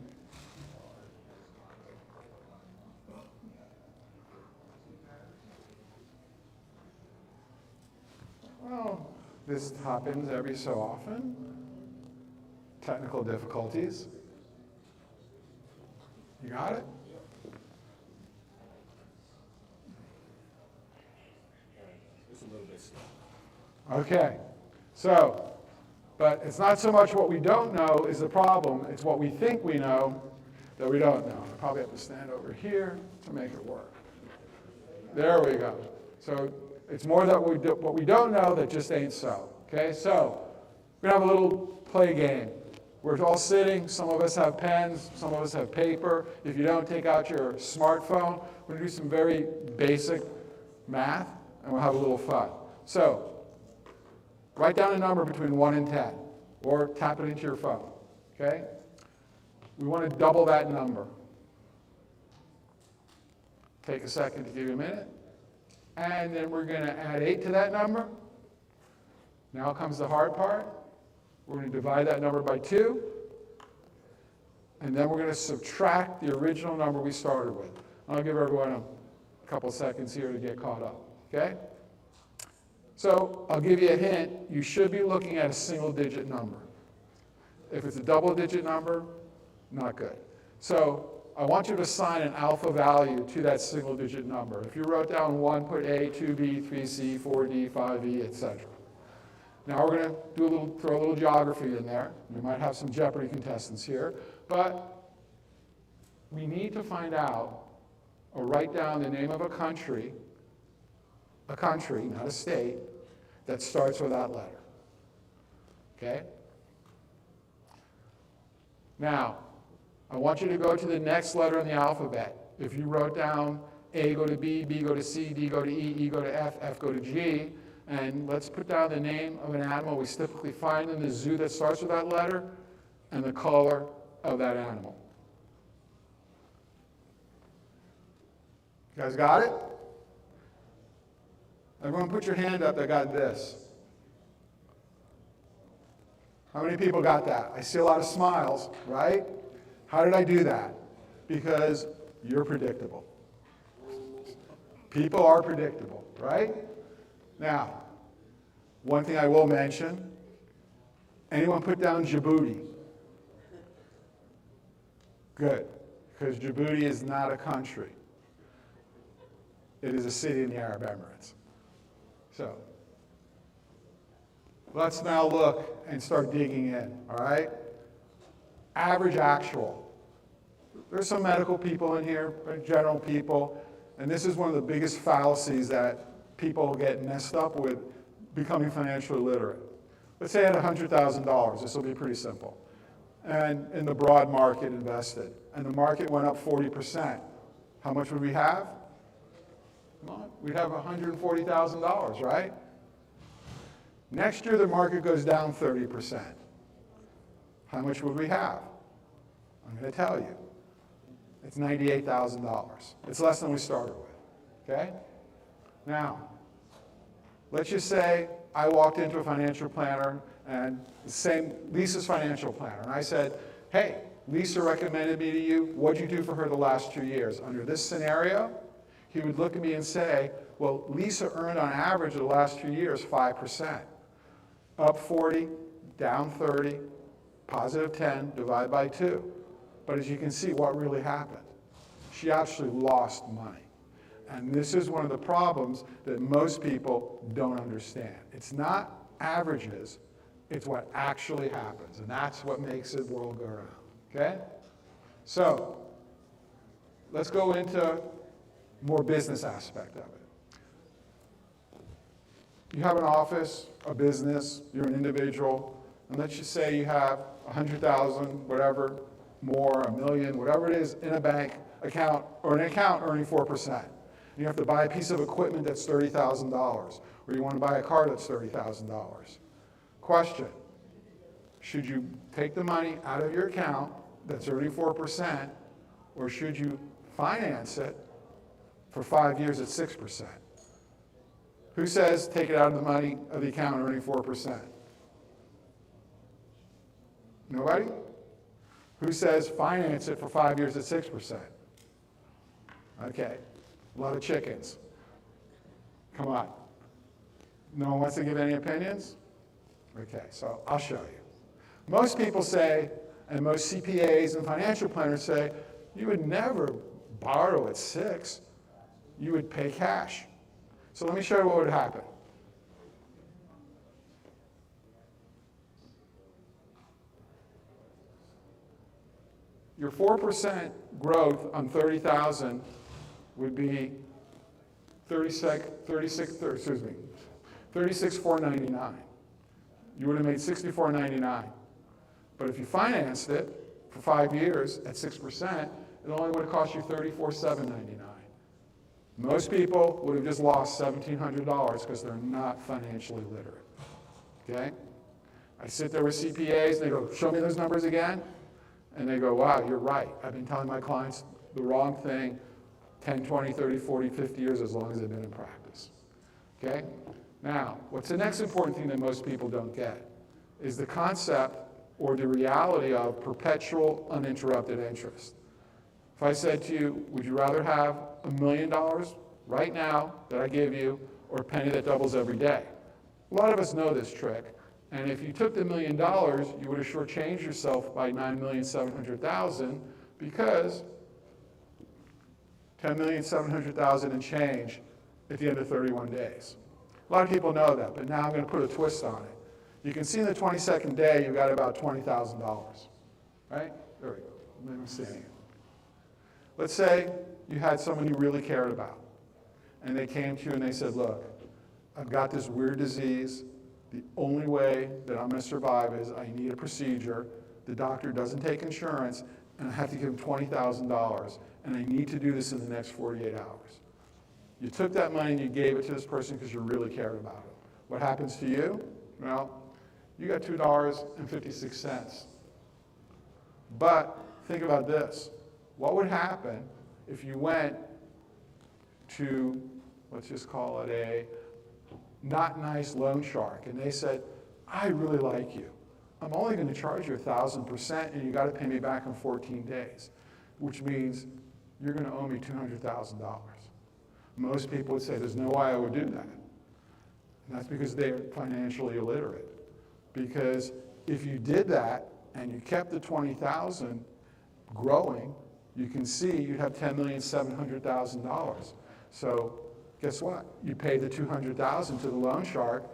O: well, this happens every so often. Technical difficulties. You got it? Okay, so, but it's not so much what we don't know is the problem, it's what we think we know that we don't know. I probably have to stand over here to make it work. There we go. So it's more that what we don't know that just ain't so. Okay, so we're gonna have a little play game. We're all sitting, some of us have pens, some of us have paper. If you don't, take out your smartphone. We're gonna do some very basic math and we'll have a little fun. So, write down a number between 1 and 10, or tap it into your phone, okay? We want to double that number. Take a second to give you a minute. And then we're going to add 8 to that number. Now comes the hard part. We're going to divide that number by 2. And then we're going to subtract the original number we started with. I'll give everyone a couple seconds here to get caught up, okay? So I'll give you a hint. You should be looking at a single-digit number. If it's a double-digit number, not good. So I want you to assign an alpha value to that single-digit number. If you wrote down 1, put A, 2B, 3C, 4D, 5E, etc. Now we're going to throw a little geography in there. We might have some Jeopardy contestants here. But we need to find out or write down the name of a country, not a state, that starts with that letter. Okay? Now, I want you to go to the next letter in the alphabet. If you wrote down A, go to B, B, go to C, D, go to E, E, go to F, F, go to G, and let's put down the name of an animal we typically find in the zoo that starts with that letter and the color of that animal. You guys got it? Everyone put your hand up that got this. How many people got that? I see a lot of smiles, right? How did I do that? Because you're predictable. People are predictable, right? Now, one thing I will mention, anyone put down Djibouti? Good, because Djibouti is not a country. It is a city in the Arab Emirates. So, let's now look and start digging in, all right? Average actual. There's some medical people in here, general people, and this is one of the biggest fallacies that people get messed up with becoming financially literate. Let's say I had $100,000, this will be pretty simple, and in the broad market invested, and the market went up 40%. How much would we have? Come on, we'd have $140,000, right? Next year, the market goes down 30%. How much would we have? I'm going to tell you. It's $98,000. It's less than we started with, okay? Now, let's just say I walked into a financial planner, and the same, Lisa's financial planner, and I said, hey, Lisa recommended me to you. What'd you do for her the last 2 years? Under this scenario, he would look at me and say, well, Lisa earned on average the last 2 years 5%. Up 40, down 30, positive 10, divide by 2. But as you can see, what really happened? She actually lost money. And this is one of the problems that most people don't understand. It's not averages, it's what actually happens. And that's what makes the world go around, okay? So, let's go into more business aspect of it. You have an office, a business, you're an individual, and let's just say you have 100,000, whatever, more, a million, whatever it is, in a bank account, or an account earning 4%. And you have to buy a piece of equipment that's $30,000, or you want to buy a car that's $30,000. Question, should you take the money out of your account that's earning 4%, or should you finance it for 5 years at 6%? Who says take it out of the money of the account earning 4%? Nobody? Who says finance it for 5 years at 6%? Okay, a lot of chickens. Come on. No one wants to give any opinions? Okay, so I'll show you. Most people say, and most CPAs and financial planners say, you would never borrow at 6. You would pay cash. So let me show you what would happen. Your 4% growth on 30,000 would be 36,499. You would have made 64.99. But if you financed it for 5 years at 6%, it only would have cost you 34,799. Most people would have just lost $1,700 because they're not financially literate. Okay? I sit there with CPAs and they go, show me those numbers again. And they go, wow, you're right. I've been telling my clients the wrong thing 10, 20, 30, 40, 50 years as long as they've been in practice. Okay? Now, what's the next important thing that most people don't get is the concept or the reality of perpetual uninterrupted interest. If I said to you, would you rather have $1 million right now that I give you or a penny that doubles every day? A lot of us know this trick. And if you took the $1 million, you would have shortchanged yourself by $9,700,000 because $10,700,000 and change at the end of 31 days. A lot of people know that, but now I'm going to put a twist on it. You can see in the 22nd day, you've got about $20,000, right? There we go. I'm seeing it. Let's say you had someone you really cared about, and they came to you and they said, look, I've got this weird disease. The only way that I'm going to survive is I need a procedure. The doctor doesn't take insurance, and I have to give him $20,000, and I need to do this in the next 48 hours. You took that money and you gave it to this person because you really cared about it. What happens to you? Well, you got $2.56. But think about this. What would happen if you went to, let's just call it a not nice loan shark, and they said, I really like you. I'm only going to charge you 1,000% and you got to pay me back in 14 days, which means you're going to owe me $200,000. Most people would say, there's no way I would do that. And that's because they're financially illiterate. Because if you did that and you kept the 20,000 growing, you can see you'd have $10,700,000. So guess what? You paid the $200,000 to the loan shark,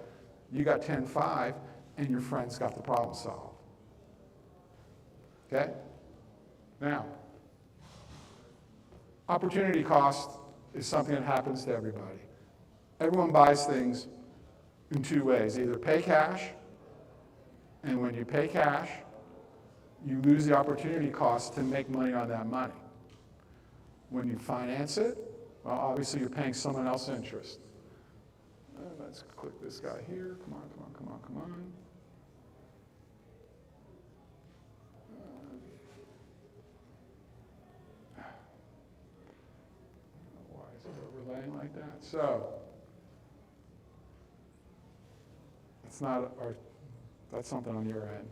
O: you got 10.5, and your friends got the problem solved. Okay? Now, opportunity cost is something that happens to everybody. Everyone buys things in two ways. Either pay cash, and when you pay cash, you lose the opportunity cost to make money on that money. When you finance it, well, obviously you're paying someone else interest. Let's click this guy here. Come on, come on, come on, come on. Why is it overlaying like that? So, it's not our, that's something on your end.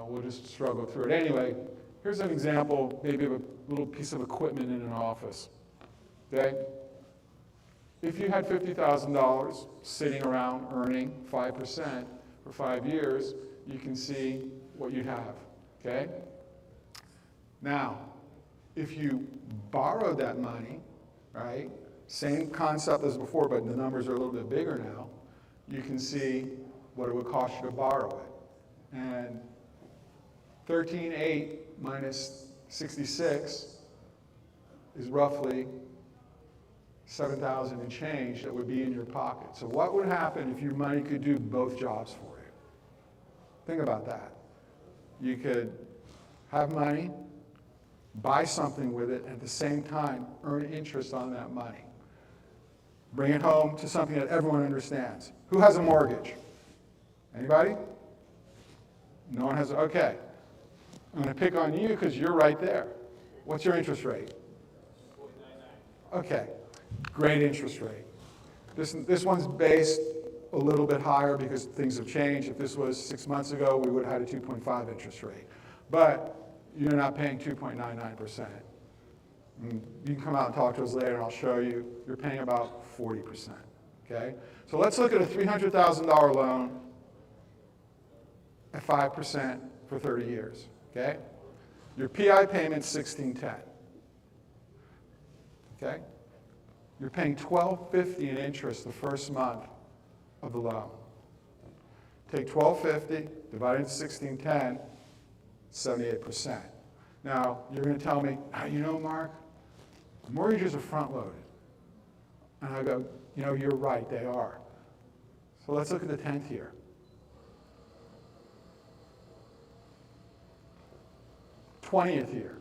O: We'll just struggle through it. Anyway, here's an example, maybe of a little piece of equipment in an office. Okay? If you had $50,000 sitting around earning 5% for 5 years, you can see what you have. Okay? Now, if you borrowed that money, right? Same concept as before, but the numbers are a little bit bigger now. You can see what it would cost you to borrow it. And 13.8 minus 66 is roughly 7,000 and change that would be in your pocket. So what would happen if your money could do both jobs for you? Think about that. You could have money, buy something with it, and at the same time earn interest on that money. Bring it home to something that everyone understands. Who has a mortgage? Anybody? No one has, okay. I'm going to pick on you because you're right there. What's your interest rate? Okay, great interest rate. This one's based a little bit higher because things have changed. If this was 6 months ago, we would have had a 2.5 interest rate. But you're not paying 2.99%. You can come out and talk to us later and I'll show you. You're paying about 40%. Okay? So let's look at a $300,000 loan at 5% for 30 years. Okay? Your PI payment's $1,610. Okay? You're paying $1,250 in interest the first month of the loan. Take $1,250, divide it into $1,610, 78%. Now, you're going to tell me, you know, Mark, mortgages are front-loaded. And I go, you know, you're right, they are. So let's look at the 10th year. '20th year.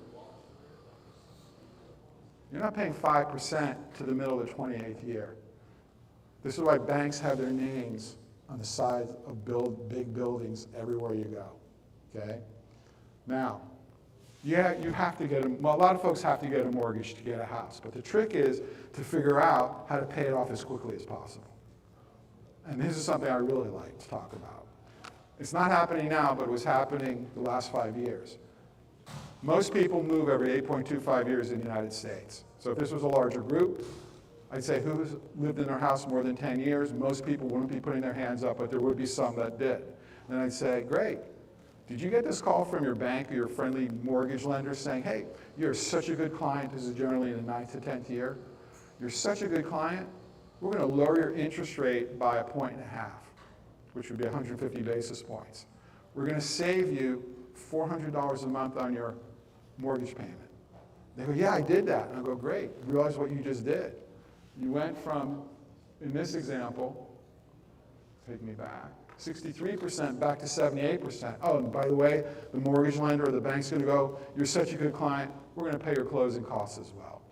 O: You're not paying 5% to the middle of the 28th year. This is why banks have their names on the sides of big buildings everywhere you go. Okay? Now, yeah, you have to get a lot of folks have to get a mortgage to get a house, but the trick is to figure out how to pay it off as quickly as possible. And this is something I really like to talk about. It's not happening now, but it was happening the last 5 years. Most people move every 8.25 years in the United States. So if this was a larger group, I'd say who's lived in their house more than 10 years? Most people wouldn't be putting their hands up, but there would be some that did. And I'd say, great. Did you get this call from your bank or your friendly mortgage lender saying, hey, you're such a good client, this is generally in the 9th to 10th year, you're such a good client, we're going to lower your interest rate by 1.5 points, which would be 150 basis points. We're going to save you $400 a month on your mortgage payment. They go, yeah, I did that. And I go, great. Realize what you just did. You went from, in this example, take me back, 63% back to 78%. Oh, and by the way, the mortgage lender or the bank's going to go, you're such a good client, we're going to pay your closing costs as well.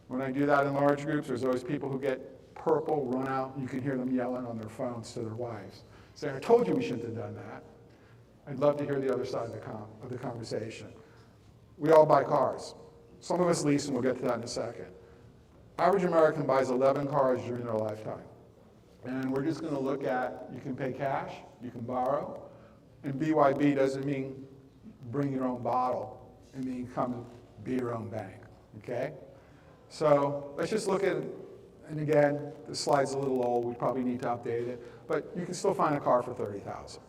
O: When I do that in large groups, there's always people who get purple, run out, and you can hear them yelling on their phones to their wives, saying, I told you we shouldn't have done that. I'd love to hear the other side of the conversation. We all buy cars. Some of us lease, and we'll get to that in a second. Average American buys 11 cars during their lifetime. And we're just going to look at, you can pay cash, you can borrow, and BYB doesn't mean bring your own bottle. It means come be your own bank, okay? So let's just look at, and again, the slide's a little old, we probably need to update it, but you can still find a car for $30,000.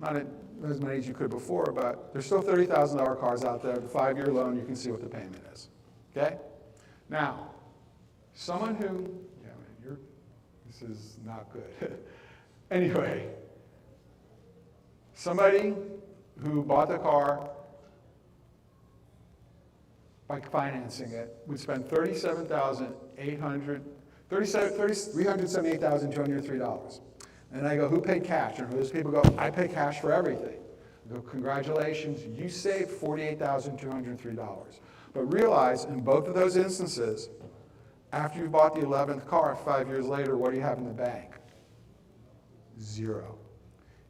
O: Not as many as you could before, but there's still $30,000 cars out there. The 5-year loan, you can see what the payment is, okay? Now, someone who, yeah, man, this is not good. Anyway, somebody who bought the car by financing it would spend $378,203. And I go, who paid cash? And those people go, I pay cash for everything. I go, congratulations, you saved $48,203. But realize in both of those instances, after you bought the 11th car 5 years later, what do you have in the bank? 0.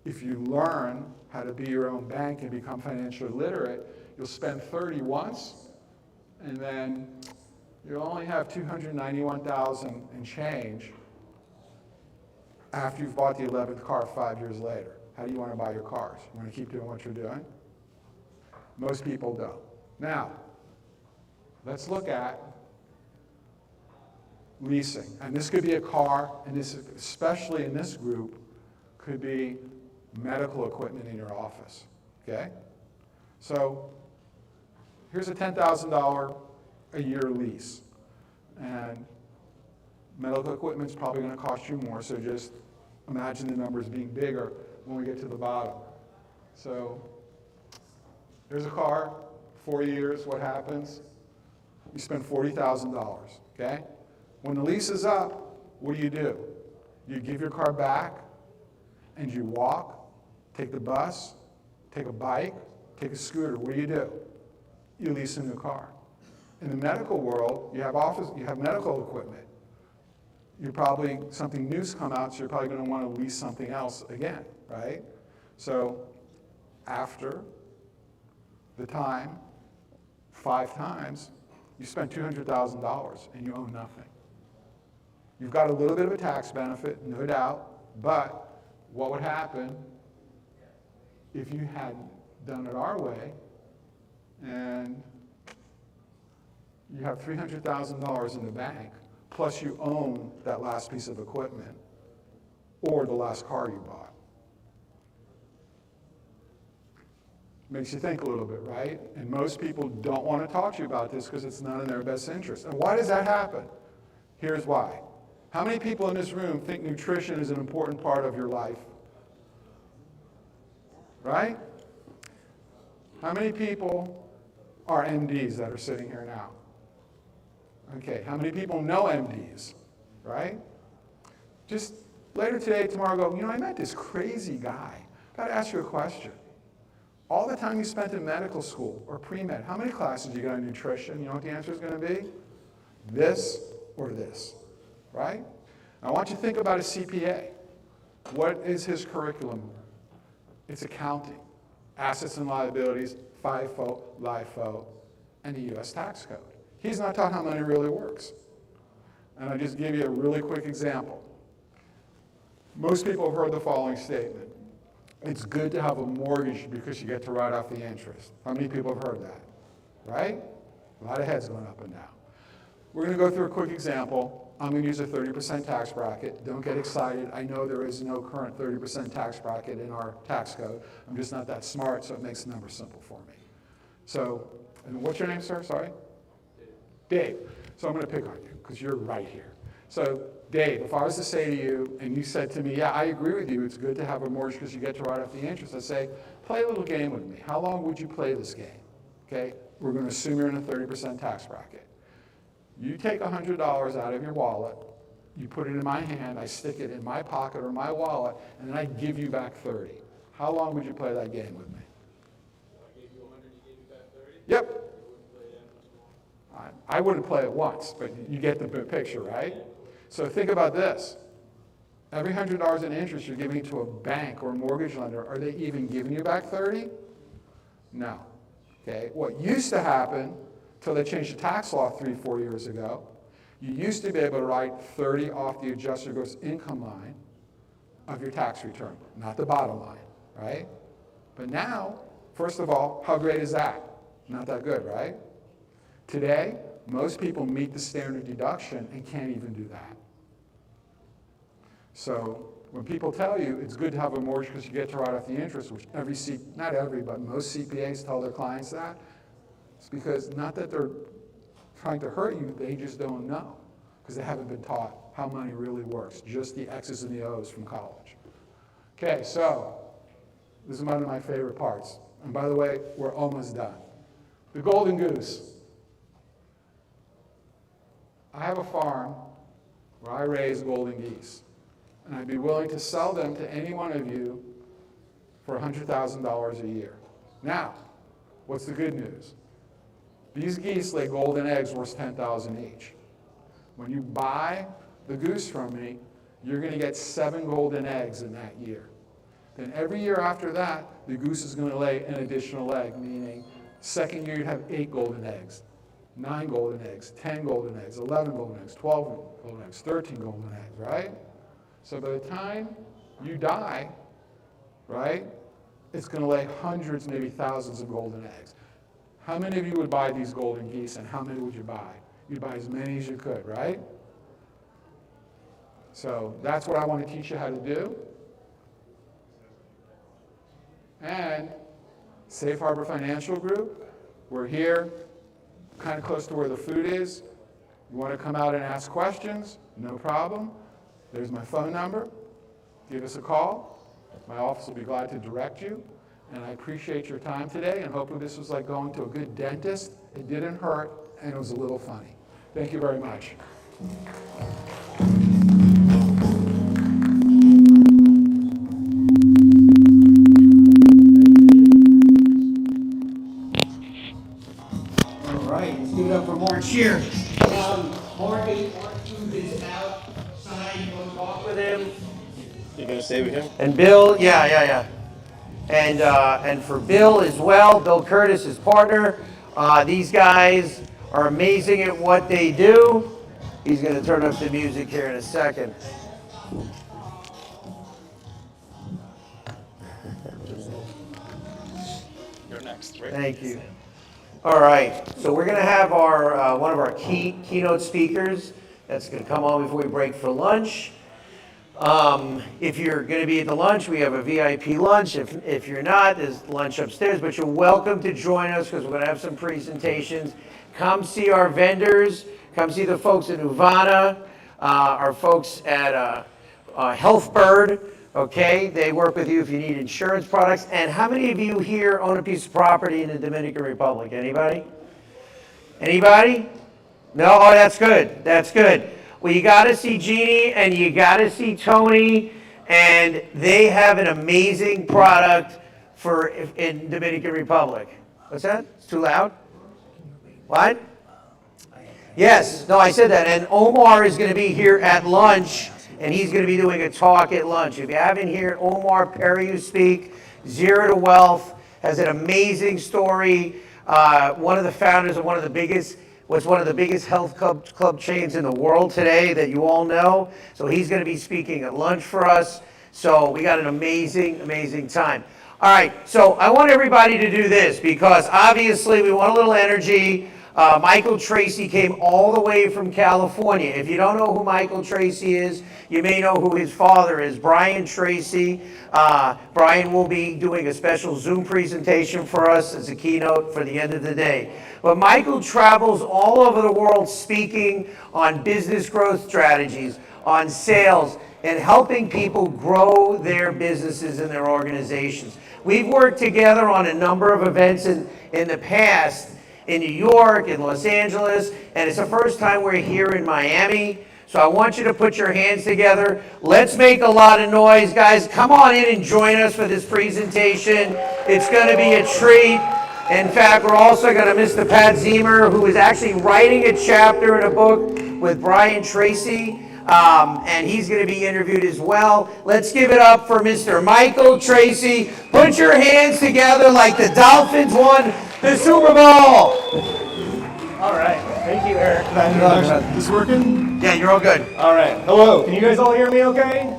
O: If you learn how to be your own bank and become financially literate, you'll spend 30 once, and then you'll only have 291,000 and change after you've bought the 11th car 5 years later. How do you want to buy your cars? You want to keep doing what you're doing? Most people don't. Now, let's look at leasing. And this could be a car, and this, especially in this group, could be medical equipment in your office, okay? So here's a $10,000 a year lease. And medical equipment's probably going to cost you more, so just imagine the numbers being bigger when we get to the bottom. So there's a car, 4 years, what happens? You spend $40,000, okay? When the lease is up, what do? You give your car back, and you walk, take the bus, take a bike, take a scooter. What do? You lease a new car. In the medical world, you have medical equipment. You're probably, something new's come out, so you're probably going to want to lease something else again, right? So after the time, 5 times, you spent $200,000 and you own nothing. You've got a little bit of a tax benefit, no doubt, but what would happen if you had done it our way and you have $300,000 in the bank, plus you own that last piece of equipment or the last car you bought? Makes you think a little bit, right? And most people don't want to talk to you about this because it's not in their best interest. And why does that happen? Here's why. How many people in this room think nutrition is an important part of your life? Right? How many people are MDs that are sitting here now? Okay, how many people know MDs? Right? Just later today, tomorrow, go, I met this crazy guy. Got to ask you a question. All the time you spent in medical school or pre-med, how many classes you got on nutrition? You know what the answer is going to be? This or this, right? I want you to think about a CPA. What is his curriculum? It's accounting, assets and liabilities, FIFO, LIFO, and the U.S. tax code. He's not taught how money really works. And I'll just give you a really quick example. Most people have heard the following statement. It's good to have a mortgage because you get to write off the interest. How many people have heard that? Right? A lot of heads going up and down. We're going to go through a quick example. I'm going to use a 30% tax bracket. Don't get excited. I know there is no current 30% tax bracket in our tax code. I'm just not that smart, so it makes the numbers simple for me. So, and what's your name, sir? Sorry? Dave. So I'm going to pick on you because you're right here. So Dave, if I was to say to you, and you said to me, yeah, I agree with you, it's good to have a mortgage because you get to write off the interest, I'd say, play a little game with me. How long would you play this game? Okay, we're going to assume you're in a 30% tax bracket. You take $100 out of your wallet, you put it in my hand, I stick it in my pocket or my wallet, and then I give you back 30. How long would you play that game with me?
N: I gave you 100, you gave me back 30?
O: Yep. I wouldn't play it once, but you get the picture, right? So think about this. Every $100 in interest you're giving to a bank or a mortgage lender, are they even giving you back 30? No. Okay. What used to happen, till they changed the tax law 3-4 years ago, You used to be able to write 30 off the adjusted gross income line of your tax return, not the bottom line, right? But now, first of all, how great is that? Not that good, right? Today, most people meet the standard deduction and can't even do that. So when people tell you it's good to have a mortgage because you get to write off the interest, which not every, but most CPAs tell their clients that, it's because not that they're trying to hurt you, they just don't know because they haven't been taught how money really works, just the X's and the O's from college. Okay, so this is one of my favorite parts. And by the way, we're almost done. The golden goose. I have a farm where I raise golden geese, and I'd be willing to sell them to any one of you for $100,000 a year. Now, what's the good news? These geese lay golden eggs worth $10,000 each. When you buy the goose from me, you're going to get 7 golden eggs in that year. Then every year after that, the goose is going to lay an additional egg, meaning second year you'd have 8 golden eggs, 9 golden eggs, 10 golden eggs, 11 golden eggs, 12 golden eggs, 13 golden eggs, right? So by the time you die, right, it's going to lay hundreds, maybe thousands of golden eggs. How many of you would buy these golden geese, and how many would you buy? You'd buy as many as you could, right? So that's what I want to teach you how to do. And Safe Harbor Financial Group, we're here, kind of close to where the food is. You want to come out and ask questions? No problem. There's my phone number. Give us a call. My office will be glad to direct you. And I appreciate your time today, and hopefully this was like going to a good dentist. It didn't hurt, and it was a little funny. Thank you very much.
B: All right, let's give it up for Mark Shear. Mark is outside, you go talk with him.
C: You're going to stay with him?
B: And Bill, yeah. And for Bill as well, Bill Curtis, his partner. These guys are amazing at what they do. He's going to turn up the music here in a second.
C: You're next, right?
B: Thank you. All right, so we're going to have our one of our keynote speakers that's going to come on before we break for lunch. If you're going to be at the lunch, we have a VIP lunch. If you're not, there's lunch upstairs, but you're welcome to join us because we're going to have some presentations. Come see our vendors. Come see the folks at Nuvana, our folks at HealthBird. Okay, they work with you if you need insurance products. And how many of you here own a piece of property in the Dominican Republic? Anybody? Anybody? No? Oh, that's good. That's good. Well, you got to see Jeannie and you got to see Tony, and they have an amazing product for in Dominican Republic. What's that? It's too loud? What? Yes. No, I said that. And Omar is going to be here at lunch, and he's going to be doing a talk at lunch. If you haven't heard Omar Periu speak, Zero to Wealth, has an amazing story. One of the founders of one of the biggest health club chains in the world today that you all know. So he's going to be speaking at lunch for us. So we got an amazing time. All right, so I want everybody to do this because obviously we want a little energy. Michael Tracy came all the way from California. If you don't know who Michael Tracy is, you may know who his father is, Brian Tracy. Brian will be doing a special Zoom presentation for us as a keynote for the end of the day. But Michael travels all over the world speaking on business growth strategies, on sales, and helping people grow their businesses and their organizations. We've worked together on a number of events in the past in New York, in Los Angeles, and it's the first time we're here in Miami. So I want you to put your hands together. Let's make a lot of noise, guys. Come on in and join us for this presentation. It's going to be a treat. In fact, we're also going to Mr. Pat Ziemer, who is actually writing a chapter in a book with Brian Tracy, and he's going to be interviewed as well. Let's give it up for Mr. Michael Tracy. Put your hands together like the Dolphins won the Super Bowl.
P: All right. Thank you, Eric, for that introduction.
O: Is this working?
P: Yeah, you're all good. All right. Hello. Can you guys all hear me okay?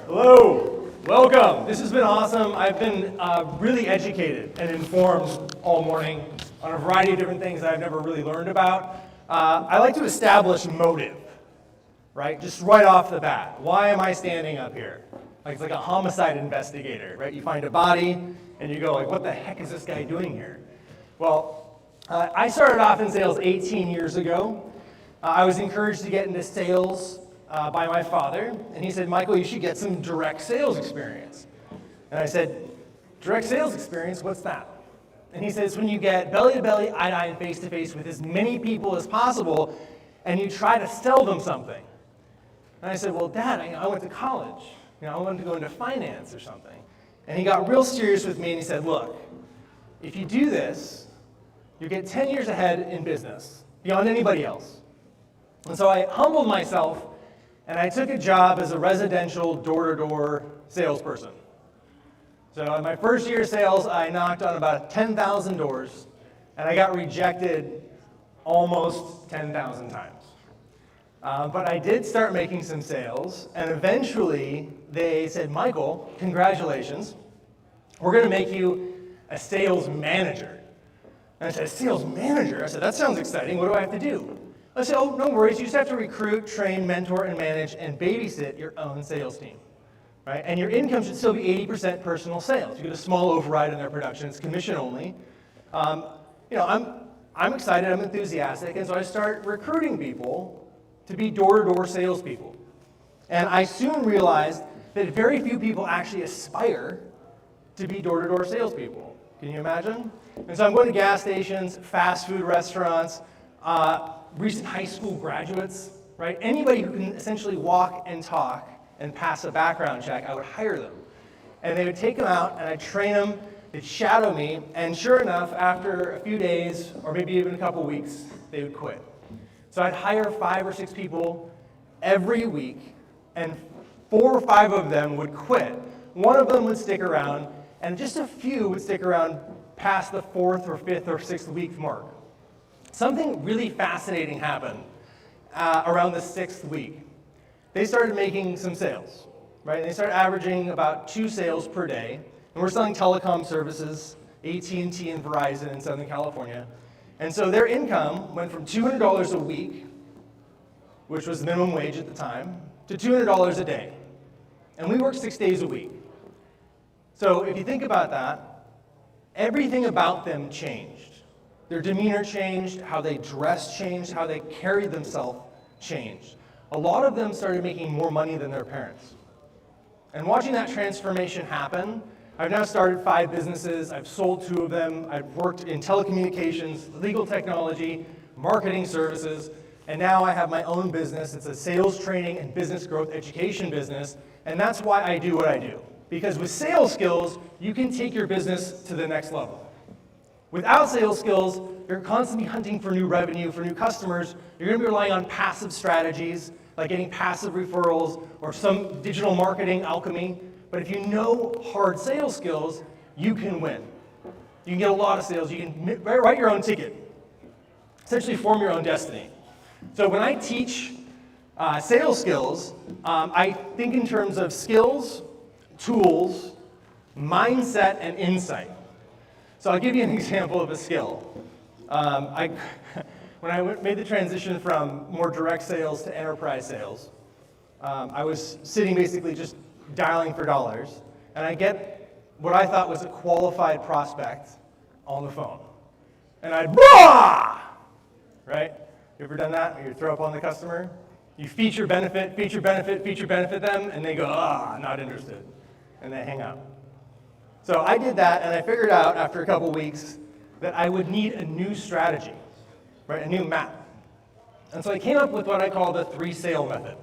P: Hello. Welcome. This has been awesome. I've been really educated and informed all morning on a variety of different things that I've never really learned about. I like to establish motive, right? Just right off the bat. Why am I standing up here? Like it's like a homicide investigator, right? You find a body and you go like, what the heck is this guy doing here? Well, I started off in sales 18 years ago. I was encouraged to get into sales by my father, and he said, Michael, you should get some direct sales experience. And I said, direct sales experience, what's that? And he says, when you get belly to belly, eye to eye, and face to face with as many people as possible, and you try to sell them something. And I said, well, Dad, I went to college. I wanted to go into finance or something. And he got real serious with me, and he said, look, if you do this, you get 10 years ahead in business, beyond anybody else. And so I humbled myself, and I took a job as a residential door-to-door salesperson. So in my first year of sales, I knocked on about 10,000 doors, and I got rejected almost 10,000 times. But I did start making some sales, and eventually they said, Michael, congratulations, we're going to make you a sales manager. And I said, sales manager? I said, that sounds exciting. What do I have to do? I said, oh, no worries. You just have to recruit, train, mentor, and manage, and babysit your own sales team, right? And your income should still be 80% personal sales. You get a small override in their production. It's commission only. I'm excited. I'm enthusiastic. And so I start recruiting people to be door-to-door salespeople. And I soon realized that very few people actually aspire to be door-to-door salespeople. Can you imagine? And so I'm going to gas stations, fast food restaurants, recent high school graduates, right? Anybody who can essentially walk and talk and pass a background check, I would hire them. And they would take them out, and I'd train them, they'd shadow me, and sure enough, after a few days, or maybe even a couple weeks, they would quit. So I'd hire 5 or 6 people every week, and 4 or 5 of them would quit. One of them would stick around, and just a few would stick around past the 4th or 5th or 6th week mark. Something really fascinating happened around the 6th week. They started making some sales, right? And they started averaging about 2 sales per day. And we're selling telecom services, AT&T and Verizon in Southern California. And so their income went from $200 a week, which was the minimum wage at the time, to $200 a day. And we worked 6 days a week. So if you think about that, everything about them changed. Their demeanor changed, how they dressed changed, how they carried themselves changed. A lot of them started making more money than their parents. And watching that transformation happen, I've now started 5 businesses, I've sold 2 of them, I've worked in telecommunications, legal technology, marketing services, and now I have my own business. It's a sales training and business growth education business, and that's why I do what I do. Because with sales skills, you can take your business to the next level. Without sales skills, you're constantly hunting for new revenue, for new customers. You're going to be relying on passive strategies, like getting passive referrals or some digital marketing alchemy. But if you know hard sales skills, you can win. You can get a lot of sales. You can write your own ticket, essentially form your own destiny. So when I teach sales skills, I think in terms of skills, tools, mindset, and insight. So I'll give you an example of a skill. When I made the transition from more direct sales to enterprise sales, I was sitting basically just dialing for dollars, and I get what I thought was a qualified prospect on the phone. And I'd, blah! Right? You ever done that? Where you throw up on the customer? You feature benefit them, and they go, not interested. And they hang up. So I did that, and I figured out after a couple weeks that I would need a new strategy, right? A new map. And so I came up with what I call the 3-sale method.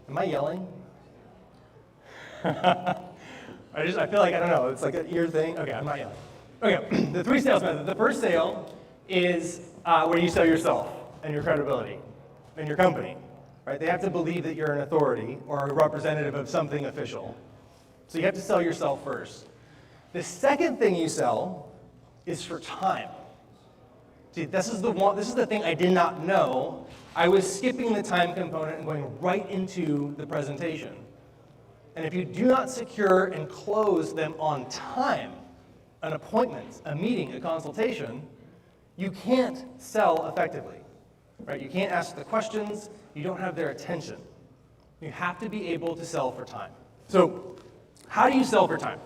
P: Am I yelling? I feel like, I don't know, it's like an ear thing. Okay, I'm not yelling. Okay, the 3 sales method. The first sale is where you sell yourself and your credibility and your company, right? They have to believe that you're an authority or a representative of something official. So you have to sell yourself first. The second thing you sell is for time. See, this is the thing I did not know. I was skipping the time component and going right into the presentation. And if you do not secure and close them on time, an appointment, a meeting, a consultation, you can't sell effectively, right? You can't ask the questions, you don't have their attention. You have to be able to sell for time. So, how do you sell for time?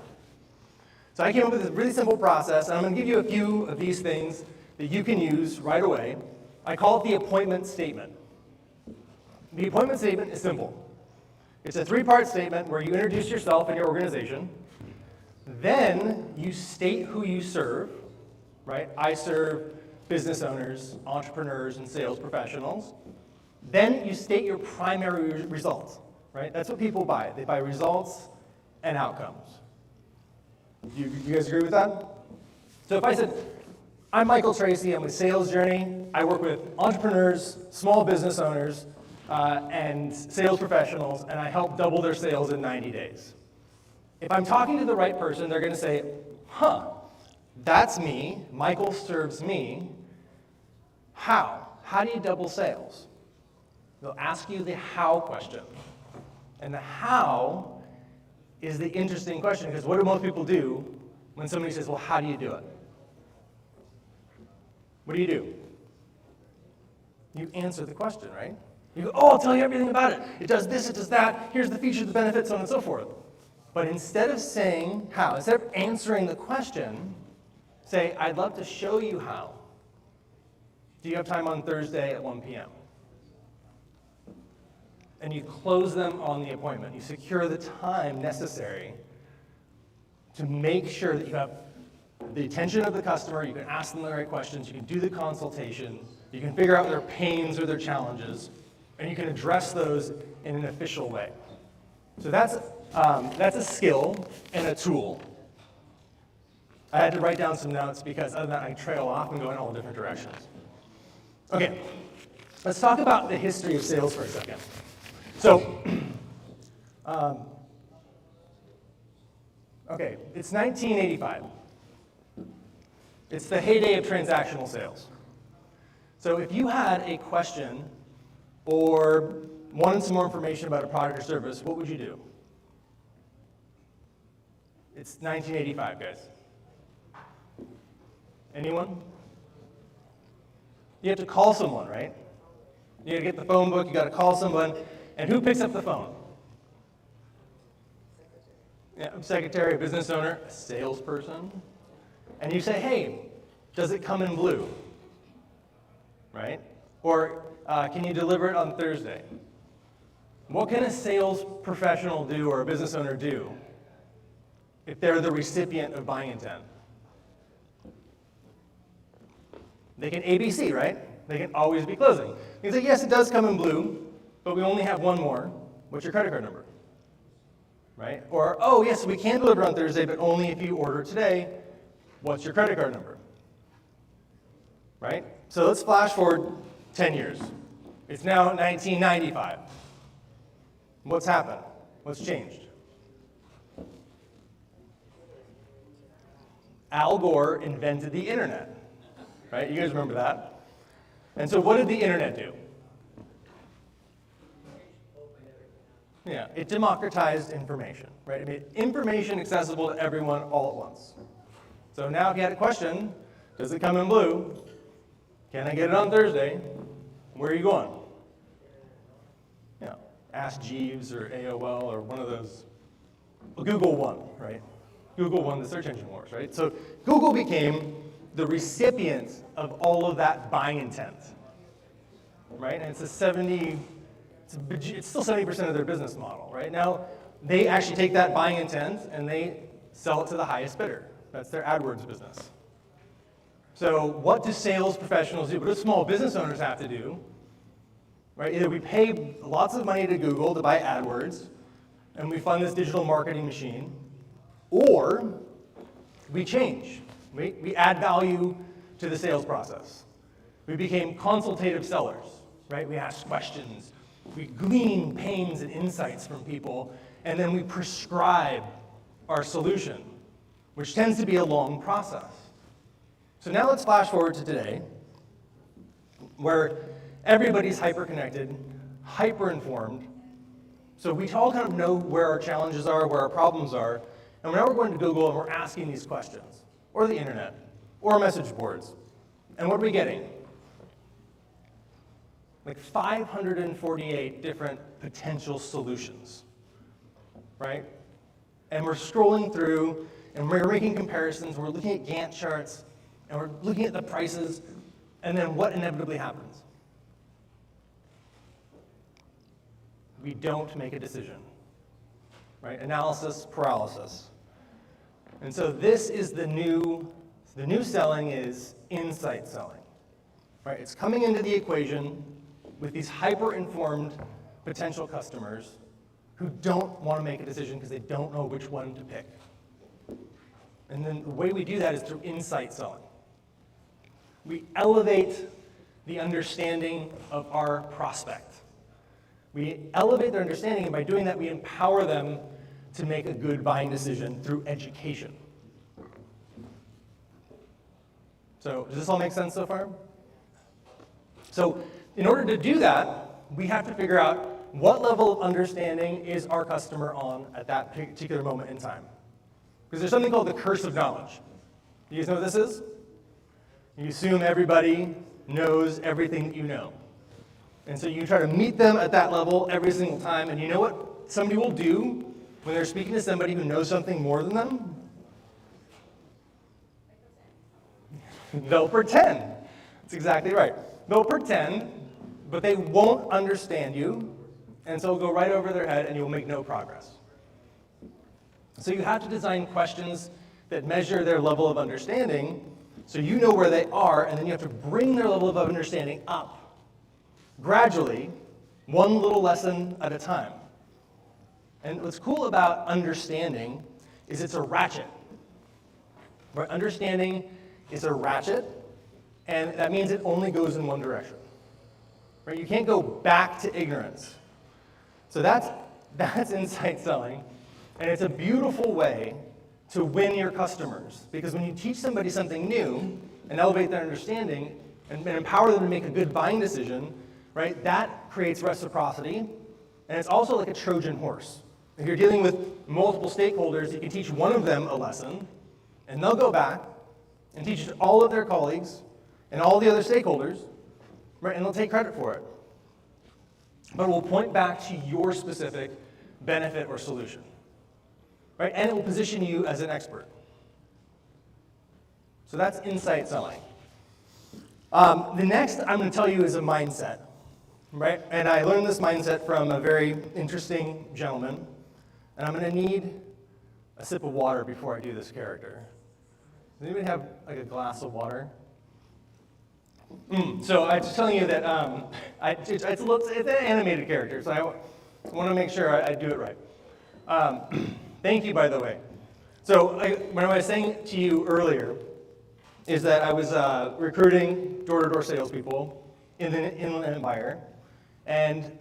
P: So I came up with a really simple process, and I'm going to give you a few of these things that you can use right away. I call it the appointment statement. The appointment statement is simple. It's a 3-part statement where you introduce yourself and your organization. Then you state who you serve, right? I serve business owners, entrepreneurs, and sales professionals. Then you state your primary results, right? That's what people buy. They buy results and outcomes. You guys agree with that? So if I said, I'm Michael Tracy, I'm with Sales Journey. I work with entrepreneurs, small business owners, and sales professionals, and I help double their sales in 90 days. If I'm talking to the right person, they're going to say, huh, that's me. Michael serves me. How? How do you double sales? They'll ask you the how question. And the how is the interesting question, because what do most people do when somebody says, well, how do you do it? What do? You answer the question, right? You go, oh, I'll tell you everything about it. It does this, it does that. Here's the features, the benefits, so on and so forth. But instead of saying how, instead of answering the question, say, I'd love to show you how. Do you have time on Thursday at 1 p.m.? And you close them on the appointment. You secure the time necessary to make sure that you have the attention of the customer, you can ask them the right questions, you can do the consultation, you can figure out their pains or their challenges, and you can address those in an official way. So that's a skill and a tool. I had to write down some notes because other than that I trail off and go in all different directions. Okay, let's talk about the history of sales for a second. So, okay, it's 1985. It's the heyday of transactional sales. So if you had a question or wanted some more information about a product or service, what would you do? It's 1985, guys. Anyone? You have to call someone, right? You gotta get the phone book, you gotta call someone, and who picks up the phone? Yeah, secretary, a business owner, a salesperson. And you say, hey, does it come in blue? Right? Or can you deliver it on Thursday? What can a sales professional do or a business owner do if they're the recipient of buying intent? They can ABC, right? They can always be closing. You can say, yes, it does come in blue, but we only have one more. What's your credit card number? Right? Or, oh, yes, we can deliver on Thursday, but only if you order today. What's your credit card number? Right? So let's flash forward 10 years. It's now 1995. What's happened? What's changed? Al Gore invented the internet. Right? You guys remember that? And so what did the internet do? Yeah, it democratized information, right? It made information accessible to everyone all at once. So now if you had a question, does it come in blue? Can I get it on Thursday? Where are you going? You know, Ask Jeeves or AOL or one of those. Well, Google won, right? Google won the search engine wars, right? So Google became the recipient of all of that buying intent, right? And it's still 70% of their business model, right? Now, they actually take that buying intent and they sell it to the highest bidder. That's their AdWords business. So what do sales professionals do? What do small business owners have to do? Right? Either we pay lots of money to Google to buy AdWords, and we fund this digital marketing machine, or we change. We add value to the sales process. We became consultative sellers, right? We ask questions. We glean pains and insights from people, and then we prescribe our solution, which tends to be a long process. So now let's flash forward to today, where everybody's hyper-connected, hyper-informed. So we all kind of know where our challenges are, where our problems are, and now we're going to Google and we're asking these questions, or the internet, or message boards. And what are we getting? Like 548 different potential solutions, right? And we're scrolling through, and we're making comparisons, we're looking at Gantt charts, and we're looking at the prices, and then what inevitably happens? We don't make a decision, right? Analysis paralysis. And so this is the new selling is insight selling, right? It's coming into the equation with these hyper-informed potential customers who don't want to make a decision because they don't know which one to pick. And then the way we do that is through insight selling. We elevate the understanding of our prospect. We elevate their understanding, and by doing that, we empower them to make a good buying decision through education. So, does this all make sense so far? So, in order to do that, we have to figure out what level of understanding is our customer on at that particular moment in time. Because there's something called the curse of knowledge. You guys know what this is? You assume everybody knows everything that you know. And so you try to meet them at that level every single time, and you know what somebody will do when they're speaking to somebody who knows something more than them? They'll pretend. That's exactly right. They'll pretend, but they won't understand you, and so it'll go right over their head, and you'll make no progress. So you have to design questions that measure their level of understanding, so you know where they are, and then you have to bring their level of understanding up gradually, one little lesson at a time. And what's cool about understanding is it's a ratchet. Right? Understanding is a ratchet, and that means it only goes in one direction. Right? You can't go back to ignorance. So that's insight selling, and it's a beautiful way to win your customers, because when you teach somebody something new and elevate their understanding and empower them to make a good buying decision, right, that creates reciprocity, and it's also like a Trojan horse. If you're dealing with multiple stakeholders, you can teach one of them a lesson, and they'll go back and teach it to all of their colleagues and all the other stakeholders, right, and they'll take credit for it. But it will point back to your specific benefit or solution, right, and it will position you as an expert. So that's insight selling. The next I'm going to tell you is a mindset, right? And I learned this mindset from a very interesting gentleman, and I'm going to need a sip of water before I do this character. Does anybody have like a glass of water? So I was just telling you that it's an animated character, so I want to make sure I do it right. Thank you, by the way. So when I was saying to you earlier, is that I was recruiting door-to-door salespeople in the Inland Empire, and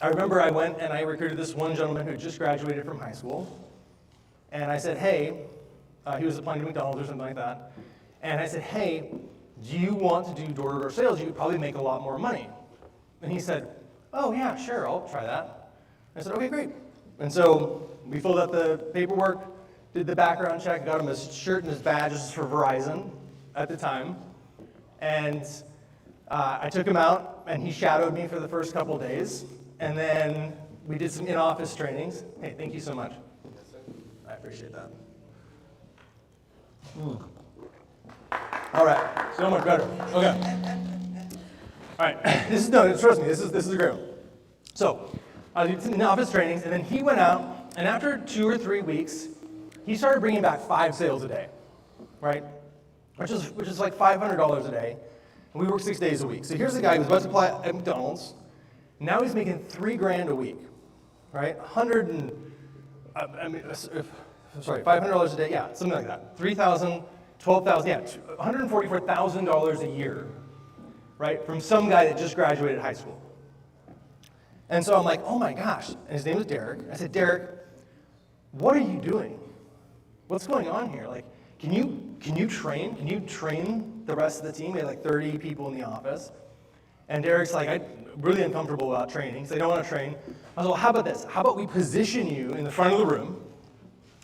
P: I remember I went and I recruited this one gentleman who just graduated from high school, and I said, hey, he was applying to McDonald's or something like that, and I said, hey, do you want to do door-to-door sales? You could probably make a lot more money. And he said, oh yeah, sure, I'll try that. I said, okay, great. And so we filled out the paperwork, did the background check, got him his shirt and his badge. This is for Verizon at the time. And I took him out, and he shadowed me for the first couple of days. And then we did some in-office trainings. Hey, thank you so much. I appreciate that. All right, so much better. Okay. All right, trust me, this is a great one. So I did some in-office trainings, and then he went out, and after 2 or 3 weeks, he started bringing back 5 sales a day, right? Which is like $500 a day, and we work 6 days a week. So here's a guy who's about to apply at McDonald's. Now he's making $3,000 a week, right? $500 a day, yeah, something like that. $3,000, $12,000, yeah, $144,000 a year, right? From some guy that just graduated high school. And so I'm like, oh my gosh, and his name was Derek. I said, Derek, what are you doing? What's going on here? Like, can you train the rest of the team? We had like 30 people in the office. And Derek's like, I'm really uncomfortable about training, so they don't want to train. I was like, well, how about this? How about we position you in the front of the room,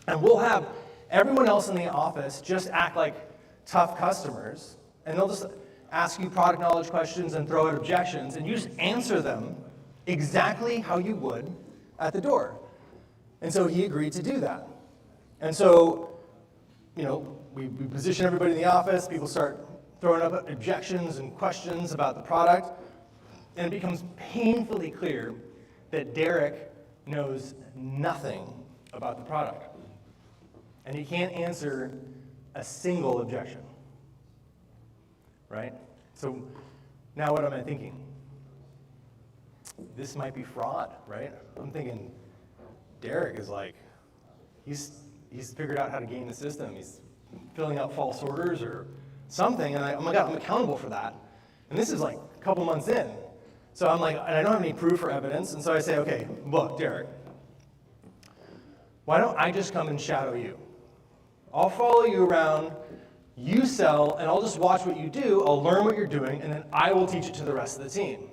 P: and we'll have everyone else in the office just act like tough customers, and they'll just ask you product knowledge questions and throw out objections, and you just answer them exactly how you would at the door. And so he agreed to do that. And so, you know, we position everybody in the office, people start throwing up objections and questions about the product, and it becomes painfully clear that Derek knows nothing about the product. And he can't answer a single objection, right? So now what am I thinking? This might be fraud, right? I'm thinking Derek is like, he's figured out how to game the system. He's filling out false orders or something, and oh my God, I'm accountable for that. And this is like a couple months in. So I'm like, and I don't have any proof or evidence, and so I say, okay, look, Derek, why don't I just come and shadow you? I'll follow you around, you sell, and I'll just watch what you do, I'll learn what you're doing, and then I will teach it to the rest of the team.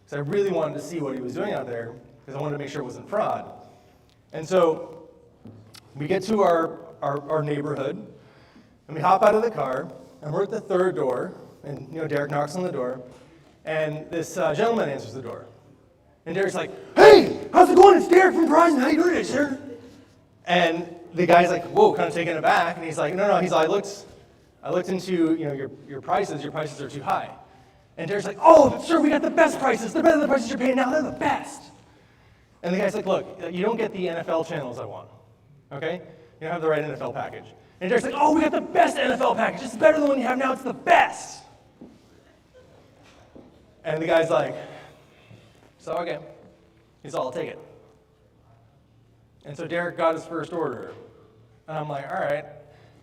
P: Because I really wanted to see what he was doing out there, because I wanted to make sure it wasn't fraud. And so we get to our neighborhood, and we hop out of the car, and we're at the third door, and you know, Derek knocks on the door, and this gentleman answers the door. And Derek's like, hey, how's it going? It's Derek from Verizon. How you doing today, sir? And the guy's like, whoa, kind of taken aback, and he's like, no, he's like, I looked into, you know, your prices are too high. And Derek's like, oh, sir, we got the best prices. They're better than the prices you're paying now. They're the best. And the guy's like, look, you don't get the NFL channels I want, okay? You don't have the right NFL package. And Derek's like, oh, we got the best NFL package. It's better than the one you have now. It's the best. And the guy's like, so, okay. He's all, I'll take it. And so Derek got his first order. And I'm like, all right.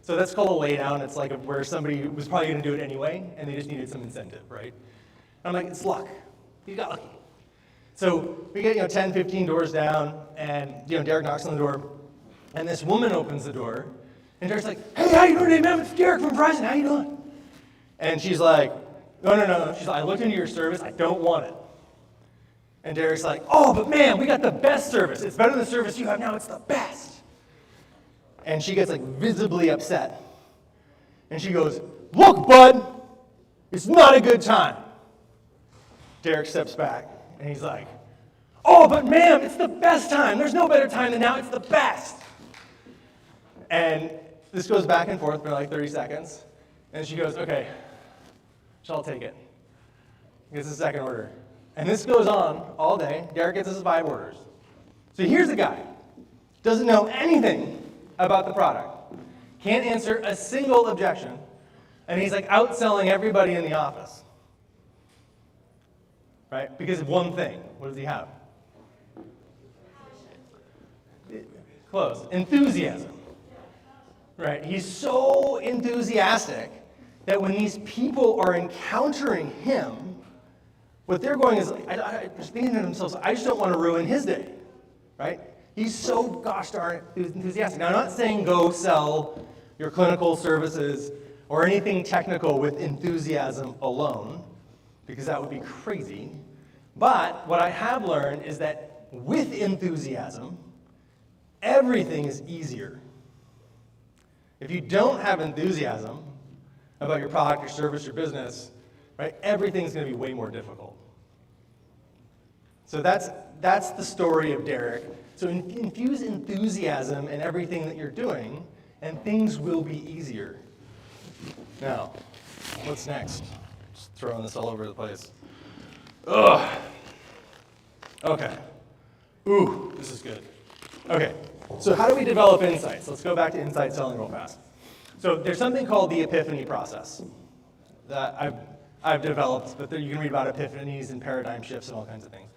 P: So that's called a laydown. It's like where somebody was probably going to do it anyway, and they just needed some incentive, right? And I'm like, it's luck. You got lucky. So we get, 10, 15 doors down, and Derek knocks on the door, and this woman opens the door, and Derek's like, hey, how you doing today, ma'am? It's Derek from Verizon. How you doing? And she's like, no. She's like, I looked into your service. I don't want it. And Derek's like, oh, but man, we got the best service. It's better than the service you have now. It's the best. And she gets like visibly upset. And she goes, look, bud, it's not a good time. Derek steps back, and he's like, oh, but ma'am, it's the best time. There's no better time than now. It's the best. And this goes back and forth for like 30 seconds. And she goes, okay, I'll take it. Gets the second order. And this goes on all day. Derek gets his 5 orders. So here's a guy, doesn't know anything about the product, can't answer a single objection, and he's like outselling everybody in the office. Right? Because of one thing. What does he have? Close. Enthusiasm. Right? He's so enthusiastic that when these people are encountering him, what they're going is, I just thinking to themselves, I just don't want to ruin his day. Right? He's so gosh darn enthusiastic. Now, I'm not saying go sell your clinical services or anything technical with enthusiasm alone, because that would be crazy. But what I have learned is that with enthusiasm, everything is easier. If you don't have enthusiasm about your product, your service, your business, right, everything's going to be way more difficult. So that's the story of Derek. So infuse enthusiasm in everything that you're doing, and things will be easier. Now, what's next? Just throwing this all over the place. Ugh. Okay. Ooh, this is good. Okay, so how do we develop insights? Let's go back to insight selling real fast. So there's something called the epiphany process that I've developed, but you can read about epiphanies and paradigm shifts and all kinds of things.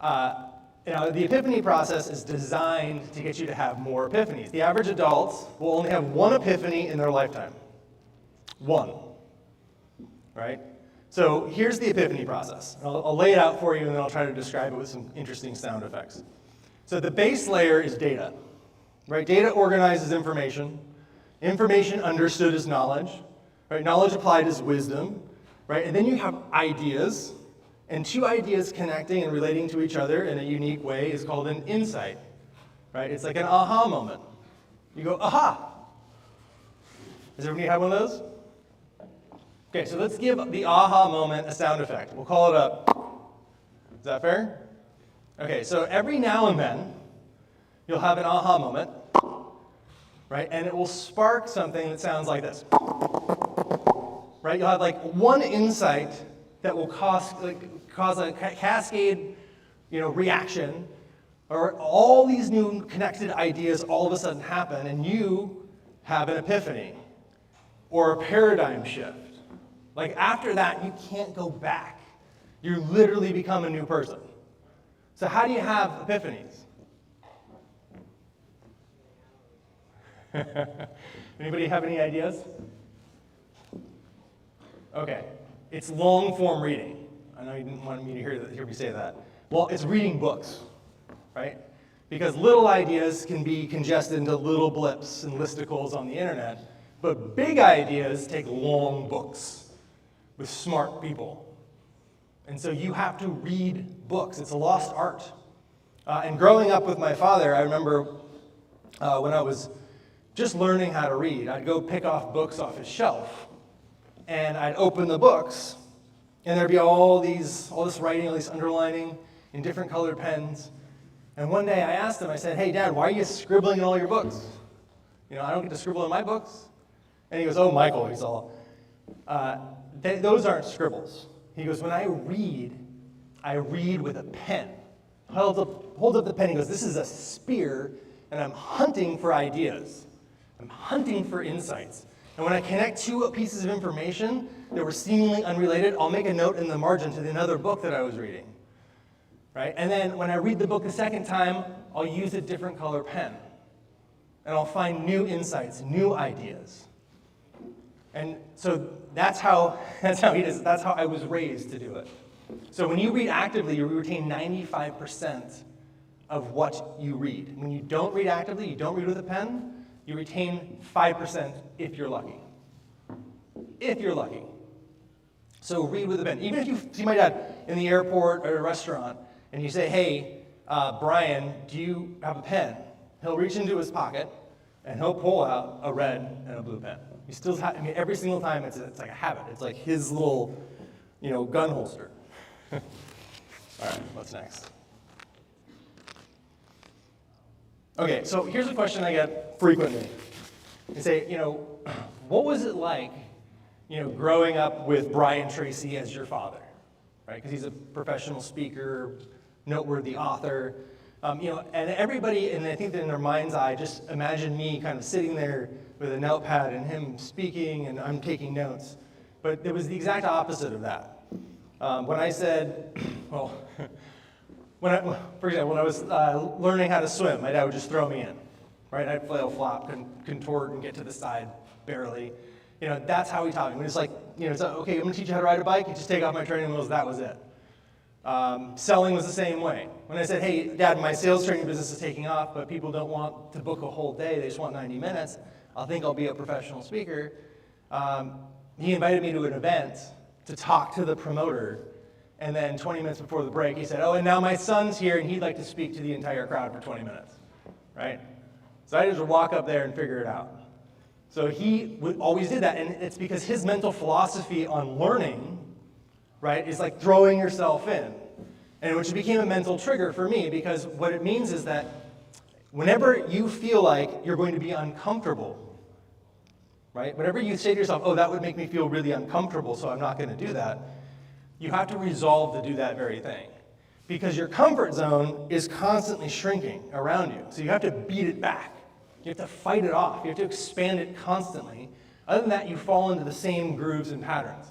P: The epiphany process is designed to get you to have more epiphanies. The average adult will only have one epiphany in their lifetime. One. Right? So here's the epiphany process. I'll lay it out for you, and then I'll try to describe it with some interesting sound effects. So the base layer is data. Right? Data organizes information. Information understood is knowledge. Right? Knowledge applied is wisdom. Right? And then you have ideas. And two ideas connecting and relating to each other in a unique way is called an insight, right? It's like an aha moment. You go, aha! Does everybody have one of those? Okay, so let's give the aha moment a sound effect. We'll call it a, is that fair? Okay, so every now and then, you'll have an aha moment, right? And it will spark something that sounds like this, right? You'll have like one insight that will cause a cascade, reaction, or all these new connected ideas all of a sudden happen, and you have an epiphany or a paradigm shift. Like after that, you can't go back. You literally become a new person. So how do you have epiphanies? Anybody have any ideas? Okay, it's long form reading. I know you didn't want me to hear me say that. Well, it's reading books, right? Because little ideas can be congested into little blips and listicles on the internet, but big ideas take long books with smart people. And so you have to read books. It's a lost art. And growing up with my father, I remember when I was just learning how to read, I'd go pick off books off his shelf, and I'd open the books, and there'd be all this writing, all this underlining in different colored pens. And one day I asked him, I said, "Hey, Dad, why are you scribbling in all your books? I don't get to scribble in my books." And he goes, "Oh, Michael," he's all, "those aren't scribbles." He goes, "When I read with a pen." Holds up the pen, he goes, "This is a spear, and I'm hunting for ideas. I'm hunting for insights. And when I connect two pieces of information that were seemingly unrelated, I'll make a note in the margin to another book that I was reading." Right? And then when I read the book a second time, I'll use a different color pen. And I'll find new insights, new ideas. And so that's how he does it. That's how I was raised to do it. So when you read actively, you retain 95% of what you read. When you don't read actively, you don't read with a pen, you retain 5% if you're lucky. If you're lucky. So read with a pen. Even if you see my dad in the airport or a restaurant, and you say, "Hey, Brian, do you have a pen?" He'll reach into his pocket, and he'll pull out a red and a blue pen. He still every single time it's like a habit. It's like his little, gun holster. All right, what's next? Okay, so here's a question I get frequently. They say, what was it like, growing up with Brian Tracy as your father, right? Because he's a professional speaker, noteworthy author, and everybody, and I think that in their mind's eye, just imagine me kind of sitting there with a notepad and him speaking and I'm taking notes. But it was the exact opposite of that. When I said, for example, when I was learning how to swim, my dad would just throw me in, right? I'd flail, flop, contort, and get to the side barely. That's how he taught me. When it's like, it's like, okay, I'm gonna teach you how to ride a bike. You just take off my training wheels. That was it. Selling was the same way. When I said, "Hey, Dad, my sales training business is taking off, but people don't want to book a whole day. They just want 90 minutes. I think I'll be a professional speaker." He invited me to an event to talk to the promoter. And then 20 minutes before the break, he said, "Oh, and now my son's here, and he'd like to speak to the entire crowd for 20 minutes, right? So I just would walk up there and figure it out. So he always did that, and it's because his mental philosophy on learning, right, is like throwing yourself in, and which became a mental trigger for me, because what it means is that whenever you feel like you're going to be uncomfortable, right, whenever you say to yourself, "Oh, that would make me feel really uncomfortable, so I'm not going to do that," you have to resolve to do that very thing, because your comfort zone is constantly shrinking around you, so you have to beat it back. You have to fight it off. You have to expand it constantly. Other than that, you fall into the same grooves and patterns.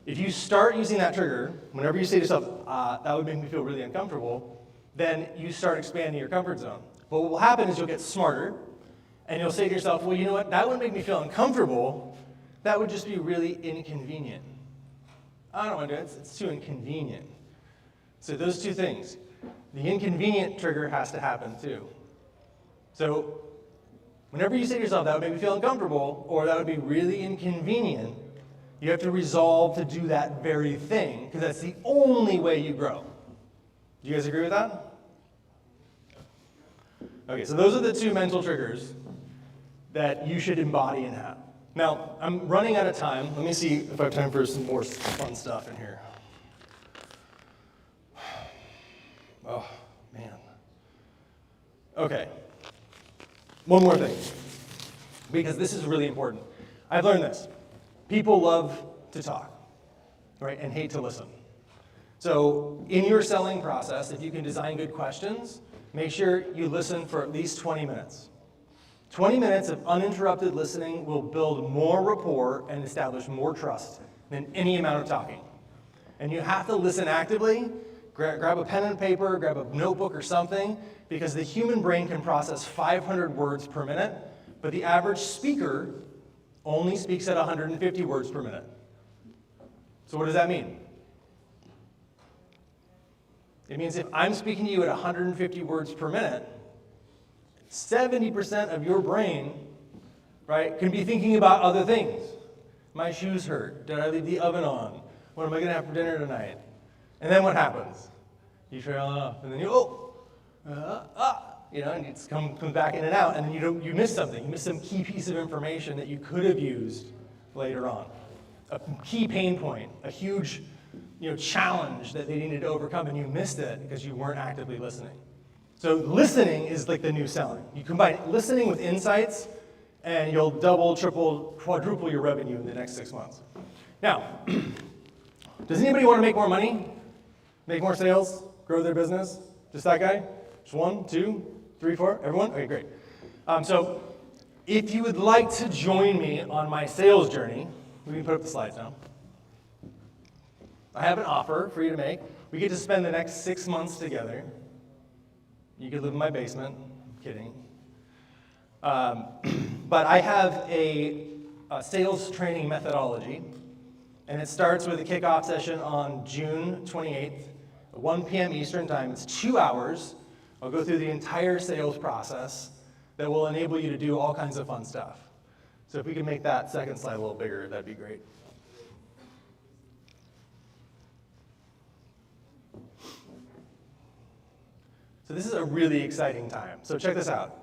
P: If you start using that trigger, whenever you say to yourself, "That would make me feel really uncomfortable," then you start expanding your comfort zone. But what will happen is you'll get smarter, and you'll say to yourself, "Well, you know what? That wouldn't make me feel uncomfortable. That would just be really inconvenient. I don't want to do it. It's too inconvenient." So those two things. The inconvenient trigger has to happen too. So whenever you say to yourself, "That would make me feel uncomfortable," or "That would be really inconvenient," You have to resolve to do that very thing, because that's the only way you grow. Do you guys agree with that? Okay, so those are the 2 mental triggers that you should embody and have. Now, I'm running out of time. Let me see if I have time for some more fun stuff in here. Oh, man. Okay. One more thing, because this is really important. I've learned this. People love to talk, right, and hate to listen. So in your selling process, if you can design good questions, make sure you listen for at least 20 minutes. 20 minutes of uninterrupted listening will build more rapport and establish more trust than any amount of talking. And you have to listen actively. Grab a pen and paper, grab a notebook or something, because the human brain can process 500 words per minute, but the average speaker only speaks at 150 words per minute. So what does that mean? It means if I'm speaking to you at 150 words per minute, 70% of your brain, right, can be thinking about other things. My shoes hurt. Did I leave the oven on? What am I going to have for dinner tonight? And then what happens? You trail off, and then you, and it comes back in and out, and then you miss something. You miss some key piece of information that you could have used later on. A key pain point, a huge challenge that they needed to overcome, and you missed it because you weren't actively listening. So listening is like the new selling. You combine listening with insights, and you'll double, triple, quadruple your revenue in the next 6 months. Now, does anybody want to make more money? Make more sales? Grow their business? Just that guy? Just 1, 2, 3, 4? Everyone? Okay, great. So if you would like to join me on my sales journey, we can put up the slides now. I have an offer for you to make. We get to spend the next 6 months together. You could live in my basement. I'm kidding. But I have a sales training methodology, and it starts with a kickoff session on June 28th, at 1 p.m. Eastern Time. It's 2 hours. I'll go through the entire sales process that will enable you to do all kinds of fun stuff. So if we can make that second slide a little bigger, that'd be great. So this is a really exciting time. So check this out.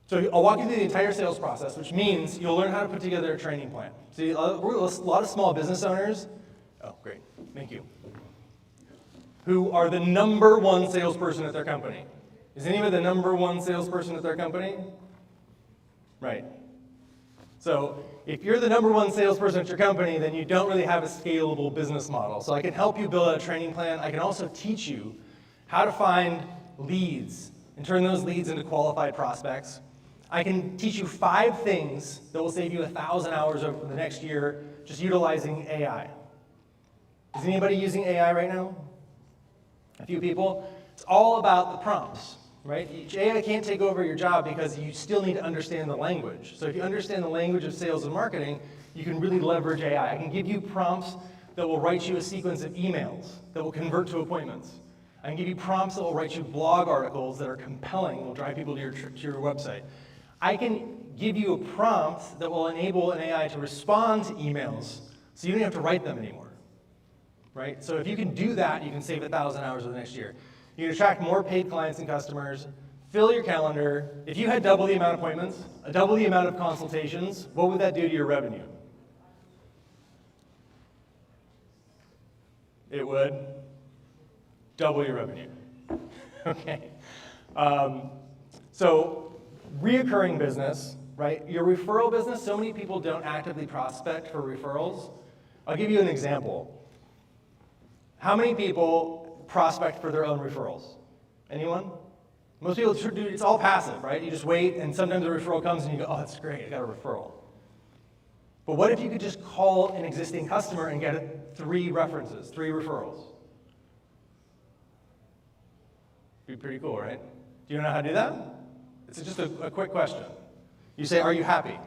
P: So I'll walk you through the entire sales process, which means you'll learn how to put together a training plan. See, a lot of small business owners, oh, great, thank you, who are the number 1 salesperson at their company. Is anybody the number 1 salesperson at their company? Right. So if you're the number 1 salesperson at your company, then you don't really have a scalable business model. So I can help you build out a training plan. I can also teach you how to find leads and turn those leads into qualified prospects. I can teach you 5 things that will save you 1,000 hours over the next year just utilizing AI. Is anybody using AI right now? A few people. It's all about the prompts, right? AI can't take over your job because you still need to understand the language. So if you understand the language of sales and marketing, you can really leverage AI. I can give you prompts that will write you a sequence of emails that will convert to appointments. I can give you prompts that will write you blog articles that are compelling, will drive people to your website. I can give you a prompt that will enable an AI to respond to emails so you don't have to write them anymore, right? So if you can do that, you can save 1,000 hours of the next year. You can attract more paid clients and customers, fill your calendar. If you had double the amount of appointments, double the amount of consultations, what would that do to your revenue? It would double your revenue. Okay. So reoccurring business, right? Your referral business, so many people don't actively prospect for referrals. I'll give you an example. How many people prospect for their own referrals? Anyone? Most people do, it's all passive, right? You just wait, and sometimes a referral comes and you go, oh, that's great, I got a referral. But what if you could just call an existing customer and get 3 references, 3 referrals? Be pretty cool, right? Do you know how to do that? It's just a quick question. You say, are you happy?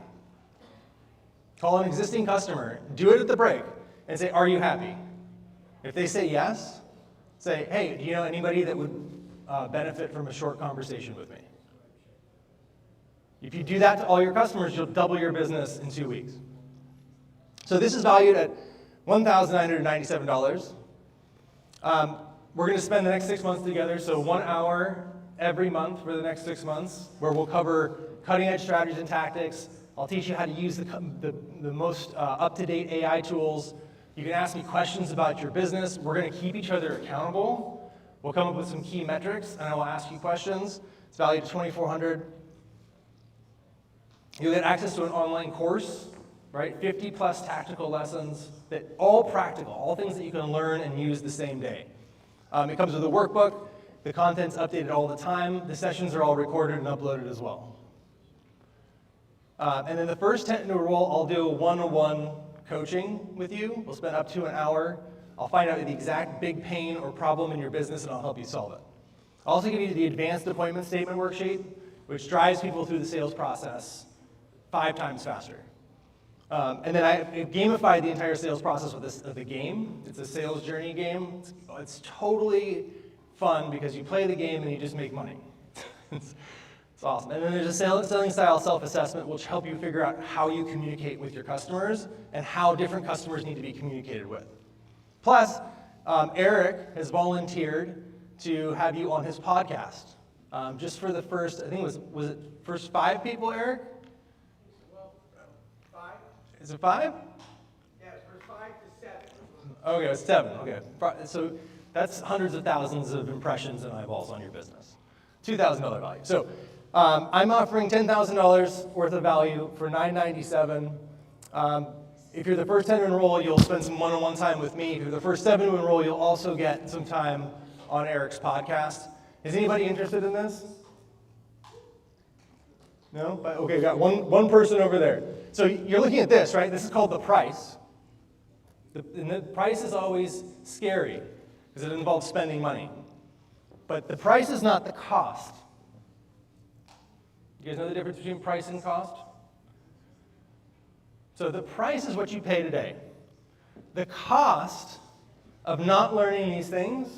P: Call an existing customer, do it at the break, and say, are you happy? If they say yes, say, hey, do you know anybody that would benefit from a short conversation with me? If you do that to all your customers, you'll double your business in 2 weeks. So this is valued at $1,997. We're going to spend the next 6 months together, so 1 hour every month for the next 6 months, where we'll cover cutting-edge strategies and tactics. I'll teach you how to use the most up-to-date AI tools. You can ask me questions about your business. We're going to keep each other accountable. We'll come up with some key metrics, and I will ask you questions. It's valued at $2,400. You'll get access to an online course, right? 50 plus tactical lessons that all practical, all things that you can learn and use the same day. It comes with a workbook. The content's updated all the time. The sessions are all recorded and uploaded as well. And then the first 10 to enroll, I'll do a one-on-one coaching with you. We'll spend up to an hour. I'll find out the exact big pain or problem in your business, and I'll help you solve it. I'll also give you the advanced appointment statement worksheet, which drives people through the sales process 5 times faster. And then I gamified the entire sales process with a game. It's a sales journey game. It's totally fun because you play the game and you just make money. It's awesome. And then there's a selling style self-assessment, which help you figure out how you communicate with your customers and how different customers need to be communicated with. Plus, Eric has volunteered to have you on his podcast. Just for the first, I think was it first 5 people, Eric? Is it 5?
B: Yeah, it's from 5 to 7.
P: Okay, it's 7. Okay, so that's hundreds of thousands of impressions and eyeballs on your business. $2,000 value. So I'm offering $10,000 worth of value for $997. If you're the first 10 to enroll, you'll spend some one-on-one time with me. If you're the first 7 to enroll, you'll also get some time on Eric's podcast. Is anybody interested in this? No? Okay, got one person over there. So you're looking at this, right? This is called the price. And the price is always scary because it involves spending money. But the price is not the cost. You guys know the difference between price and cost? So the price is what you pay today. The cost of not learning these things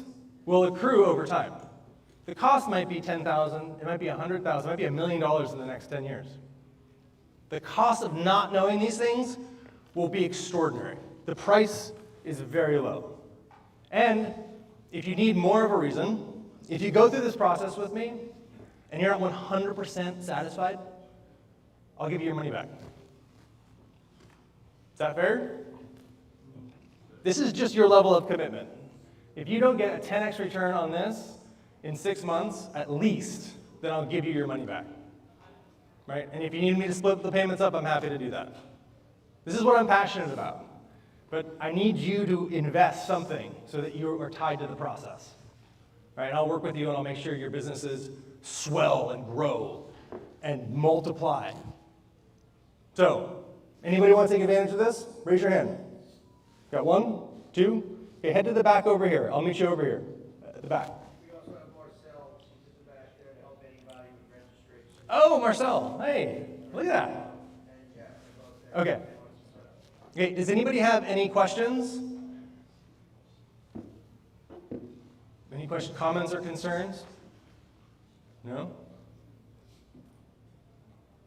P: will accrue over time. The cost might be $10,000, it might be $100,000, it might be $1 million in the next 10 years. The cost of not knowing these things will be extraordinary. The price is very low. And if you need more of a reason, if you go through this process with me and you're not 100% satisfied, I'll give you your money back. Is that fair? This is just your level of commitment. If you don't get a 10x return on this in 6 months, at least, then I'll give you your money back. Right? And if you need me to split the payments up, I'm happy to do that. This is what I'm passionate about. But I need you to invest something so that you are tied to the process. Right? And I'll work with you and I'll make sure your businesses swell and grow and multiply. So, anybody want to take advantage of this? Raise your hand. Got 1, 2? Okay, head to the back over here. I'll meet you over here at the back. Oh, Marcel. Hey, look at that. Okay. Okay, does anybody have any questions? Any questions, comments, or concerns? No?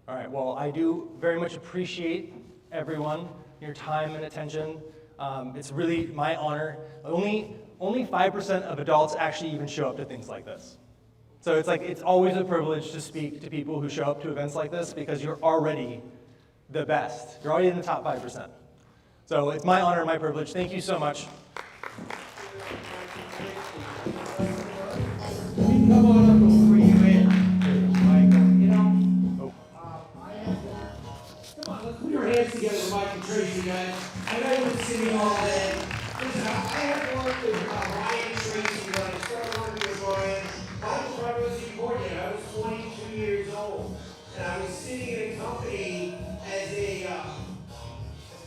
P: All right, well, I do very much appreciate everyone, your time and attention. It's really my honor. Only 5% of adults actually even show up to things like this. So it's always a privilege to speak to people who show up to events like this because you're already the best. You're already in the top 5%. So it's my honor and my privilege. Thank you so much.
B: Come on up before you in. Come on, let's put your hands together, Mike and Tracy, guys. I know you've been sitting all day. Listen, I have worked with Ryan Tracy when I started working with Ryan. I was from California. I was 22 years old, and I was sitting in a company as a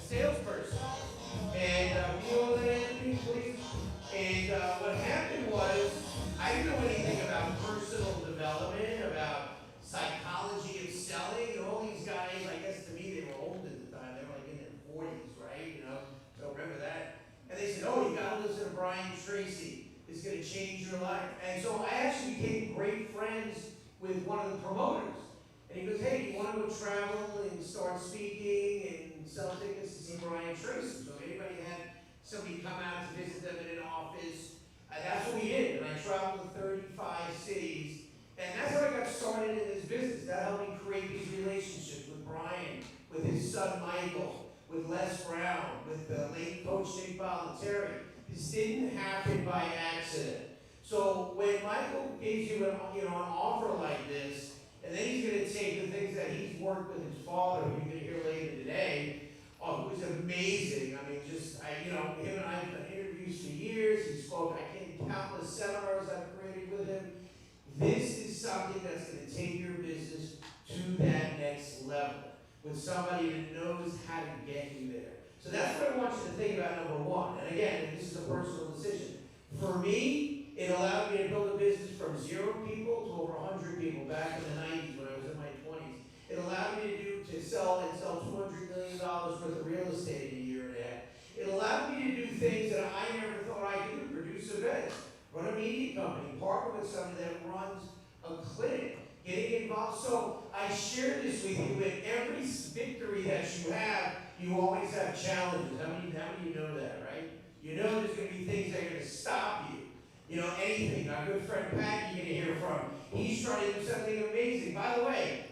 B: salesperson. And you know the name, please. And what happened was I didn't know anything about personal development, about psychology of selling. And all these guys, I guess to me, they were old at the time. They were like in their 40s, right? So remember that. And they said, "Oh, you got to listen to Brian Tracy. It's going to change your life." And so I actually became great friends with one of the promoters. And he goes, "Hey, do you want to go travel and start speaking and and sell tickets to see Brian Tracy. So if anybody had somebody come out to visit them in an office, that's what we did. And I traveled to 35 cities. And that's how I got started in this business. That helped me create these relationships with Brian, with his son Michael, with Les Brown, with the late coach Nick Bollettieri. This didn't happen by accident. So when Michael gives you an offer like this, and then he's going to take the things that he's worked with his father, who you're going to hear later today, who was amazing. I mean, him and I have done interviews for years. He spoke, I can't count the seminars I've created with him. This is something that's going to take your business to that next level with somebody that knows how to get you there. So that's what I want you to think about, number one. And again, this is a personal decision. For me, it allowed me to build a business from 0 people to over 100 people back in the 90s when I was in my 20s. It allowed me to sell $200 million worth of real estate in a year and a half. It allowed me to do things that I never thought I could do, produce events, run a media company, partner with somebody that runs a clinic, getting involved. So I share this with you. With every victory that you have, you always have challenges. How many of you know that, right? You know there's going to be things that are going to stop you. You know, anything. Our good friend Pat, you're going to hear from. He's trying to do something amazing. By the way,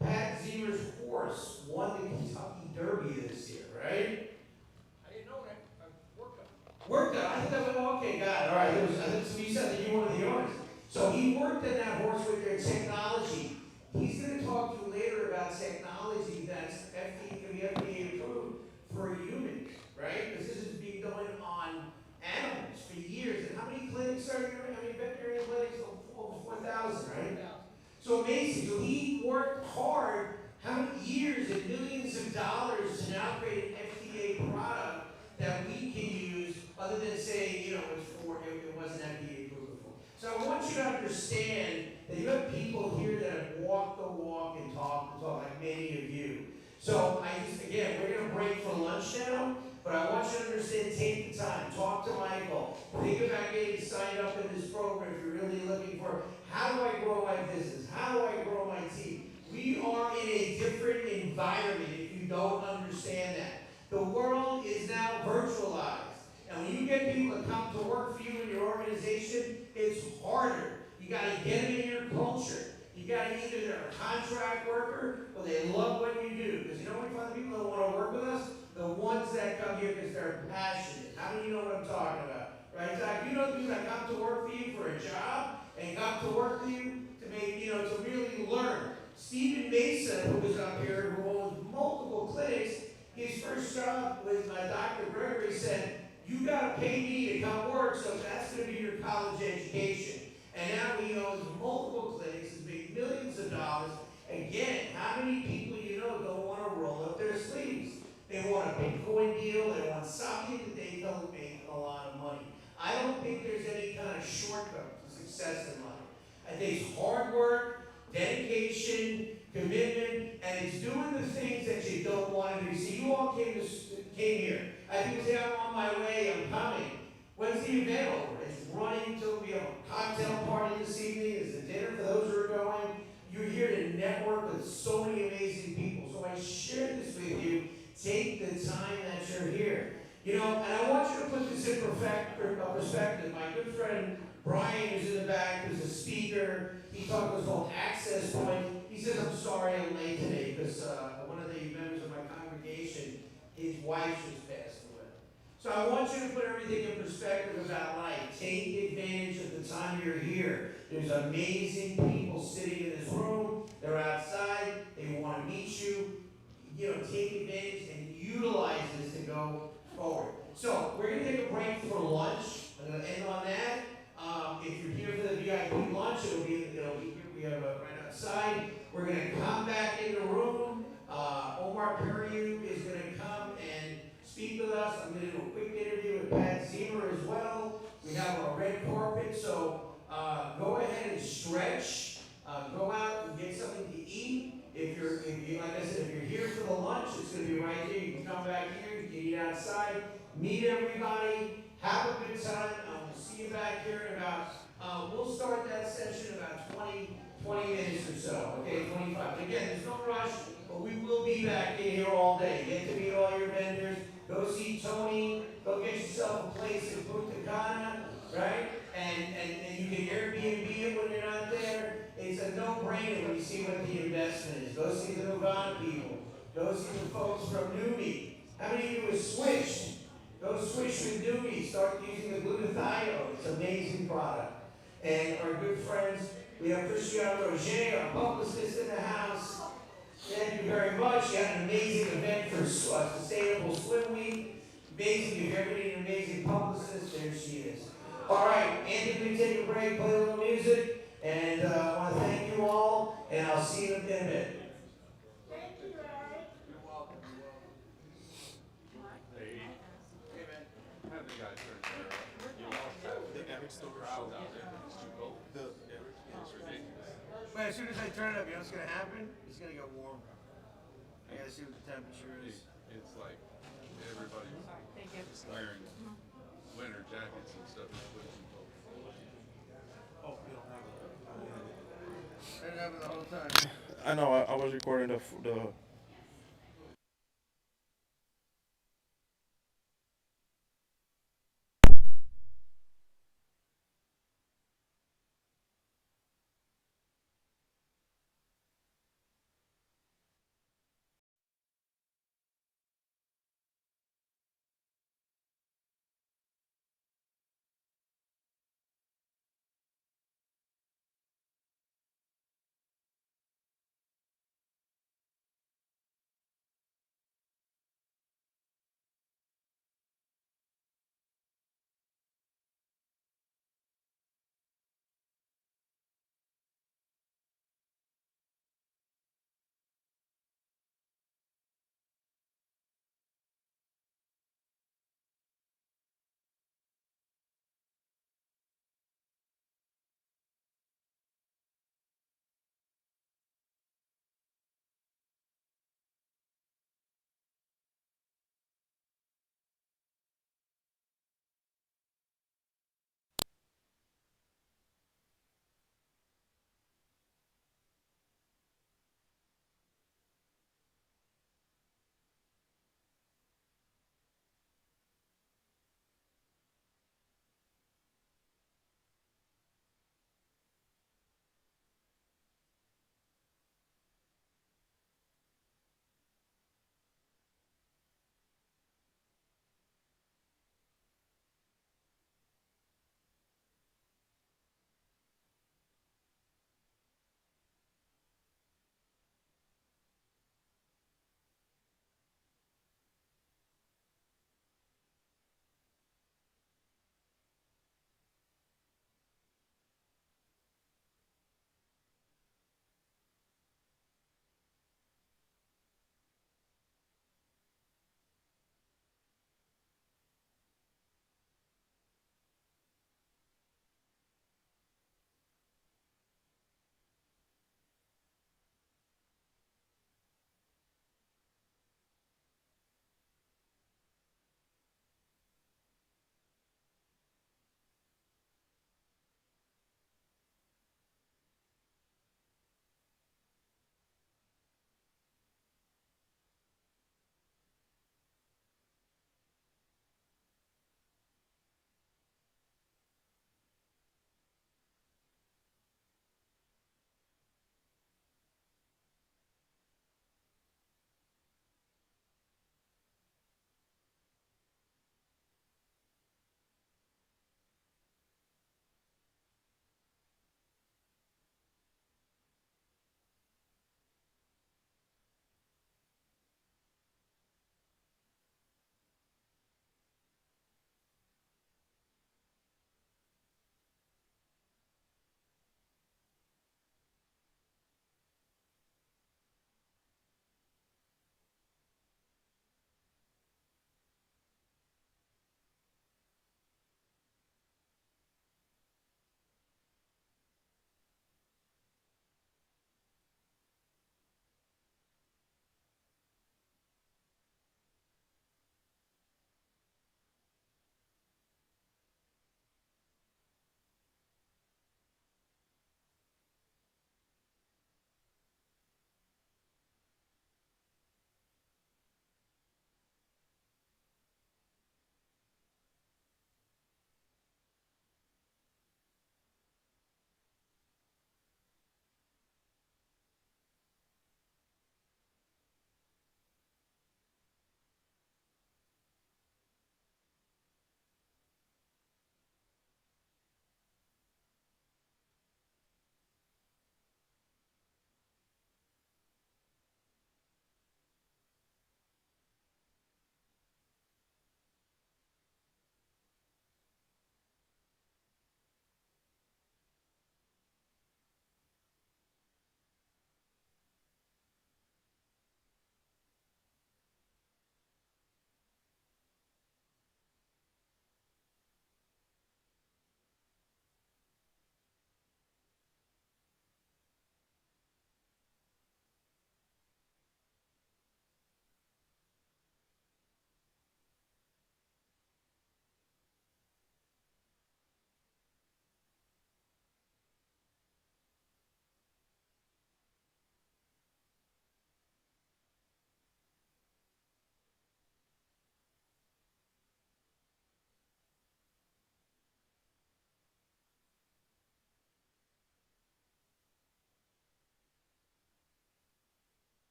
B: Pat Zimmer's horse won the Kentucky Derby this year, right? I didn't know that. Worked on it. I thought that was okay, got it. All right. So you said that you were one of the owners. So he worked in that horse with their technology. He's going to talk to you later about technology that's can be FDA approved for humans, right? Because this has been going on animals for years. And how many clinics are there? How many veterinary clinics? Over 4,000, right? So amazing. So he worked hard, how many years and millions of dollars to now create an FDA product that we can use, other than saying, it wasn't FDA approved before. So I want you to understand that you have people here that have walked the walk and talked the talk, like many of you. So we're going to break for lunch now, but I want you to understand, take the time, talk to Michael, think about getting signed up in this program if you're really looking for, how do I grow my business? How do I grow my team? We are in a different environment if you don't understand that. The world is now virtualized. And when you get people to come to work for you in your organization, it's harder. You got to get them in your culture. You got to either they're a contract worker or they love what you do. Because you know what we find people that want to work with us? The ones that come here because they're passionate. How many of you know what I'm talking about? Right, Zach? You know the people that come to work for you for a job and come to work for you to make, to really learn. Stephen Mason, who was up here, who owns multiple clinics, his first job with Dr. Gregory said, you got to pay me to come work, so that's going to be your college education. And now he owns multiple clinics, has made millions of dollars. Again, how many people don't want to roll up their sleeves? They want a Bitcoin deal, they want something that they don't make a lot of money. I don't think there's any kind of shortcut to success in life. I think it's hard work, dedication, commitment, and it's doing the things that you don't want to do. See, you all came here. I think say, I'm on my way, I'm coming. When's the event over? It's running till we have a cocktail party this evening. There's a dinner for those who are going. You're here to network with so many amazing people. So I share this with you. Take the time that you're here. And I want you to put this in perspective. My good friend Brian, who's in the back, who's a speaker, he talked about this whole access point. He says, I'm sorry I'm late today because one of the members of my congregation, his wife just passed away. So I want you to put everything in perspective about life. Take advantage of the time you're here. There's amazing people sitting in this room. They're outside. They want to meet you. Take advantage and utilize this to go forward. So we're going to take a break for lunch. I'm going to end on that. If you're here for the VIP lunch, it'll be here. We have right outside. We're going to come back in the room. Omar Periu is going to come and speak with us. I'm going to do a quick interview with Pat Zimmer as well. We have a red carpet, so go ahead and stretch. Go out and get something to eat. If you're here for the lunch, it's going to be right here. You can come back here. You can eat outside. Meet everybody. Have a good time. We'll see you back here in about. We'll start that session in about 20 minutes or so. Okay, 25. Again, there's no rush. but we will be back in here all day. Get to meet all your vendors, go see Tony, go get yourself a place in Punta Cana, right? And you can Airbnb it when you're not there. It's a no-brainer when you see what the investment is. Go see the Nirvana people. Go see the folks from Newbie. How many of you have switched? Go switch with Newbie. Start using the glutathione. It's an amazing product. And our good friends, we have Cristiano Roger, our publicist in the house. Thank you very much. You had an amazing event for Sustainable Swim Week. Amazing. If everybody an amazing publicist, there she is. All right, Andy, we take a break, play a little music, and I want to thank you all, and I'll see you in a bit. But as soon as I turn it up, you know what's gonna happen? It's gonna get warm. I gotta see what the temperature is.
Q: It's like everybody's wearing winter jackets and stuff.
B: Oh, we don't have it. I didn't have it the whole time.
R: I know, I was recording the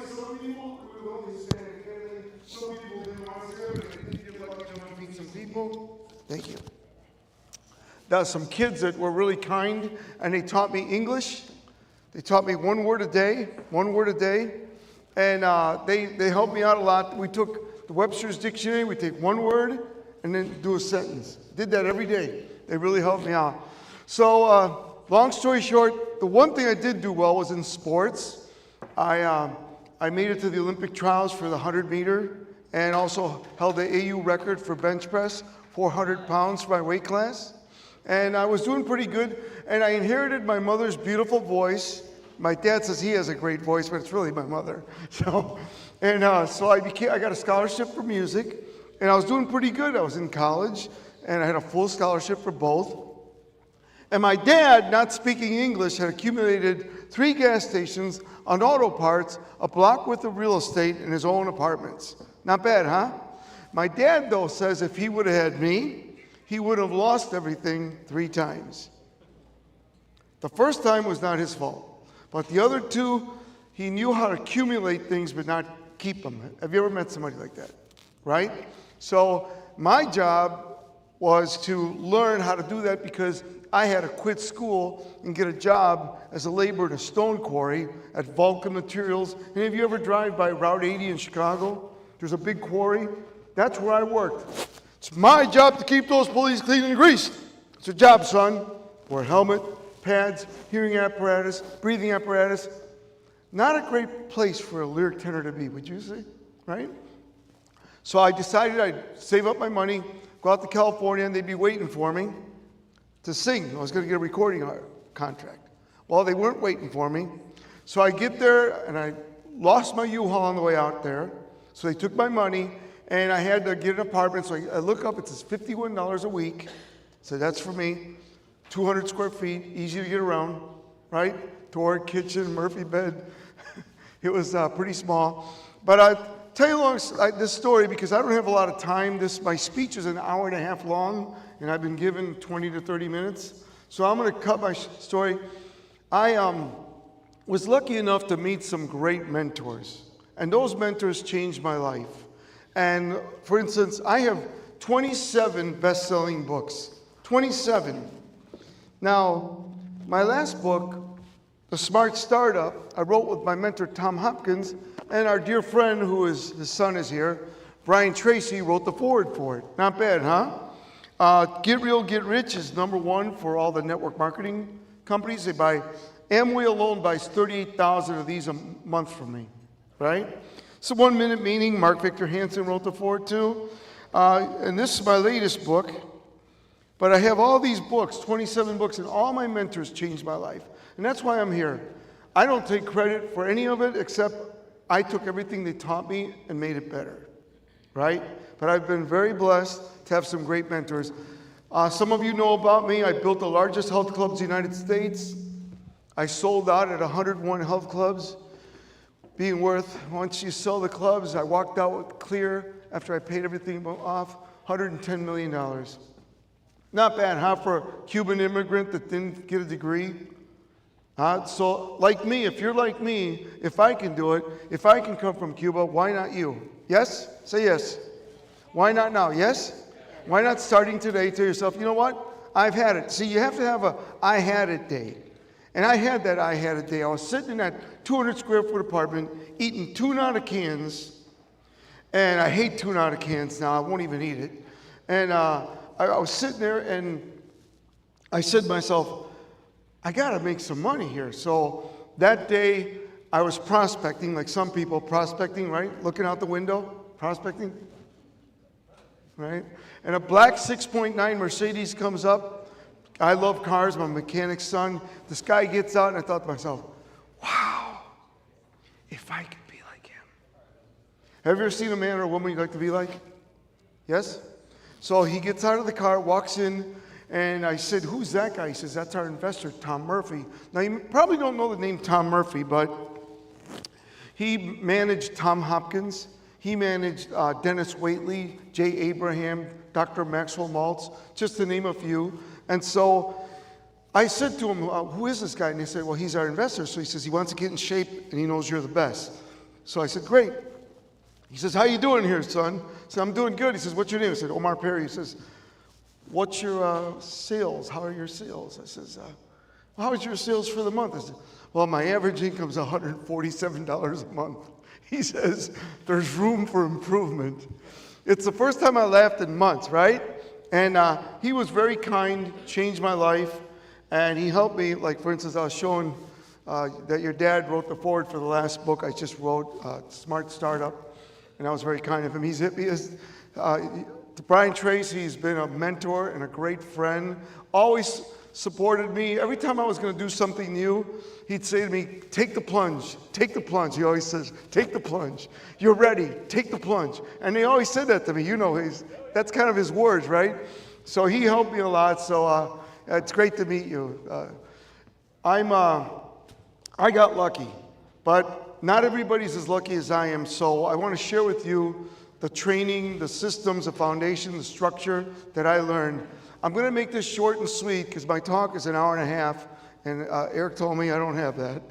S: like some people, we were only Hispanic family. Some people didn't want to go, but I did get lucky enough to meet some people. Thank you. There's some kids that were really kind, and they taught me English. They taught me one word a day, and they helped me out a lot. We took the Webster's Dictionary, we take one word, and then do a sentence. Did that every day. They really helped me out. So, long story short, the one thing I did do well was in sports. I made it to the Olympic trials for the 100 meter, and also held the AU record for bench press, 400 pounds for my weight class. And I was doing pretty good, and I inherited my mother's beautiful voice. My dad says he has a great voice, but it's really my mother. So I got a scholarship for music, and I was doing pretty good. I was in college, and I had a full scholarship for both. And my dad, not speaking English, had accumulated 3 gas stations on auto parts, a block worth of real estate, in his own apartments. Not bad, huh? My dad, though, says if he would have had me, he would have lost everything 3 times. The first time was not his fault, but the other 2, he knew how to accumulate things but not keep them. Have you ever met somebody like that? Right? So my job was to learn how to do that because I had to quit school and get a job as a laborer in a stone quarry at Vulcan Materials. Any of you ever drive by Route 80 in Chicago? There's a big quarry. That's where I worked. It's my job to keep those pulleys clean and greased. It's a job, son. Wear a helmet, pads, hearing apparatus, breathing apparatus. Not a great place for a lyric tenor to be, would you say? Right? So I decided I'd save up my money, go out to California, and they'd be waiting for me to sing. I was going to get a recording contract. Well, they weren't waiting for me. So I get there, and I lost my U-Haul on the way out there. So they took my money, and I had to get an apartment. So I look up, it says $51 a week. So that's for me. 200 square feet, easy to get around, right? Toward kitchen, Murphy bed. It was pretty small. But I tell you this story because I don't have a lot of time. My speech is an hour and a half long, and I've been given 20 to 30 minutes. So I'm going to cut my story. I was lucky enough to meet some great mentors, and those mentors changed my life. And for instance, I have 27 best-selling books. 27. Now, my last book, The Smart Startup, I wrote with my mentor, Tom Hopkins, and our dear friend, his son is here, Brian Tracy, wrote the foreword for it. Not bad, huh? Get Real, Get Rich is #1 for all the network marketing companies. Amway alone buys 38,000 of these a month from me, right? So 1 Minute Meaning, Mark Victor Hansen wrote the foreword too. And this is my latest book. But I have all these books, 27 books, and all my mentors changed my life. And that's why I'm here. I don't take credit for any of it except I took everything they taught me and made it better, right? But I've been very blessed to have some great mentors. Some of you know about me. I built the largest health clubs in the United States. I sold out at 101 health clubs, being worth, once you sell the clubs, I walked out with clear, after I paid everything off, $110 million. Not bad, huh, for a Cuban immigrant that didn't get a degree? So, like me, if you're like me, if I can do it, if I can come from Cuba, why not you? Yes? Say yes. Why not now? Yes? Why not starting today, tell yourself, you know what? I've had it. See, you have to have a I had it day. And I had that I had it day. I was sitting in that 200 square foot apartment, eating tuna out of cans. And I hate tuna out of cans now. I won't even eat it. And I was sitting there and I said to myself, I got to make some money here. So that day I was prospecting, like some people prospecting, right? Looking out the window, prospecting, right? And a black 6.9 Mercedes comes up. I love cars, I'm a mechanic's son. This guy gets out and I thought to myself, wow, if I could be like him. Have you ever seen a man or a woman you'd like to be like? Yes? So he gets out of the car, walks in, and I said, who's that guy? He says, that's our investor, Tom Murphy. Now, you probably don't know the name Tom Murphy, but he managed Tom Hopkins. He managed Dennis Waitley, Jay Abraham, Dr. Maxwell Maltz, just to name a few. And so I said to him, who is this guy? And he said, well, he's our investor. So he says he wants to get in shape, and he knows you're the best. So I said, great. He says, how you doing here, son? I said, I'm doing good. He says, what's your name? I said, Omar Perry. He says, what's your sales? How are your sales? I says, well, how is your sales for the month? I said, well, my average income is $147 a month. He says, there's room for improvement. It's the first time I laughed in months, right? And he was very kind, changed my life, and he helped me. Like, for instance, I was showing that your dad wrote the foreword for the last book I just wrote, Smart Startup, and that was very kind of him. Brian Tracy, he's been a mentor and a great friend, always supported me. Every time I was going to do something new, he'd say to me, take the plunge, take the plunge. He always says, take the plunge. You're ready, take the plunge. And he always said that to me. You know, that's kind of his words, right? So he helped me a lot. So it's great to meet you. I got lucky, but not everybody's as lucky as I am. So I want to share with you the training, the systems, the foundation, the structure that I learned. I'm going to make this short and sweet because my talk is an hour and a half, and Eric told me I don't have that.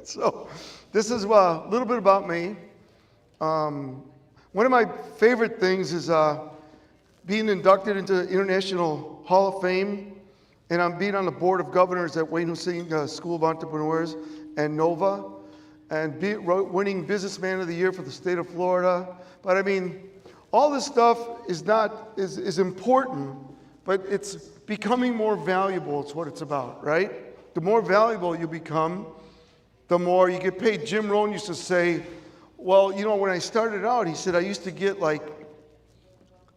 S: So this is a little bit about me. One of my favorite things is being inducted into the International Hall of Fame, and I'm being on the board of governors at Wayne Hussein School of Entrepreneurs and NOVA, and winning Businessman of the Year for the state of Florida. But I mean, all this stuff is important, but it's becoming more valuable. It's what it's about, right? The more valuable you become, the more you get paid. Jim Rohn used to say, well, you know, when I started out, he said, I used to get like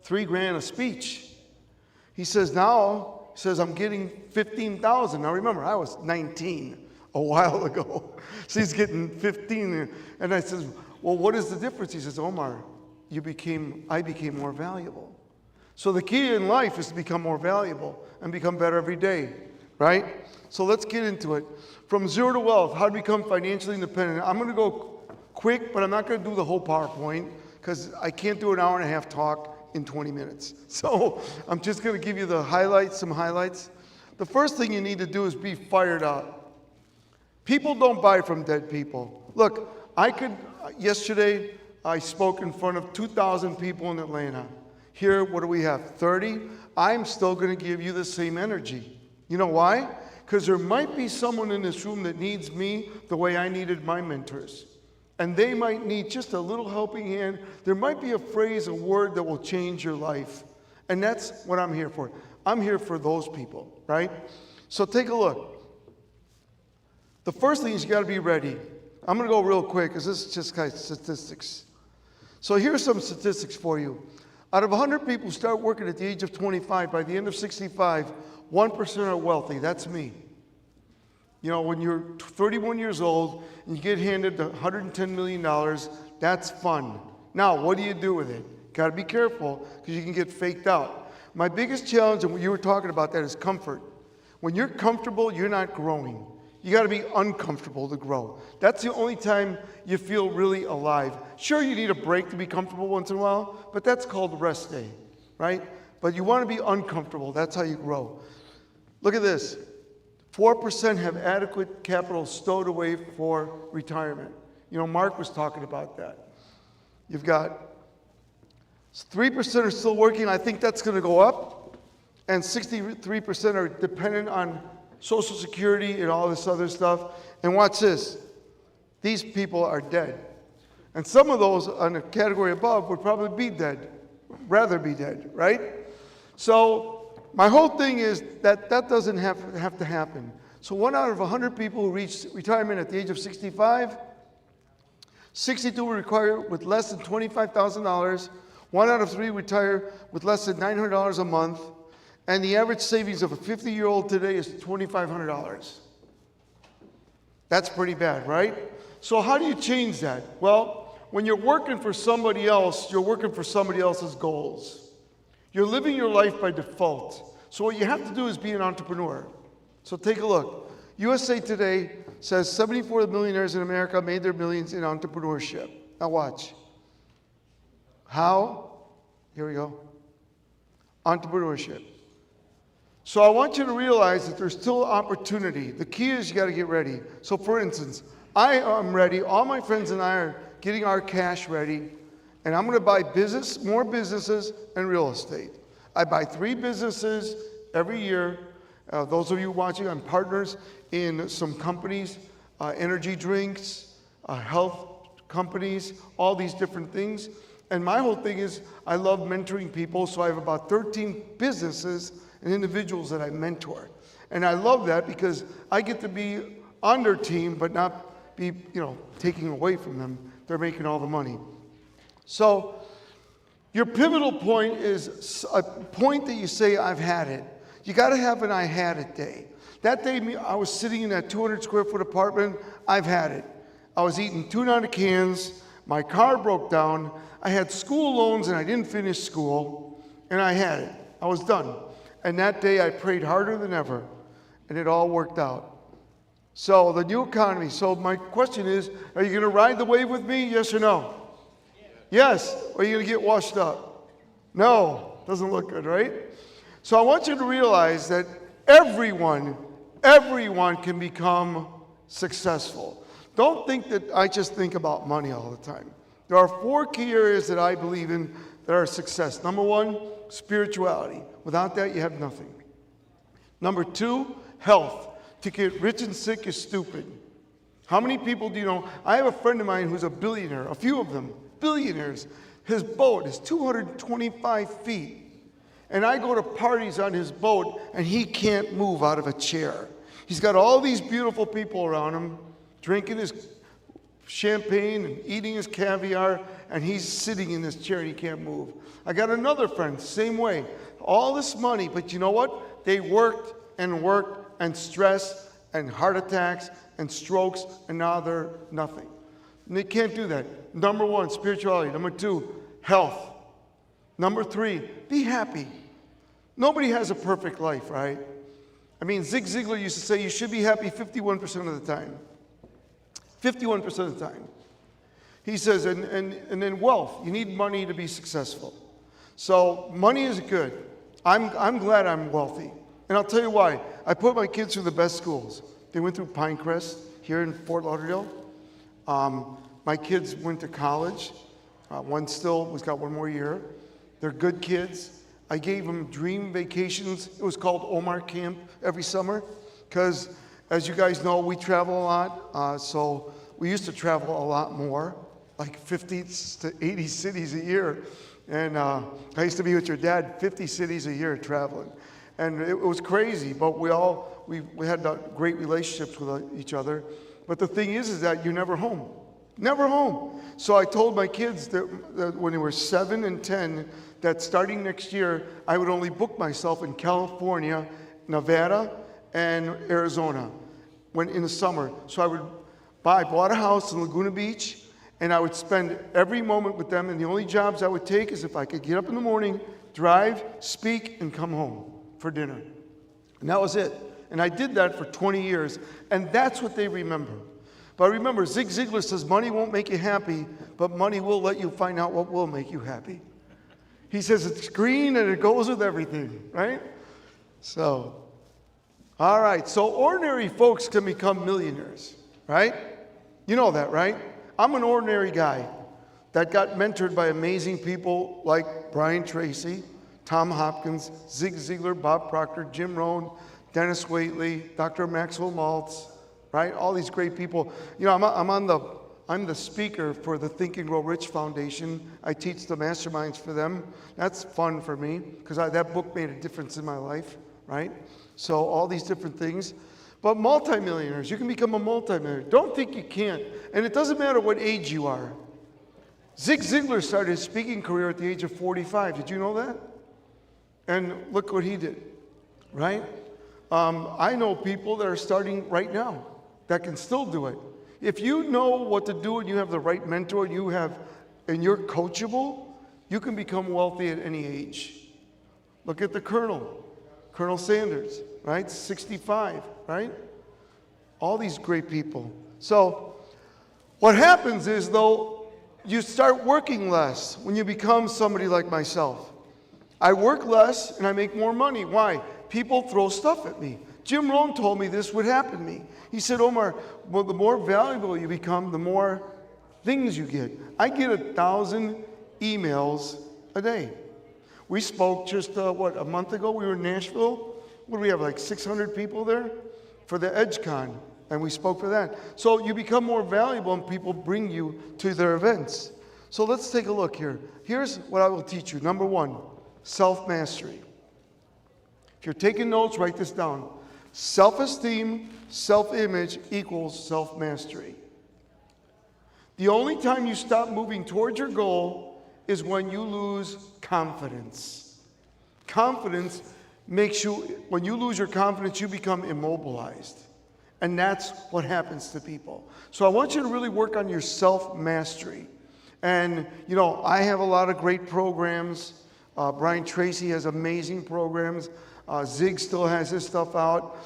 S: $3,000 a speech. He says, now, I'm getting 15,000. Now remember, I was 19 a while ago. So he's getting 15. And I said, well, what is the difference? He says, Omar, I became more valuable. So the key in life is to become more valuable and become better every day, right? So let's get into it. From zero to wealth, how to become financially independent. I'm going to go quick, but I'm not going to do the whole PowerPoint because I can't do an hour and a half talk in 20 minutes. So I'm just going to give you the highlights, some highlights. The first thing you need to do is be fired up. People don't buy from dead people. Look, yesterday I spoke in front of 2,000 people in Atlanta. Here, what do we have, 30? I'm still going to give you the same energy. You know why? Because there might be someone in this room that needs me the way I needed my mentors. And they might need just a little helping hand. There might be a phrase, a word that will change your life. And that's what I'm here for. I'm here for those people, right? So take a look. The first thing is you got to be ready. I'm going to go real quick because this is just kind of statistics. So here's some statistics for you. Out of 100 people who start working at the age of 25, by the end of 65, 1% are wealthy. That's me. You know, when you're 31 years old and you get handed $110 million, that's fun. Now, what do you do with it? Got to be careful because you can get faked out. My biggest challenge, and you were talking about that, is comfort. When you're comfortable, you're not growing. You got to be uncomfortable to grow. That's the only time you feel really alive. Sure, you need a break to be comfortable once in a while, but that's called rest day, right? But you want to be uncomfortable. That's how you grow. Look at this. 4% have adequate capital stowed away for retirement. You know, Mark was talking about that. You've got 3% are still working. I think that's going to go up. And 63% are dependent on Social Security and all this other stuff. And watch this. These people are dead. And some of those on the category above would probably be dead, rather be dead, right? So my whole thing is that doesn't have to happen. So 1 out of 100 people who reach retirement at the age of 65, 62 will retire with less than $25,000. 1 out of 3 retire with less than $900 a month. And the average savings of a 50-year-old today is $2,500. That's pretty bad, right? So how do you change that? Well, when you're working for somebody else, you're working for somebody else's goals. You're living your life by default. So what you have to do is be an entrepreneur. So take a look. USA Today says 74 millionaires in America made their millions in entrepreneurship. Now watch. How? Here we go. Entrepreneurship. So I want you to realize that there's still opportunity. The key is you got to get ready. So for instance, I am ready. All my friends and I are getting our cash ready. And I'm going to buy more businesses and real estate. I buy 3 businesses every year. Those of you watching, I'm partners in some companies, energy drinks, health companies, all these different things. And my whole thing is I love mentoring people. So I have about 13 businesses and individuals that I mentor. And I love that because I get to be on their team, but not be, taking away from them. They're making all the money. So your pivotal point is a point that you say, I've had it. You got to have an I had it day. That day I was sitting in that 200 square foot apartment. I've had it. I was eating tuna out of cans. My car broke down. I had school loans and I didn't finish school. And I had it. I was done. And that day I prayed harder than ever. And it all worked out. So the new economy. So my question is, are you going to ride the wave with me? Yes or no? Yes. Or are you going to get washed up? No. Doesn't look good, right? So I want you to realize that everyone can become successful. Don't think that I just think about money all the time. There are 4 key areas that I believe in that are success. Number 1, spirituality. Without that, you have nothing. Number 2, health. To get rich and sick is stupid. How many people do you know? I have a friend of mine who's a billionaire, a few of them, billionaires. His boat is 225 feet. And I go to parties on his boat, and he can't move out of a chair. He's got all these beautiful people around him, drinking his champagne and eating his caviar, and he's sitting in this chair and he can't move. I got another friend, same way. All this money, but you know what? They worked and stress and heart attacks and strokes, and now they're nothing. And they can't do that. Number 1, spirituality. Number 2, health. Number 3, be happy. Nobody has a perfect life, right? I mean, Zig Ziglar used to say you should be happy 51% of the time. 51% of the time. He says, and then wealth. You need money to be successful. So money is good. I'm glad I'm wealthy. And I'll tell you why. I put my kids through the best schools. They went through Pinecrest here in Fort Lauderdale. My kids went to college. One still has got 1 more year. They're good kids. I gave them dream vacations. It was called Omar Camp every summer because, as you guys know, we travel a lot. So we used to travel a lot more, like 50 to 80 cities a year. And I used to be with your dad, 50 cities a year traveling. And it was crazy, but we had great relationships with each other. But the thing is that you're never home. Never home. So I told my kids that when they were 7 and 10, that starting next year, I would only book myself in California, Nevada, and Arizona in the summer. So I bought a house in Laguna Beach, and I would spend every moment with them. And the only jobs I would take is if I could get up in the morning, drive, speak, and come home for dinner. And that was it. And I did that for 20 years. And that's what they remember. But remember, Zig Ziglar says money won't make you happy, but money will let you find out what will make you happy. He says it's green and it goes with everything, right? So, all right. So ordinary folks can become millionaires, right? You know that, right? I'm an ordinary guy that got mentored by amazing people like Brian Tracy, Tom Hopkins, Zig Ziglar, Bob Proctor, Jim Rohn, Dennis Waitley, Dr. Maxwell Maltz, right? All these great people. You know, I'm the speaker for the Think and Grow Rich Foundation. I teach the masterminds for them. That's fun for me because that book made a difference in my life, right? So all these different things. But multimillionaires, you can become a multimillionaire. Don't think you can't. And it doesn't matter what age you are. Zig Ziglar started his speaking career at the age of 45. Did you know that? And look what he did, right? I know people that are starting right now that can still do it. If you know what to do and you have the right mentor and you're coachable, you can become wealthy at any age. Look at the Colonel Sanders, right? 65, right? All these great people. So what happens is, though, you start working less when you become somebody like myself. I work less and I make more money. Why? people throw stuff at me. Jim Rohn told me this would happen to me. He said, Omar, well, the more valuable you become, the more things you get. I get 1,000 emails a day. We spoke just, a month ago? We were in Nashville. What do we have, like 600 people there? For the EdgeCon. And we spoke for that. So you become more valuable and people bring you to their events. So let's take a look here. Here's what I will teach you. Number one, self-mastery. If you're taking notes, write this down. Self-esteem, self-image equals self-mastery. The only time you stop moving towards your goal is when you lose confidence. Confidence makes you, when you lose your confidence, you become immobilized. And that's what happens to people. So I want you to really work on your self-mastery. And, you know, I have a lot of great programs. Brian Tracy has amazing programs. Zig still has his stuff out.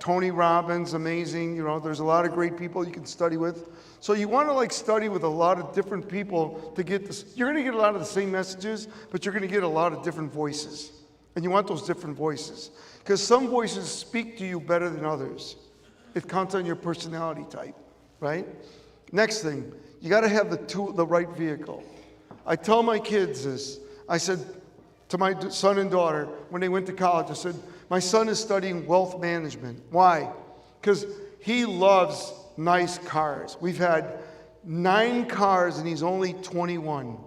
S: Tony Robbins, amazing. You know, there's a lot of great people you can study with. So you want to like study with a lot of different people to get this. You're going to get a lot of the same messages, but you're going to get a lot of different voices. And you want those different voices. Because some voices speak to you better than others. It counts on your personality type, right? Next thing, you got to have the right vehicle. I tell my kids this. I said to my son and daughter when they went to college, I said, my son is studying wealth management. Why? Because he loves nice cars. We've had 9 cars and he's only 21.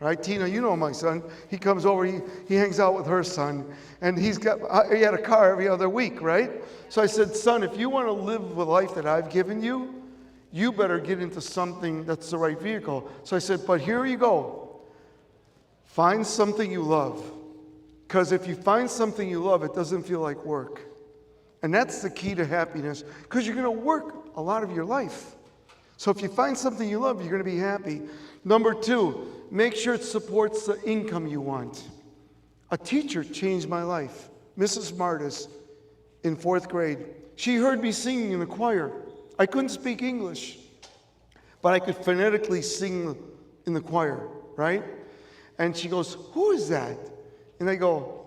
S: Right, Tina, you know my son. He comes over, he hangs out with her son, and he had a car every other week, right? So I said, son, if you want to live the life that I've given you, you better get into something that's the right vehicle. So I said, but here you go. Find something you love. Because if you find something you love, it doesn't feel like work. And that's the key to happiness, because you're going to work a lot of your life. So if you find something you love, you're going to be happy. Number 2, make sure it supports the income you want. A teacher changed my life. Mrs. Martis, in 4th grade. She heard me singing in the choir. I couldn't speak English, but I could phonetically sing in the choir, right? And she goes, who is that? And I go,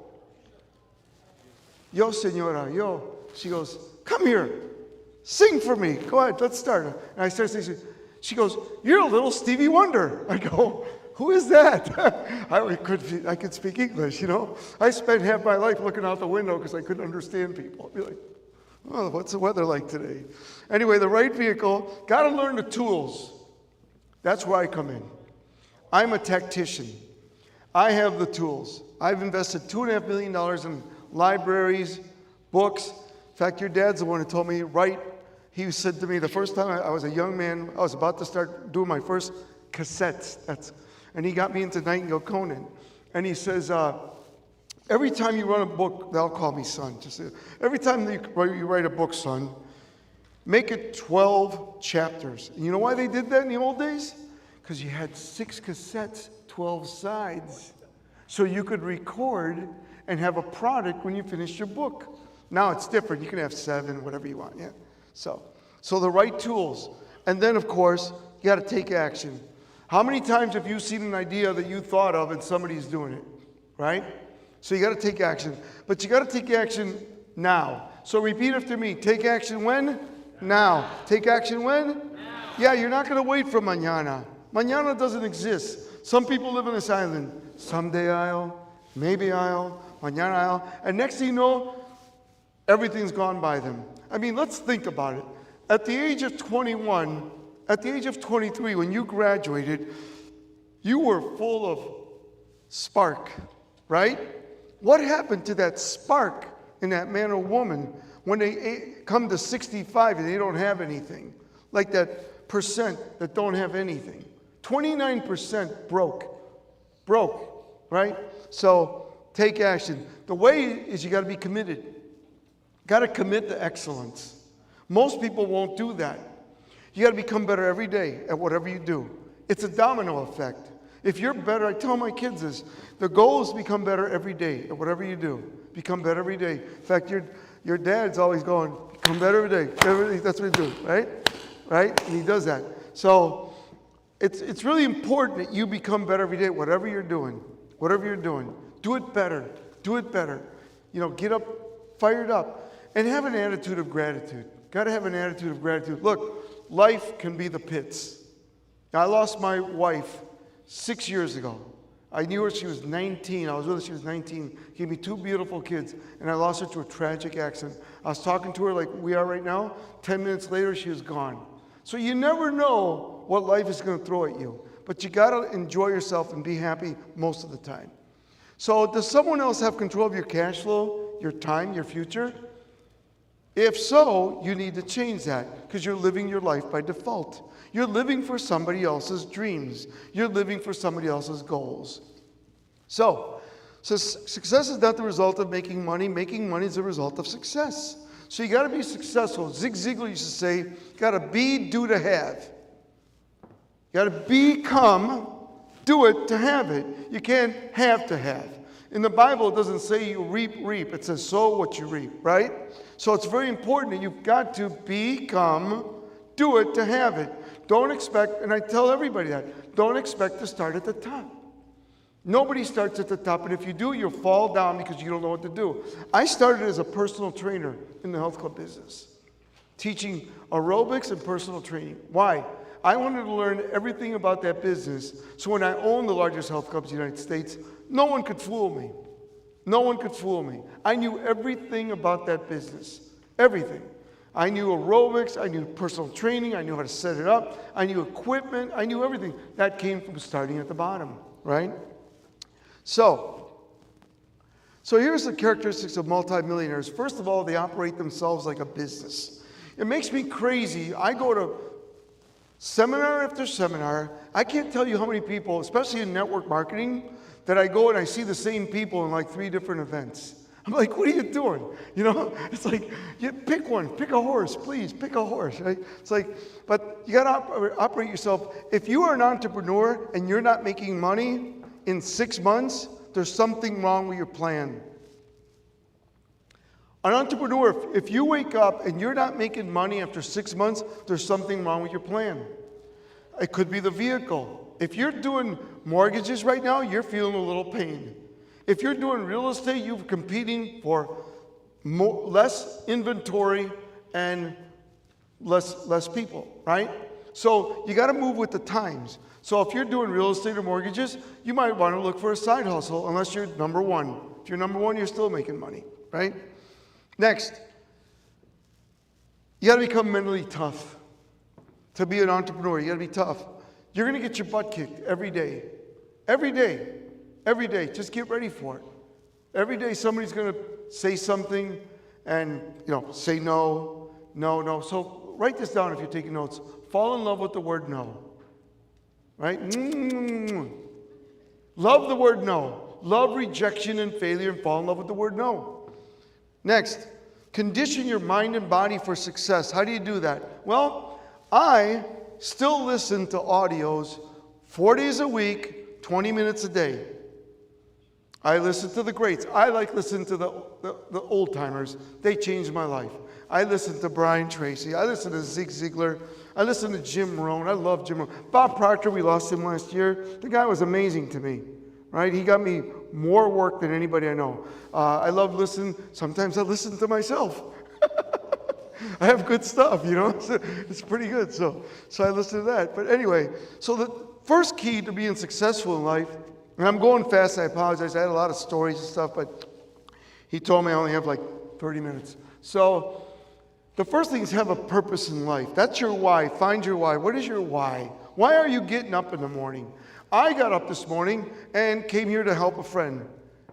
S: yo, señora, yo. She goes, come here, sing for me. Go ahead, let's start. And I start singing. She goes, you're a little Stevie Wonder. I go, who is that? I could speak English, you know. I spent half my life looking out the window because I couldn't understand people. I'd be like, oh, what's the weather like today? Anyway, the right vehicle, got to learn the tools. That's where I come in. I'm a tactician. I have the tools. I've invested $2.5 million in libraries, books. In fact, your dad's the one who told me, write. He said to me, the first time I was a young man, I was about to start doing my first cassettes. And he got me into Nightingale Conan. And he says, every time you run a book, they'll call me son. Every time you write a book, son, make it 12 chapters. And you know why they did that in the old days? Because you had 6 cassettes, 12 sides. So you could record and have a product when you finished your book. Now it's different. You can have 7, whatever you want. Yeah. So the right tools. And then, of course, you got to take action. How many times have you seen an idea that you thought of and somebody's doing it, right? So you got to take action. But you got to take action now. So repeat after me. Take action when? Now. Take action when? Now. Yeah, you're not going to wait for mañana. Mañana doesn't exist. Some people live on this island. Someday I'll, maybe I'll, mañana I'll. And next thing you know, everything's gone by them. I mean, let's think about it. At the age of 21, at the age of 23, when you graduated, you were full of spark, right? What happened to that spark in that man or woman when they come to 65 and they don't have anything? Like that percent that don't have anything. 29% broke, right? So take action. The way is you got to be committed. Got to commit to excellence. Most people won't do that. You got to become better every day at whatever you do. It's a domino effect. If you're better, I tell my kids this, the goal is to become better every day at whatever you do. Become better every day. In fact, your dad's always going, become better every day. That's what he do, right? Right? And he does that. So it's really important that you become better every day at whatever you're doing. Whatever you're doing. Do it better. Do it better. You know, get up fired up, and have an attitude of gratitude. Got to have an attitude of gratitude. Look, life can be the pits. Now, I lost my wife 6 years ago. I knew her, she was 19. I was with her, she was 19. Gave me 2 beautiful kids, and I lost her to a tragic accident. I was talking to her like we are right now. 10 minutes later, she was gone. So you never know what life is going to throw at you. But you got to enjoy yourself and be happy most of the time. So does someone else have control of your cash flow, your time, your future? If so, you need to change that because you're living your life by default. You're living for somebody else's dreams. You're living for somebody else's goals. So success is not the result of making money. Making money is the result of success. So you got to be successful. Zig Ziglar used to say, got to be, do to have. You got to become, do it to have it. You can't have to have. In the Bible, it doesn't say you reap. It says sow what you reap, right? So it's very important that you've got to become, do it to have it. Don't expect, and I tell everybody that, don't expect to start at the top. Nobody starts at the top, and if you do, you'll fall down because you don't know what to do. I started as a personal trainer in the health club business, teaching aerobics and personal training. Why? I wanted to learn everything about that business, so when I owned the largest health clubs in the United States, no one could fool me. No one could fool me. I knew everything about that business, everything. I knew aerobics, I knew personal training, I knew how to set it up, I knew equipment, I knew everything. That came from starting at the bottom, right? So here's the characteristics of multimillionaires. First of all, they operate themselves like a business. It makes me crazy. I go to seminar after seminar. I can't tell you how many people, especially in network marketing, that I go and I see the same people in like 3 different events. I'm like, what are you doing? You know, it's like, you pick one, pick a horse, please, pick a horse, right? It's like, but you got to operate yourself. If you are an entrepreneur and you're not making money in 6 months, there's something wrong with your plan. An entrepreneur, if you wake up and you're not making money after 6 months, there's something wrong with your plan. It could be the vehicle. If you're doing mortgages right now, you're feeling a little pain. If you're doing real estate, you're competing for less inventory and less people, right? So you got to move with the times. So if you're doing real estate or mortgages, you might want to look for a side hustle unless you're number one. If you're number one, you're still making money, right? Next, you got to become mentally tough. To be an entrepreneur, you got to be tough. You're going to get your butt kicked every day. Every day. Every day. Just get ready for it. Every day somebody's going to say something and, say no, no, no. So write this down if you're taking notes. Fall in love with the word no. Right? Love the word no. Love rejection and failure and fall in love with the word no. Next, condition your mind and body for success. How do you do that? Well, I still listen to audios 4 days a week, 20 minutes a day. I listen to the greats. I like listening to the old timers. They changed my life. I listen to Brian Tracy. I listen to Zig Ziglar. I listen to Jim Rohn. I love Jim Rohn. Bob Proctor, we lost him last year. The guy was amazing to me, right? He got me more work than anybody I know. I love listening. Sometimes I listen to myself. I have good stuff, it's pretty good. So I listen to that. But anyway, so the first key to being successful in life, and I'm going fast, I apologize. I had a lot of stories and stuff, but he told me I only have like 30 minutes. So the first thing is have a purpose in life. That's your why. Find your why. What is your why? Why are you getting up in the morning? I got up this morning and came here to help a friend,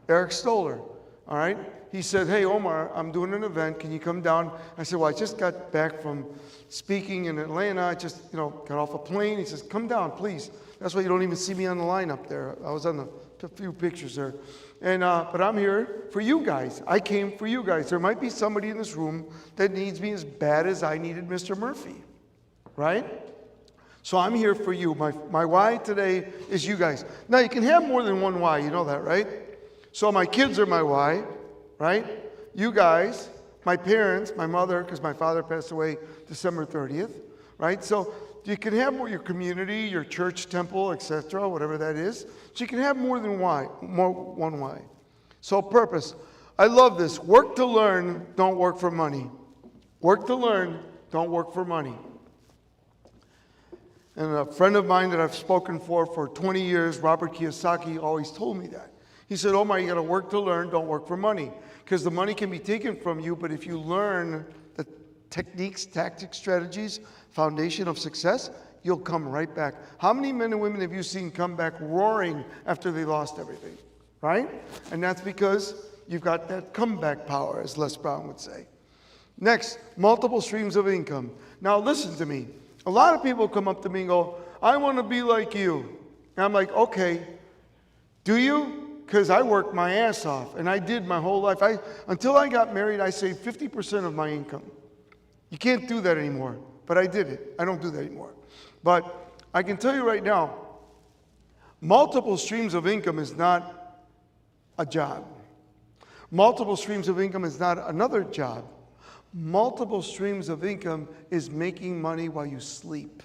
S: Eric Stoller, all right? He said, hey, Omar, I'm doing an event. Can you come down? I said, well, I just got back from speaking in Atlanta. I just, got off a plane. He says, come down, please. That's why you don't even see me on the line up there. I was on a few pictures there. And but I'm here for you guys. I came for you guys. There might be somebody in this room that needs me as bad as I needed Mr. Murphy, right? So I'm here for you. My why today is you guys. Now, you can have more than one why. You know that, right? So my kids are my why, right? You guys, my parents, my mother, because my father passed away December 30th, right? So you can have more your community, your church, temple, etc., whatever that is. So you can have more than one why. So purpose. I love this. Work to learn, don't work for money. Work to learn, don't work for money. And a friend of mine that I've spoken for 20 years, Robert Kiyosaki, always told me that. He said, Omar, you got to work to learn, don't work for money. Because the money can be taken from you, but if you learn the techniques, tactics, strategies, foundation of success, you'll come right back. How many men and women have you seen come back roaring after they lost everything? Right? And that's because you've got that comeback power, as Les Brown would say. Next, multiple streams of income. Now listen to me. A lot of people come up to me and go, I want to be like you. And I'm like, okay, do you? Because I worked my ass off, and I did my whole life. Until I got married, I saved 50% of my income. You can't do that anymore, but I did it. I don't do that anymore. But I can tell you right now, multiple streams of income is not a job. Multiple streams of income is not another job. Multiple streams of income is making money while you sleep.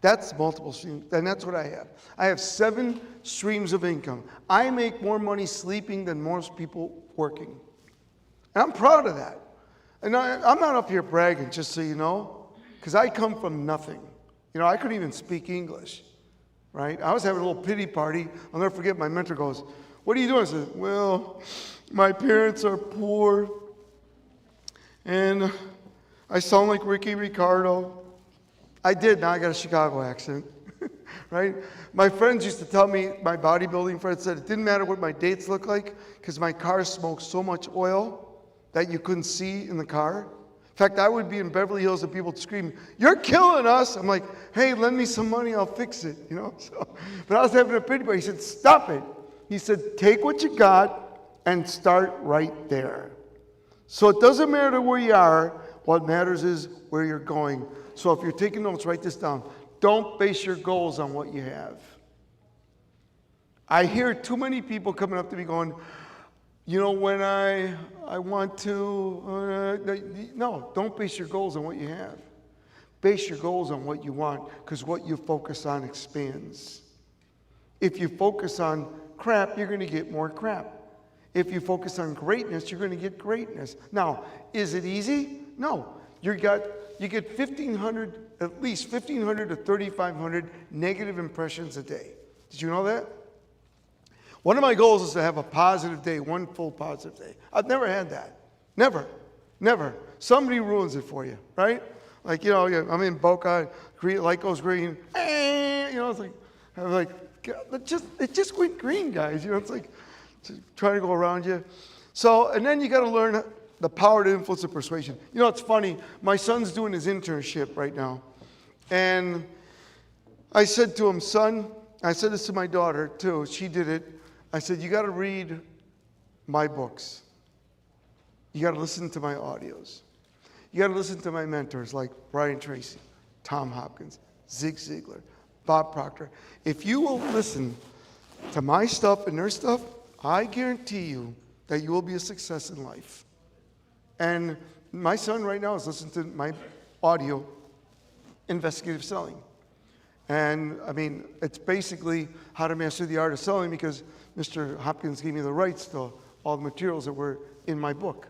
S: That's multiple streams, and that's what I have. I have 7 streams of income. I make more money sleeping than most people working. And I'm proud of that. And I'm not up here bragging, just so you know, because I come from nothing. You know, I couldn't even speak English, right? I was having a little pity party. I'll never forget, my mentor goes, what are you doing? I said, well, my parents are poor, and I sound like Ricky Ricardo. I did, now I got a Chicago accent, right? My friends used to tell me, my bodybuilding friends said it didn't matter what my dates looked like because my car smoked so much oil that you couldn't see in the car. In fact, I would be in Beverly Hills and people would scream, you're killing us. I'm like, hey, lend me some money, I'll fix it, you know? So, but I was having a pity party. He said, stop it. He said, take what you got and start right there. So it doesn't matter where you are, what matters is where you're going. So if you're taking notes, write this down. Don't base your goals on what you have. I hear too many people coming up to me going, you know, when I want to, no, don't base your goals on what you have. Base your goals on what you want, because what you focus on expands. If you focus on crap, you're going to get more crap. If you focus on greatness, you're going to get greatness. Now, is it easy? No. You get 1,500, at least 1,500 to 3,500 negative impressions a day. Did you know that? One of my goals is to have a positive day, one full positive day. I've never had that. Never. Never. Somebody ruins it for you, right? Like, you know, I'm in Boca, light goes green. You know, it's like, I'm like, it just went green, guys. You know, it's like trying to go around you. So, and then you got to learn the power to influence and persuasion. You know, it's funny. My son's doing his internship right now. And I said to him, son, I said this to my daughter too. She did it. I said, you got to read my books. You got to listen to my audios. You got to listen to my mentors like Brian Tracy, Tom Hopkins, Zig Ziglar, Bob Proctor. If you will listen to my stuff and their stuff, I guarantee you that you will be a success in life. And my son right now is listening to my audio, Investigative Selling. And I mean, it's basically how to master the art of selling, because Mr. Hopkins gave me the rights to all the materials that were in my book.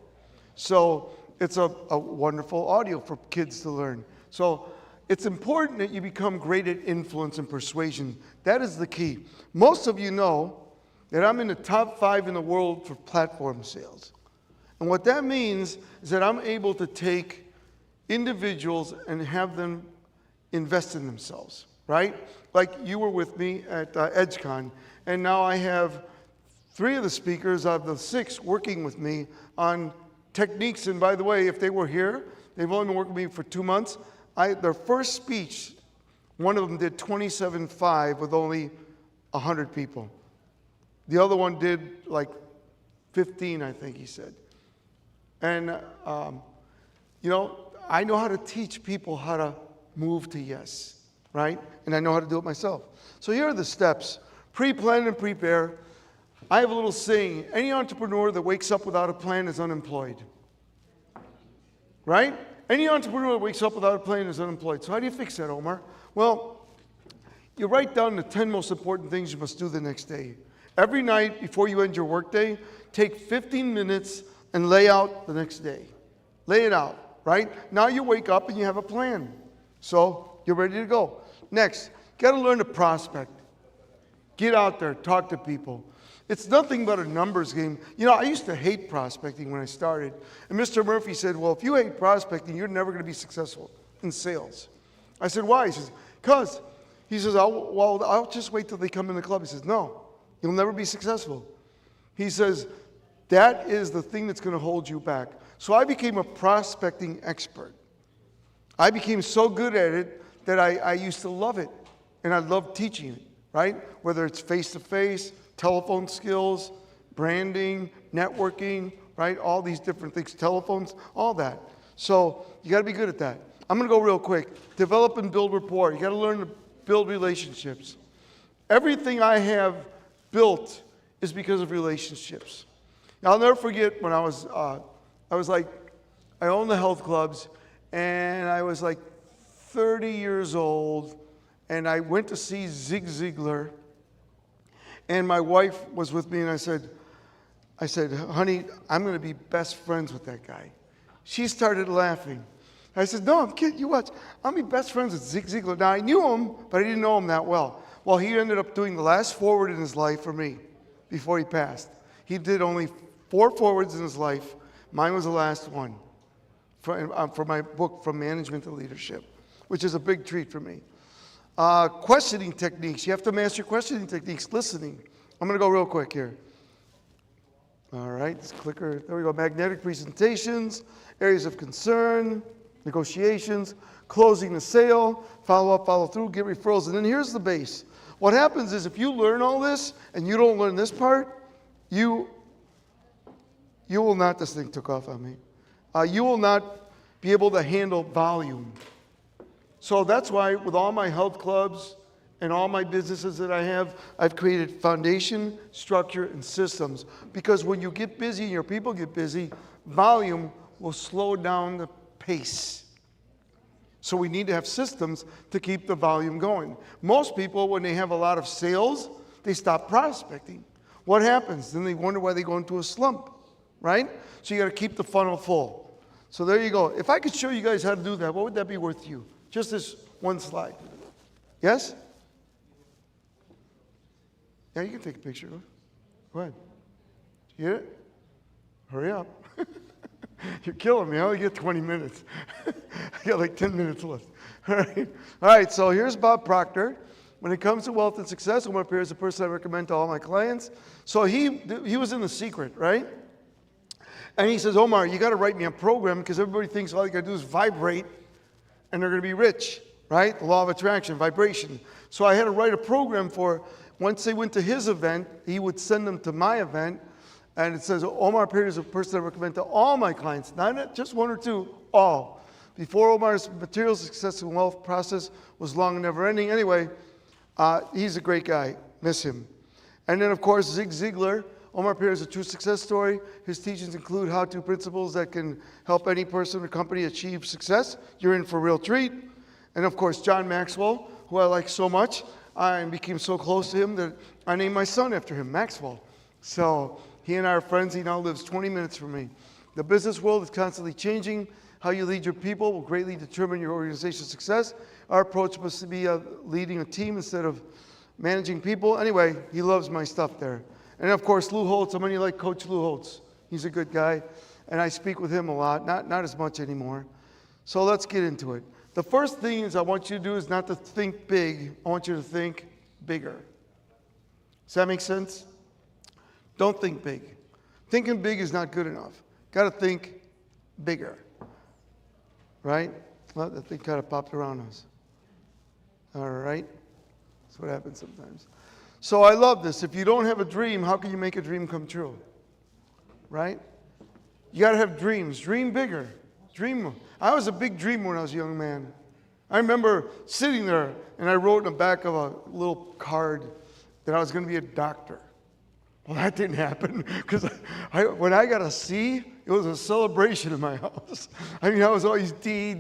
S: So it's a wonderful audio for kids to learn. So it's important that you become great at influence and persuasion. That is the key. Most of you know that I'm in the top 5 in the world for platform sales. And what that means is that I'm able to take individuals and have them invest in themselves, right? Like you were with me at EdgeCon, and now I have 3 of the speakers of the 6 working with me on techniques. And by the way, if they were here, they've only been working with me for 2 months. Their first speech, one of them did 27.5 with only 100 people. The other one did like 15, I think he said. And, you know, I know how to teach people how to move to yes, right? And I know how to do it myself. So here are the steps. Pre-plan and prepare. I have a little saying, any entrepreneur that wakes up without a plan is unemployed. Right? Any entrepreneur that wakes up without a plan is unemployed. So how do you fix that, Omar? Well, you write down the 10 most important things you must do the next day. Every night before you end your workday, take 15 minutes and lay out the next day. Lay it out, right? Now you wake up and you have a plan. So you're ready to go. Next, got to learn to prospect. Get out there, talk to people. It's nothing but a numbers game. You know, I used to hate prospecting when I started. And Mr. Murphy said, well, if you hate prospecting, you're never going to be successful in sales. I said, why? He says, because. He says, I'll just wait till they come in the club. He says, no, you'll never be successful. He says, that is the thing that's going to hold you back. So I became a prospecting expert. I became so good at it that I used to love it. And I loved teaching it, right? Whether it's face-to-face, telephone skills, branding, networking, right? All these different things, telephones, all that. So you got to be good at that. I'm going to go real quick. Develop and build rapport. You got to learn to build relationships. Everything I have built is because of relationships. Now, I'll never forget when I was like, I owned the health clubs, and I was like 30 years old, and I went to see Zig Ziglar, and my wife was with me, and I said, honey, I'm going to be best friends with that guy. She started laughing. I said, no, I'm kidding. You watch. I'll be best friends with Zig Ziglar. Now, I knew him, but I didn't know him that well. Well, he ended up doing the last forward in his life for me before he passed. He did only 4 forwards in his life. Mine was the last one for my book, From Management to Leadership, which is a big treat for me. Questioning techniques. You have to master questioning techniques. Listening. I'm going to go real quick here. All right, this clicker. There we go. Magnetic presentations, areas of concern, negotiations, closing the sale, follow up, follow through, get referrals. And then here's the base. What happens is if you learn all this and you don't learn this part, you will not, this thing took off on me, you will not be able to handle volume. So that's why with all my health clubs and all my businesses that I have, I've created foundation, structure, and systems. Because when you get busy and your people get busy, volume will slow down the pace. So we need to have systems to keep the volume going. Most people, when they have a lot of sales, they stop prospecting. What happens? Then they wonder why they go into a slump, right? So you got to keep the funnel full. So there you go. If I could show you guys how to do that, what would that be worth you? Just this one slide. Yes? Yeah, you can take a picture. Go ahead. You get it? Hurry up. You're killing me. I only get 20 minutes. I got like 10 minutes left. All right, so here's Bob Proctor. When it comes to wealth and success, Omar Perry is the person I recommend to all my clients. So he was in The Secret, right? And he says, Omar, you got to write me a program because everybody thinks all you got to do is vibrate and they're going to be rich, right? The law of attraction, vibration. So I had to write a program for, once they went to his event, he would send them to my event. And it says, Omar Perry is a person I recommend to all my clients, not just 1 or 2, all. Before Omar's material success and wealth process was long and never ending. Anyway, he's a great guy. Miss him. And then, of course, Zig Ziglar. Omar Perry is a true success story. His teachings include how-to principles that can help any person or company achieve success. You're in for a real treat. And, of course, John Maxwell, who I like so much. I became so close to him that I named my son after him, Maxwell. So he and I are friends. He now lives 20 minutes from me. The business world is constantly changing. How you lead your people will greatly determine your organization's success. Our approach must be leading a team instead of managing people. Anyway, he loves my stuff there. And of course, Lou Holtz. How many like Coach Lou Holtz? He's a good guy. And I speak with him a lot, not as much anymore. So let's get into it. The first thing is I want you to do is not to think big. I want you to think bigger. Does that make sense? Don't think big. Thinking big is not good enough. Got to think bigger. Right? Well, the thing kind of popped around us. All right? That's what happens sometimes. So I love this. If you don't have a dream, how can you make a dream come true? Right? You got to have dreams. Dream bigger. Dream. I was a big dreamer when I was a young man. I remember sitting there and I wrote in the back of a little card that I was going to be a doctor. Well, that didn't happen because when I got a C, it was a celebration in my house. I mean, I was always D.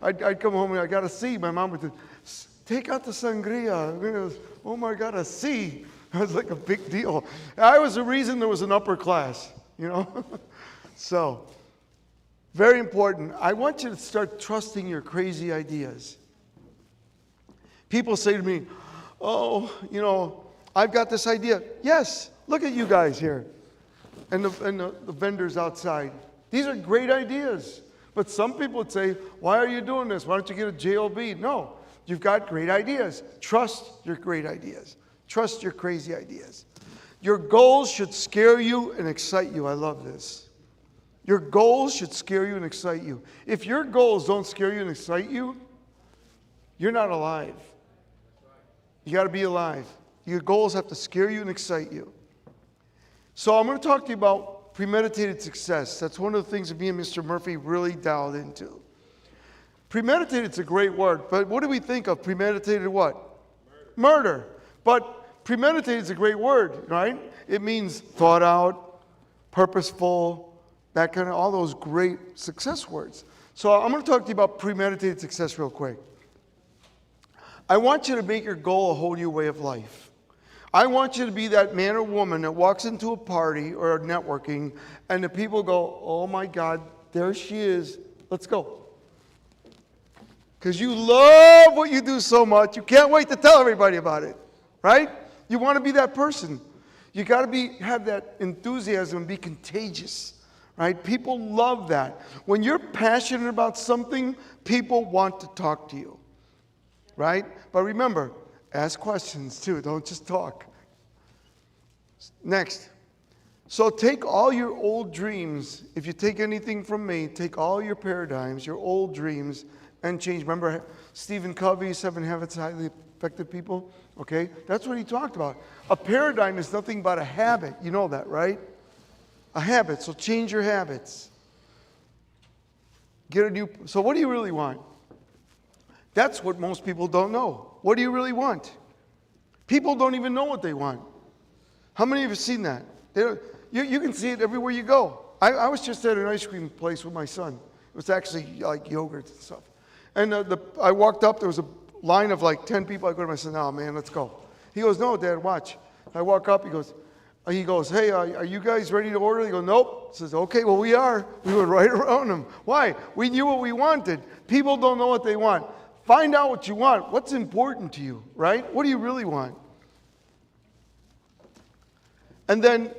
S: I'd come home and I got a C. My mom would say, take out the sangria. Oh my God, a C. It was like a big deal. I was the reason there was an upper class, you know? So, very important. I want you to start trusting your crazy ideas. People say to me, oh, you know, I've got this idea. Yes, look at you guys here and the vendors outside. These are great ideas. But some people would say, why are you doing this? Why don't you get a JOB? No, you've got great ideas. Trust your great ideas. Trust your crazy ideas. Your goals should scare you and excite you. I love this. Your goals should scare you and excite you. If your goals don't scare you and excite you, you're not alive. You got to be alive. Your goals have to scare you and excite you. So I'm going to talk to you about premeditated success. That's one of the things that me and Mr. Murphy really dialed into. Premeditated is a great word, but what do we think of premeditated what? Murder. But premeditated is a great word, right? It means thought out, purposeful, that kind of, all those great success words. So I'm going to talk to you about premeditated success real quick. I want you to make your goal a whole new way of life. I want you to be that man or woman that walks into a party or networking and the people go, oh my God, there she is, let's go. Because you love what you do so much, you can't wait to tell everybody about it, right? You want to be that person. You got to have that enthusiasm and be contagious, right? People love that. When you're passionate about something, people want to talk to you, right? But remember, ask questions too, don't just talk. Next. So take all your old dreams. If you take anything from me, take all your paradigms, your old dreams, and change. Remember Stephen Covey, 7 Habits of Highly Effective People? Okay, that's what he talked about. A paradigm is nothing but a habit. You know that, right? A habit. So change your habits. So what do you really want? That's what most people don't know. What do you really want? People don't even know what they want. How many of you have seen that? You can see it everywhere you go. I was just at an ice cream place with my son. It was actually like yogurt and stuff. And I walked up, there was a line of like 10 people. I go to my son, oh man, let's go. He goes, no, Dad, watch. I walk up, he goes, hey, are you guys ready to order? He goes, nope. I says, okay, well, we are. We went right around him. Why? We knew what we wanted. People don't know what they want. Find out what you want. What's important to you, right? What do you really want? And then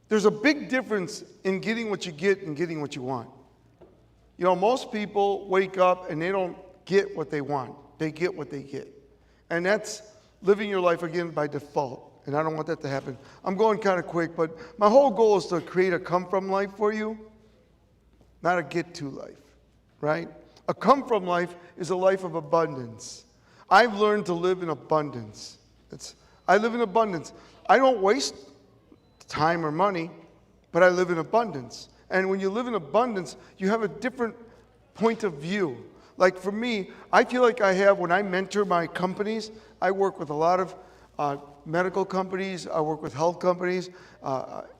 S: there's a big difference in getting what you get and getting what you want. You know, most people wake up and they don't get what they want. They get what they get. And that's living your life again by default. And I don't want that to happen. I'm going kind of quick, but my whole goal is to create a come-from life for you, not a get-to life, right? A come-from life is a life of abundance. I've learned to live in abundance. I live in abundance. I don't waste time or money, but I live in abundance. And when you live in abundance, you have a different point of view. Like for me, I feel like I have, when I mentor my companies, I work with a lot of medical companies, I work with health companies,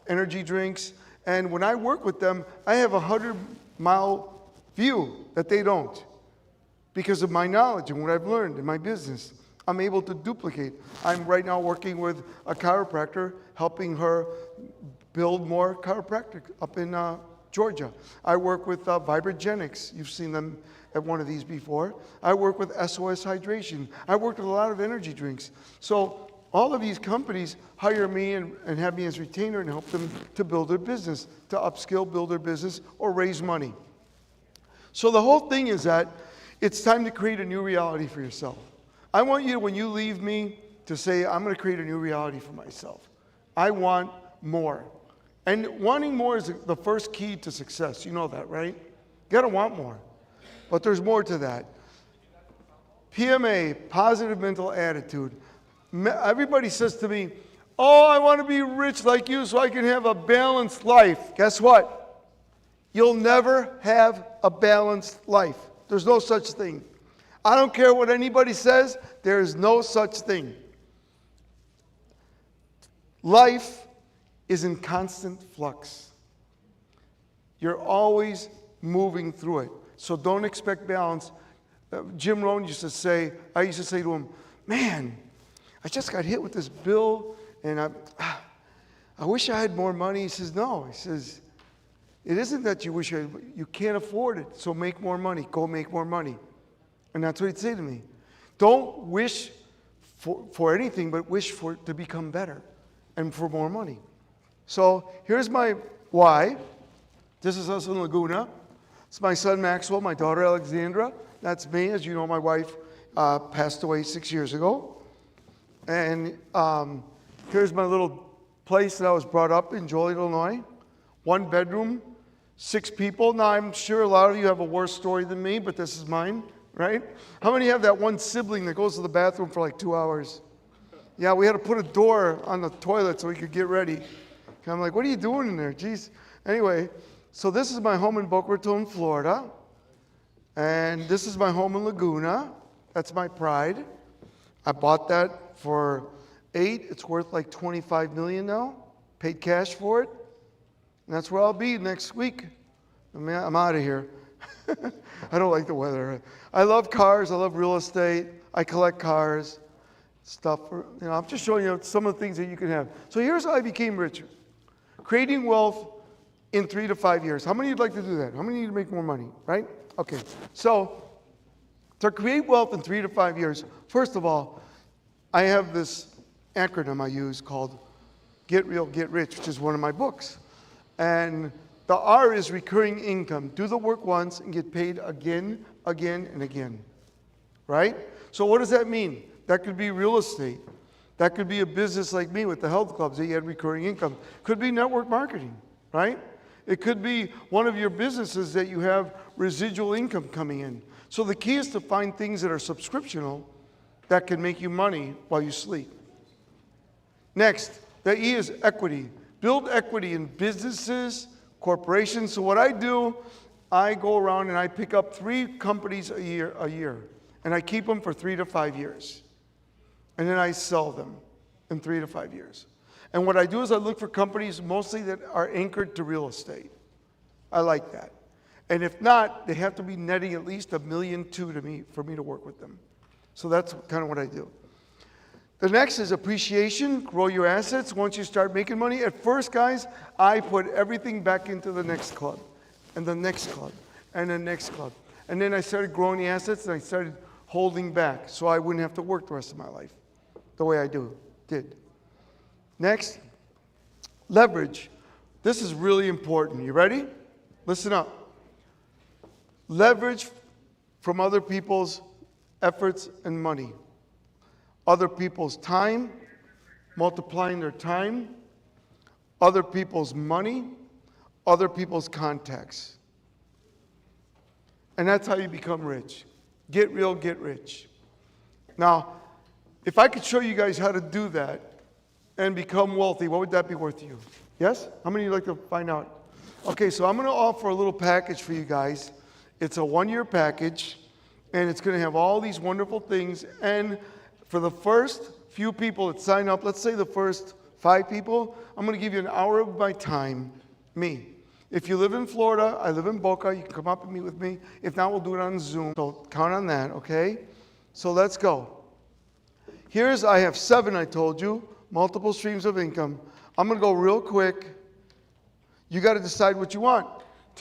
S: energy drinks, and when I work with them, I have a 100-mile view that they don't. Because of my knowledge and what I've learned in my business, I'm able to duplicate. I'm right now working with a chiropractor, helping her build more chiropractic up in Georgia. I work with Vibrogenics. You've seen them at one of these before. I work with SOS Hydration. I worked with a lot of energy drinks. So all of these companies hire me and have me as retainer and help them to build their business, to upskill, build their business, or raise money. So the whole thing is that it's time to create a new reality for yourself. I want you, when you leave me, to say, I'm going to create a new reality for myself. I want more. And wanting more is the first key to success. You know that, right? You got to want more. But there's more to that. PMA, positive mental attitude. Everybody says to me, oh, I want to be rich like you so I can have a balanced life. Guess what? You'll never have a balanced life. There's no such thing. I don't care what anybody says, there is no such thing. Life is in constant flux. You're always moving through it. So don't expect balance. Jim Rohn used to say, I used to say to him, man, I just got hit with this bill, and I wish I had more money. He says, no. He says, it isn't that you wish you can't afford it, so make more money. Go make more money. And that's what he'd say to me. Don't wish for anything, but wish for it to become better and for more money. So here's my why. This is us in Laguna. It's my son Maxwell, my daughter Alexandra. That's me. As you know, my wife passed away 6 years ago. And here's my little place that I was brought up in, Joliet, Illinois. 1 bedroom, 6 people. Now, I'm sure a lot of you have a worse story than me, but this is mine, right? How many have that one sibling that goes to the bathroom for like 2 hours? Yeah, we had to put a door on the toilet so we could get ready. And I'm like, what are you doing in there? Jeez. Anyway, so this is my home in Boca Raton, Florida. And this is my home in Laguna. That's my pride. I bought that for $8. It's worth like $25 million now. Paid cash for it. And that's where I'll be next week. I'm out of here. I don't like the weather. I love cars. I love real estate. I collect cars. Stuff. I'm just showing you some of the things that you can have. So here's how I became richer. Creating wealth in 3 to 5 years. How many would like to do that? How many need to make more money, right? Okay. So to create wealth in 3 to 5 years, first of all, I have this acronym I use called Get Real, Get Rich, which is one of my books. And the R is recurring income. Do the work once and get paid again, again, and again. Right? So what does that mean? That could be real estate. That could be a business like me with the health clubs that you had recurring income. Could be network marketing, right? It could be one of your businesses that you have residual income coming in. So the key is to find things that are subscriptional that can make you money while you sleep. Next, the E is equity. Build equity in businesses, corporations. So what I do, I go around and I pick up 3 companies a year, and I keep them for 3 to 5 years. And then I sell them in 3 to 5 years. And what I do is I look for companies mostly that are anchored to real estate. I like that. And if not, they have to be netting at least $1.2 million to me for me to work with them. So that's kind of what I do. The next is appreciation. Grow your assets once you start making money. At first, guys, I put everything back into the next club, and the next club, and the next club. And then I started growing the assets, and I started holding back so I wouldn't have to work the rest of my life the way I did. Next, leverage. This is really important. You ready? Listen up. Leverage from other people's efforts and money. Other people's time, multiplying their time. Other people's money. Other people's contacts. And that's how you become rich. Get real, get rich. Now, if I could show you guys how to do that and become wealthy, what would that be worth to you? Yes? How many would like to find out? Okay, so I'm going to offer a little package for you guys. It's a 1-year package, and it's going to have all these wonderful things. And for the first few people that sign up, let's say the first 5 people, I'm going to give you an hour of my time, me. If you live in Florida, I live in Boca, you can come up and meet with me. If not, we'll do it on Zoom. So count on that, okay? So let's go. I have 7, I told you, multiple streams of income. I'm going to go real quick. You got to decide what you want.